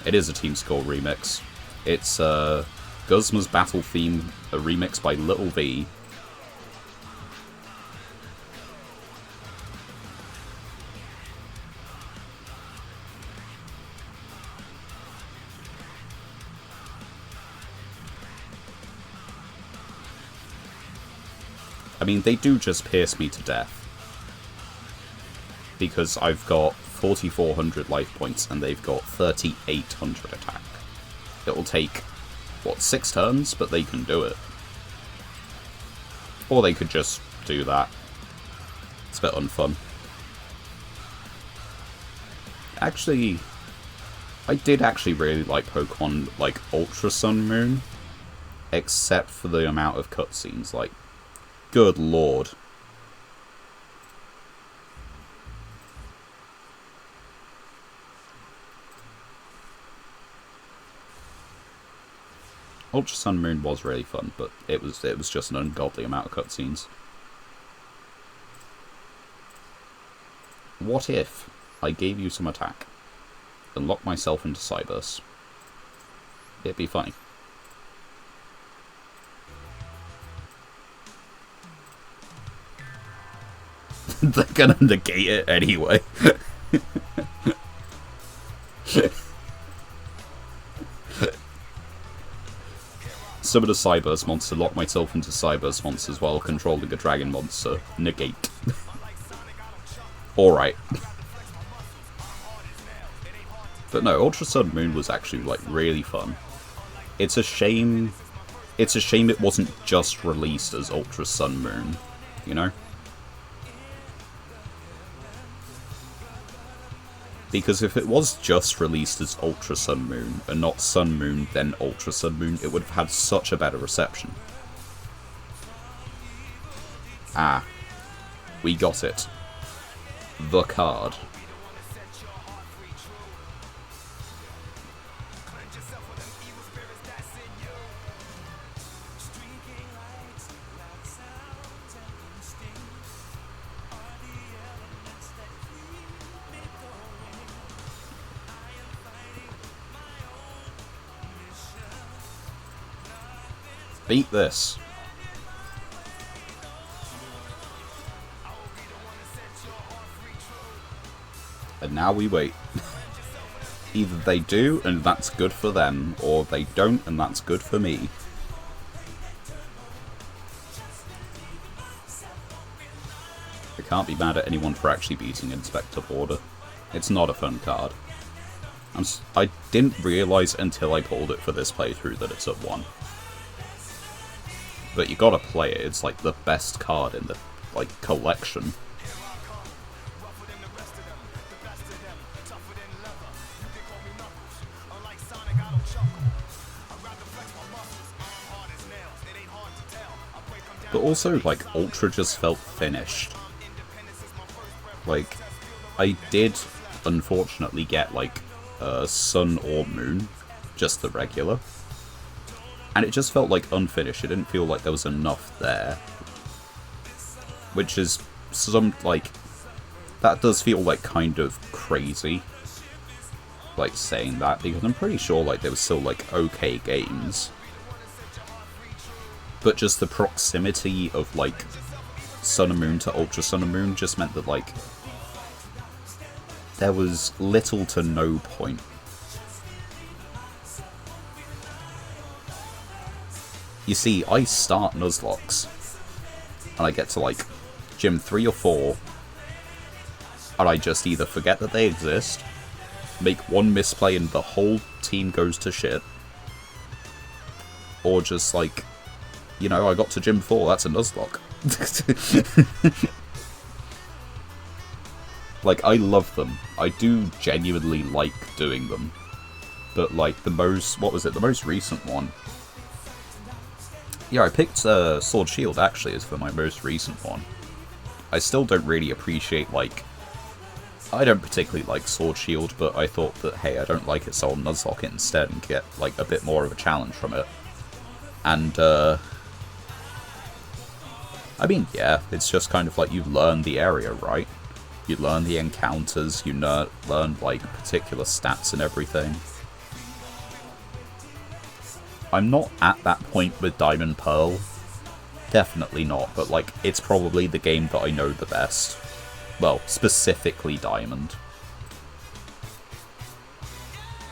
It is a Team Score remix. It's Guzma's Battle Theme, a remix by Little V. I mean, they do just pierce me to death. Because I've got 4,400 life points and they've got 3,800 attack. It'll take, what, 6 turns? But they can do it. Or they could just do that. It's a bit unfun. Actually, I did actually really like Pokemon like Ultra Sun Moon. Except for the amount of cutscenes, like, good lord. Ultra Sun Moon was really fun, but it was just an ungodly amount of cutscenes. What if I gave you some attack and locked myself into Cyburst? It'd be funny. They're gonna negate it anyway. Summon a Cyburst monster, lock myself into Cyburst monsters while controlling a dragon monster. Negate. Alright. But no, Ultra Sun Moon was actually, like, really fun. It's a shame it wasn't just released as Ultra Sun Moon, you know? Because if it was just released as Ultra Sun Moon, and not Sun Moon, then Ultra Sun Moon, it would have had such a better reception. Ah. We got it. The card. Beat this. And now we wait. Either they do, and that's good for them, or they don't, and that's good for me. I can't be mad at anyone for actually beating Inspector Border. It's not a fun card. I didn't realise until I pulled it for this playthrough that it's at 1. But you gotta play it, it's like the best card in the, like, collection. But also, like, Ultra just felt finished. Like, I did, unfortunately, get, like, Sun or Moon, just the regular. And it just felt like unfinished, it didn't feel like there was enough there. Which is like, that does feel like kind of crazy. Like, saying that, because I'm pretty sure, like, there was still, like, okay games. But just the proximity of, like, Sun and Moon to Ultra Sun and Moon just meant that, like, there was little to no point. You see, I start Nuzlocke, and I get to, like, Gym 3 or 4, and I just either forget that they exist, make one misplay and the whole team goes to shit, or just, like, you know, I got to Gym 4, that's a Nuzlocke. Like, I love them. I do genuinely like doing them. But, like, the most recent one? Yeah, I picked Sword Shield, actually, as for my most recent one. I still don't really appreciate, like... I don't particularly like Sword Shield, but I thought that, hey, I don't like it, so I'll Nuzlocke it instead and get, like, a bit more of a challenge from it. And, I mean, yeah, it's just kind of like you learn the area, right? You learn the encounters, you learn, like, particular stats and everything. I'm not at that point with Diamond Pearl. Definitely not, but, like, it's probably the game that I know the best. Well, specifically Diamond.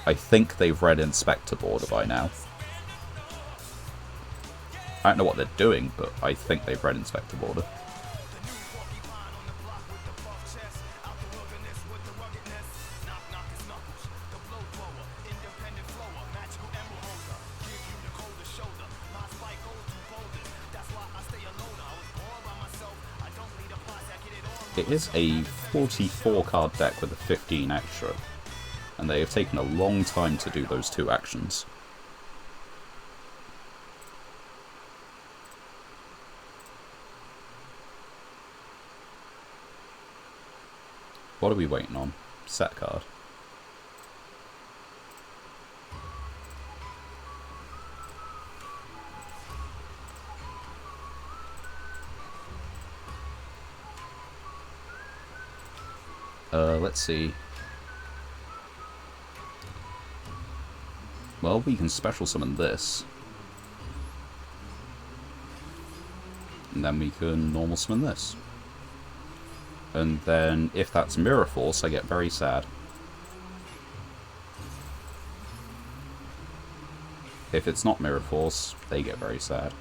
I think they've read Inspector Border by now. I don't know what they're doing, but I think they've read Inspector Border. It is a 44 card deck with a 15 extra, and they have taken a long time to do those 2 actions. What are we waiting on? Set card. Let's see. Well, we can special summon this. And then we can normal summon this. And then, if that's Mirror Force, I get very sad. If it's not Mirror Force, they get very sad.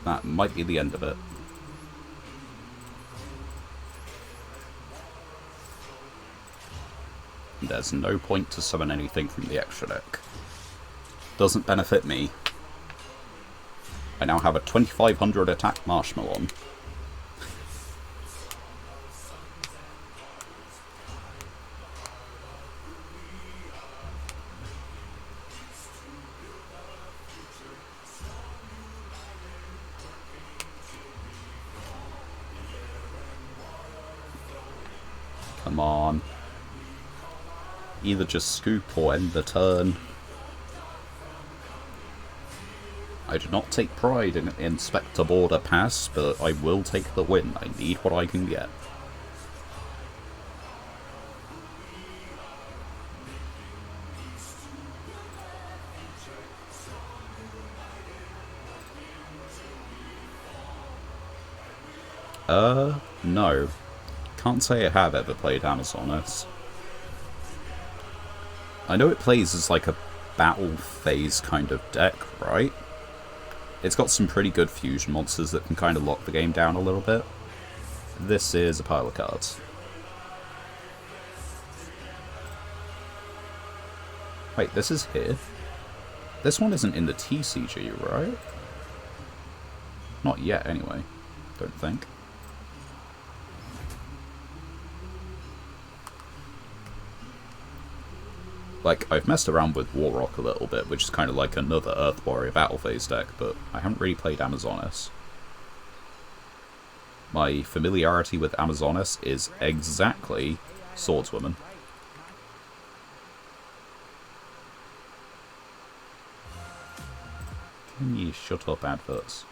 That might be the end of it. There's no point to summon anything from the extra deck. Doesn't benefit me. I now have a 2500 attack Marshmallow. Come on. Either just scoop or end the turn. I do not take pride in Inspector Border Pass, but I will take the win. I need what I can get. No. Can't say I have ever played Amazoness. I know it plays as like a battle phase kind of deck, right? It's got some pretty good fusion monsters that can kind of lock the game down a little bit. This is a pile of cards. Wait, this is here? This one isn't in the TCG, right? Not yet, anyway. Don't think. Like, I've messed around with Warrock a little bit, which is kind of like another Earth Warrior Battle Phase deck, but I haven't really played Amazoness. My familiarity with Amazoness is exactly Swordswoman. Can you shut up, adverts?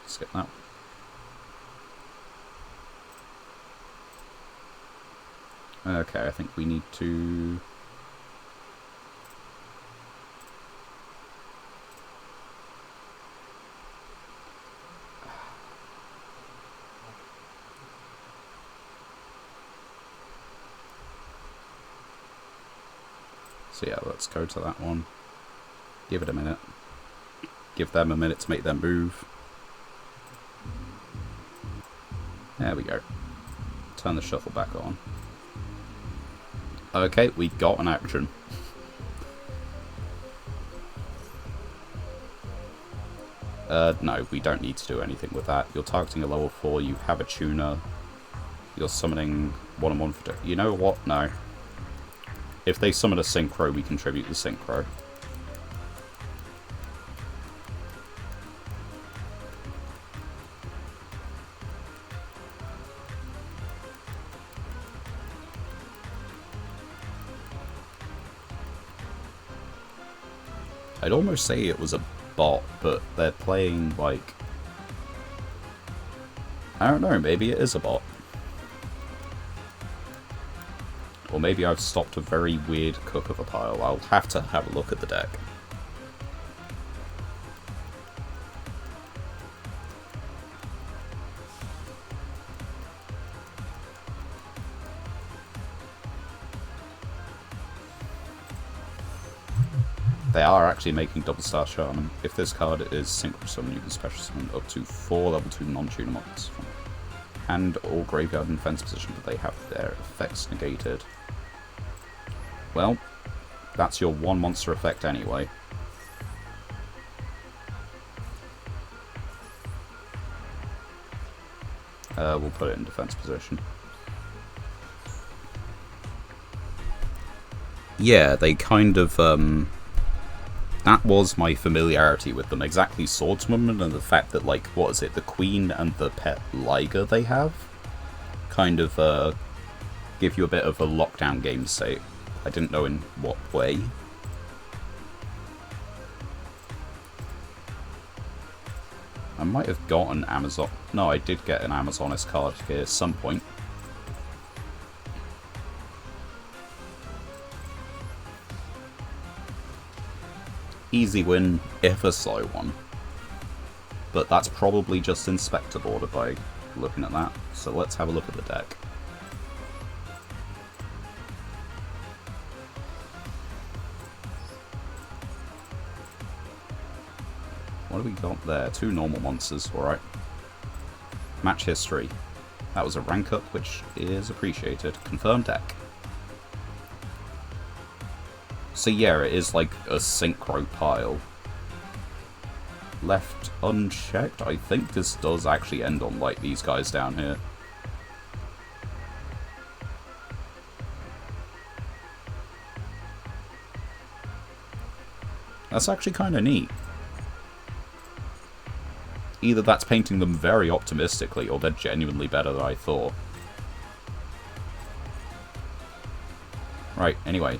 Skip that. Okay, I think we need to... So yeah, let's go to that one. Give it a minute. Give them a minute to make their move. There we go. Turn the shuffle back on. Okay, we got an action. No, we don't need to do anything with that. You're targeting a level 4, you have a tuner. You're summoning 1-on-1 for... You know what? No. If they summon a Synchro, we contribute the Synchro. I'd almost say it was a bot, but they're playing like... I don't know, maybe it is a bot. Or maybe I've stopped a very weird cook of a pile. I'll have to have a look at the deck. They are actually making Double Star Shaman. If this card is Synchro Summon, you can special summon up to 4 level 2 non-tuner monsters from hand or graveyard in defense position, but they have their effects negated. Well, that's your one monster effect anyway. We'll put it in defense position. Yeah, they kind of, that was my familiarity with them. Exactly Swordswoman and the fact that, like, what is it, the Queen and the pet Liger they have kind of give you a bit of a lockdown game state. I didn't know in what way. might have got an Amazon... No, I did get an Amazonist card here at some point. Easy win, if a slow one. But that's probably just Inspector Border by looking at that. So let's have a look at the deck. What do we got there? 2 normal monsters, alright. Match history. That was a rank up, which is appreciated. Confirmed deck. So yeah, it is like a synchro pile. Left unchecked. I think this does actually end on like these guys down here. That's actually kind of neat. Either that's painting them very optimistically, or they're genuinely better than I thought. Right, anyway.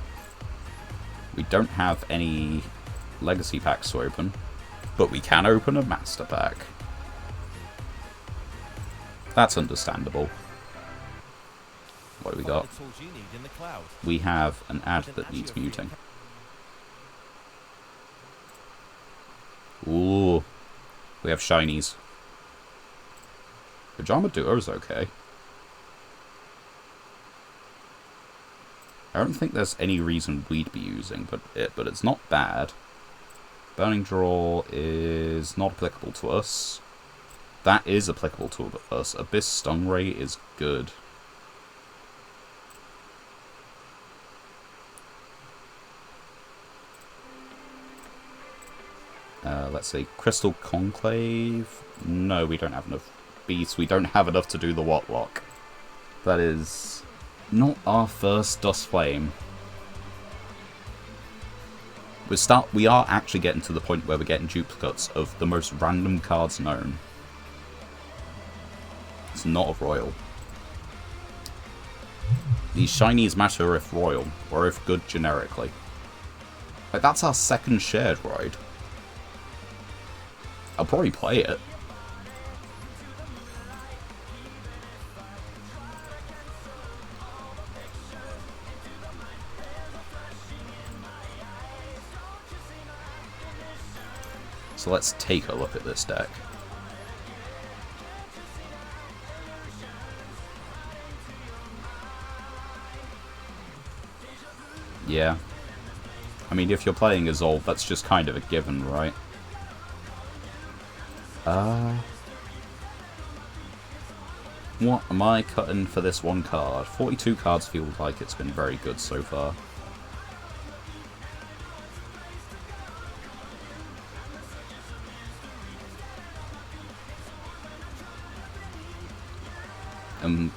We don't have any legacy packs to open, but we can open a master pack. That's understandable. What do we got? We have an ad that needs muting. Ooh. We have shinies. Pajama Duo's okay. I don't think there's any reason we'd be using, but it's not bad. Burning Draw is not applicable to us. That is applicable to us. Abyss Stingray is good. Let's see, Crystal Conclave. No, we don't have enough beasts. We don't have enough to do the Watlock. That is not our first Dust Flame. We are actually getting to the point where we're getting duplicates of the most random cards known. It's not a Royal. These shinies matter if Royal, or if good generically. Like, that's our second shared ride. I'll probably play it. So let's take a look at this deck. Yeah. I mean, if you're playing Isolde, that's just kind of a given, right? What am I cutting for this one card? 42 cards feels like it's been very good so far.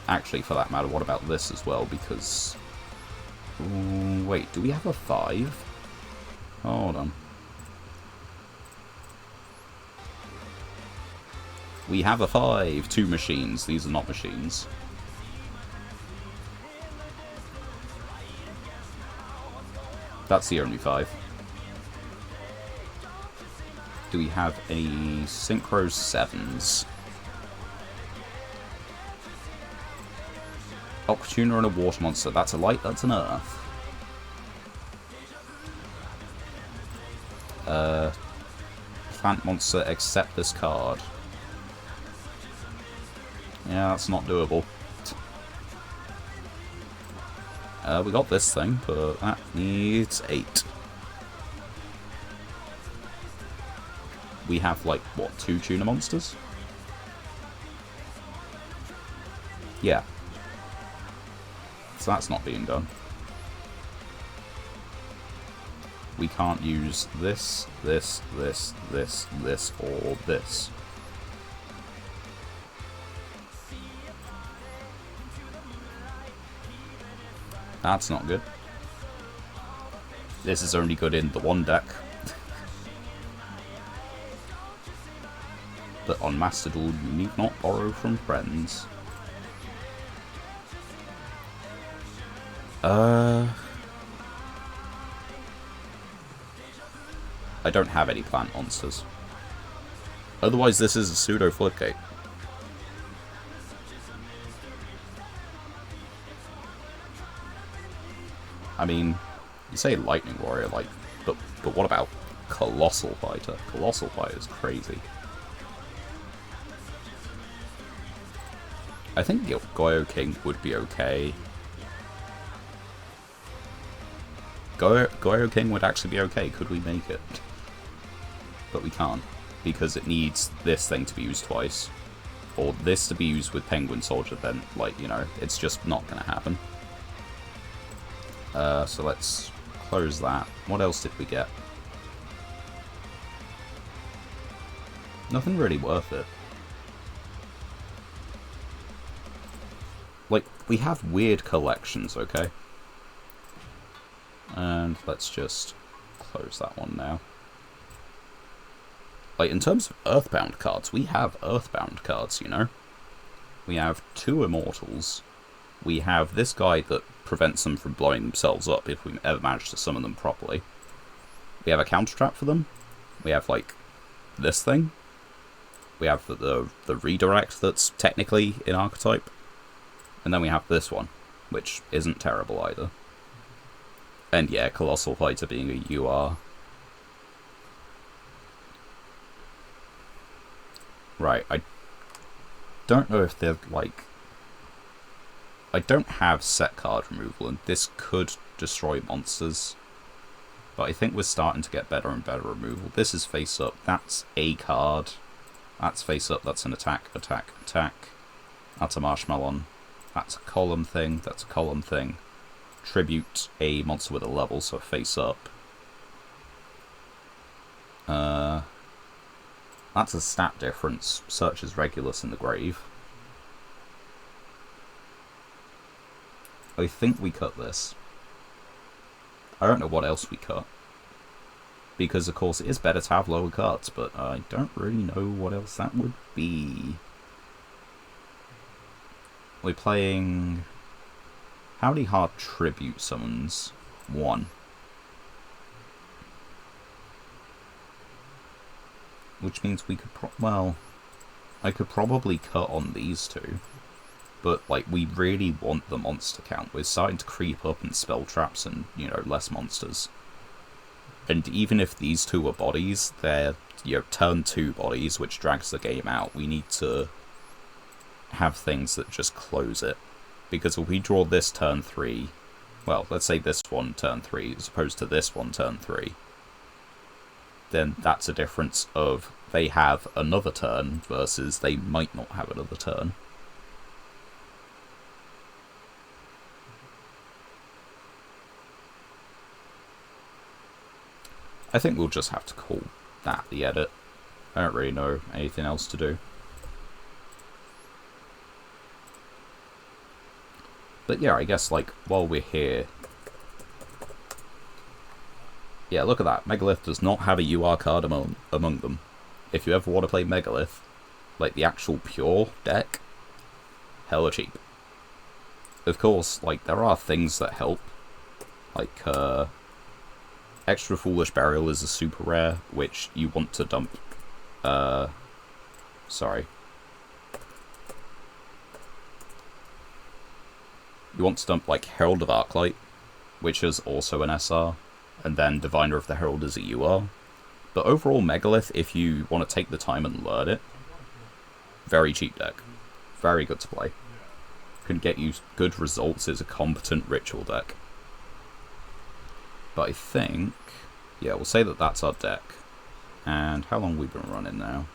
Actually, for that matter, what about this as well? Because... wait, do we have a 5? Hold on. We have a 5. 2 machines. These are not machines. That's the only 5. Do we have any Synchro 7s? Octuna and a water monster. That's a light, that's an earth. Plant monster, accept this card. Yeah, that's not doable. We got this thing, but that needs 8. We have, like, what, 2 tuna monsters? Yeah. So that's not being done. We can't use this, this, this, this, this, or this. That's not good. This is only good in the one deck. But on Master Duel, you need not borrow from friends. I don't have any plant monsters. Otherwise, this is a pseudo floodgate. I mean, you say Lightning Warrior, like, but what about Colossal Fighter? Colossal Fighter is crazy. I think Goyo King would be okay. Goyo King would actually be okay. Could we make it? But we can't, because it needs this thing to be used twice. Or this to be used with Penguin Soldier, then, like, you know, it's just not going to happen. So let's close that. What else did we get? Nothing really worth it. Like, we have weird collections, okay? And let's just close that one now. Like, in terms of Earthbound cards, we have Earthbound cards, you know? We have 2 Immortals. We have this guy that prevents them from blowing themselves up if we ever manage to summon them properly. We have a counter trap for them. We have, like, this thing. We have the redirect that's technically in Archetype. And then we have this one, which isn't terrible either. And yeah, Colossal Fighter being a UR. Right, I don't know if they're, like... I don't have set card removal, and this could destroy monsters. But I think we're starting to get better and better removal. This is face up, that's a card. That's face up, that's an attack, attack, attack. That's a Marshmallow. That's a column thing, that's a column thing. Tribute a monster with a level, so face up. That's a stat difference. Searches Regulus in the grave. I think we cut this. I don't know what else we cut. Because, of course, it is better to have lower cards, but I don't really know what else that would be. We're playing... How many hard tribute summons? 1. Which means we could well, I could probably cut on these 2. But, like, we really want the monster count. We're starting to creep up in spell traps and, you know, less monsters. And even if these 2 are bodies, they're, you know, turn 2 bodies, which drags the game out. We need to have things that just close it. Because if we draw this turn 3, well, let's say this one turn 3 as opposed to this one turn 3, then that's a difference of they have another turn versus they might not have another turn. I think we'll just have to call that the edit. I don't really know anything else to do. But yeah, I guess, like, while we're here... Yeah, look at that. Megalith does not have a UR card among them. If you ever want to play Megalith, like, the actual pure deck, hella cheap. Of course, like, there are things that help. Like, Extra Foolish Burial is a super rare, which you want to dump... Sorry. You want to dump, like, Herald of Arclight, which is also an SR, and then Diviner of the Herald is a UR. But overall, Megalith, if you want to take the time and learn it, very cheap deck. Very good to play. Can get you good results as a competent ritual deck. But I think... Yeah, we'll say that that's our deck. And how long have we been running now?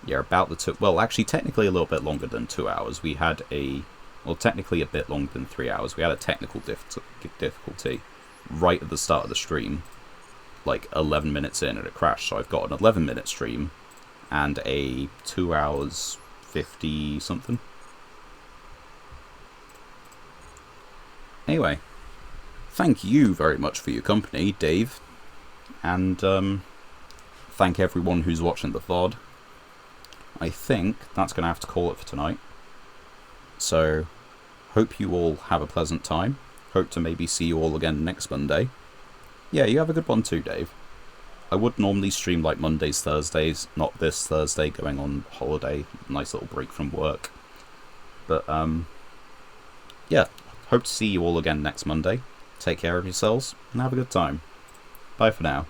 Yeah, about the 2... Well, actually, technically a little bit longer than 2 hours. We had a... Well, technically a bit longer than 3 hours. We had a technical difficulty right at the start of the stream. Like, 11 minutes in and it crashed. So I've got an 11-minute stream and a 2 hours 50-something. Anyway, thank you very much for your company, Dave. And thank everyone who's watching the VOD. I think that's going to have to call it for tonight. So, hope you all have a pleasant time. Hope to maybe see you all again next Monday. Yeah, you have a good one too, Dave. I would normally stream like Mondays, Thursdays, not this Thursday going on holiday, nice little break from work. But yeah, hope to see you all again next Monday. Take care of yourselves and have a good time. Bye for now.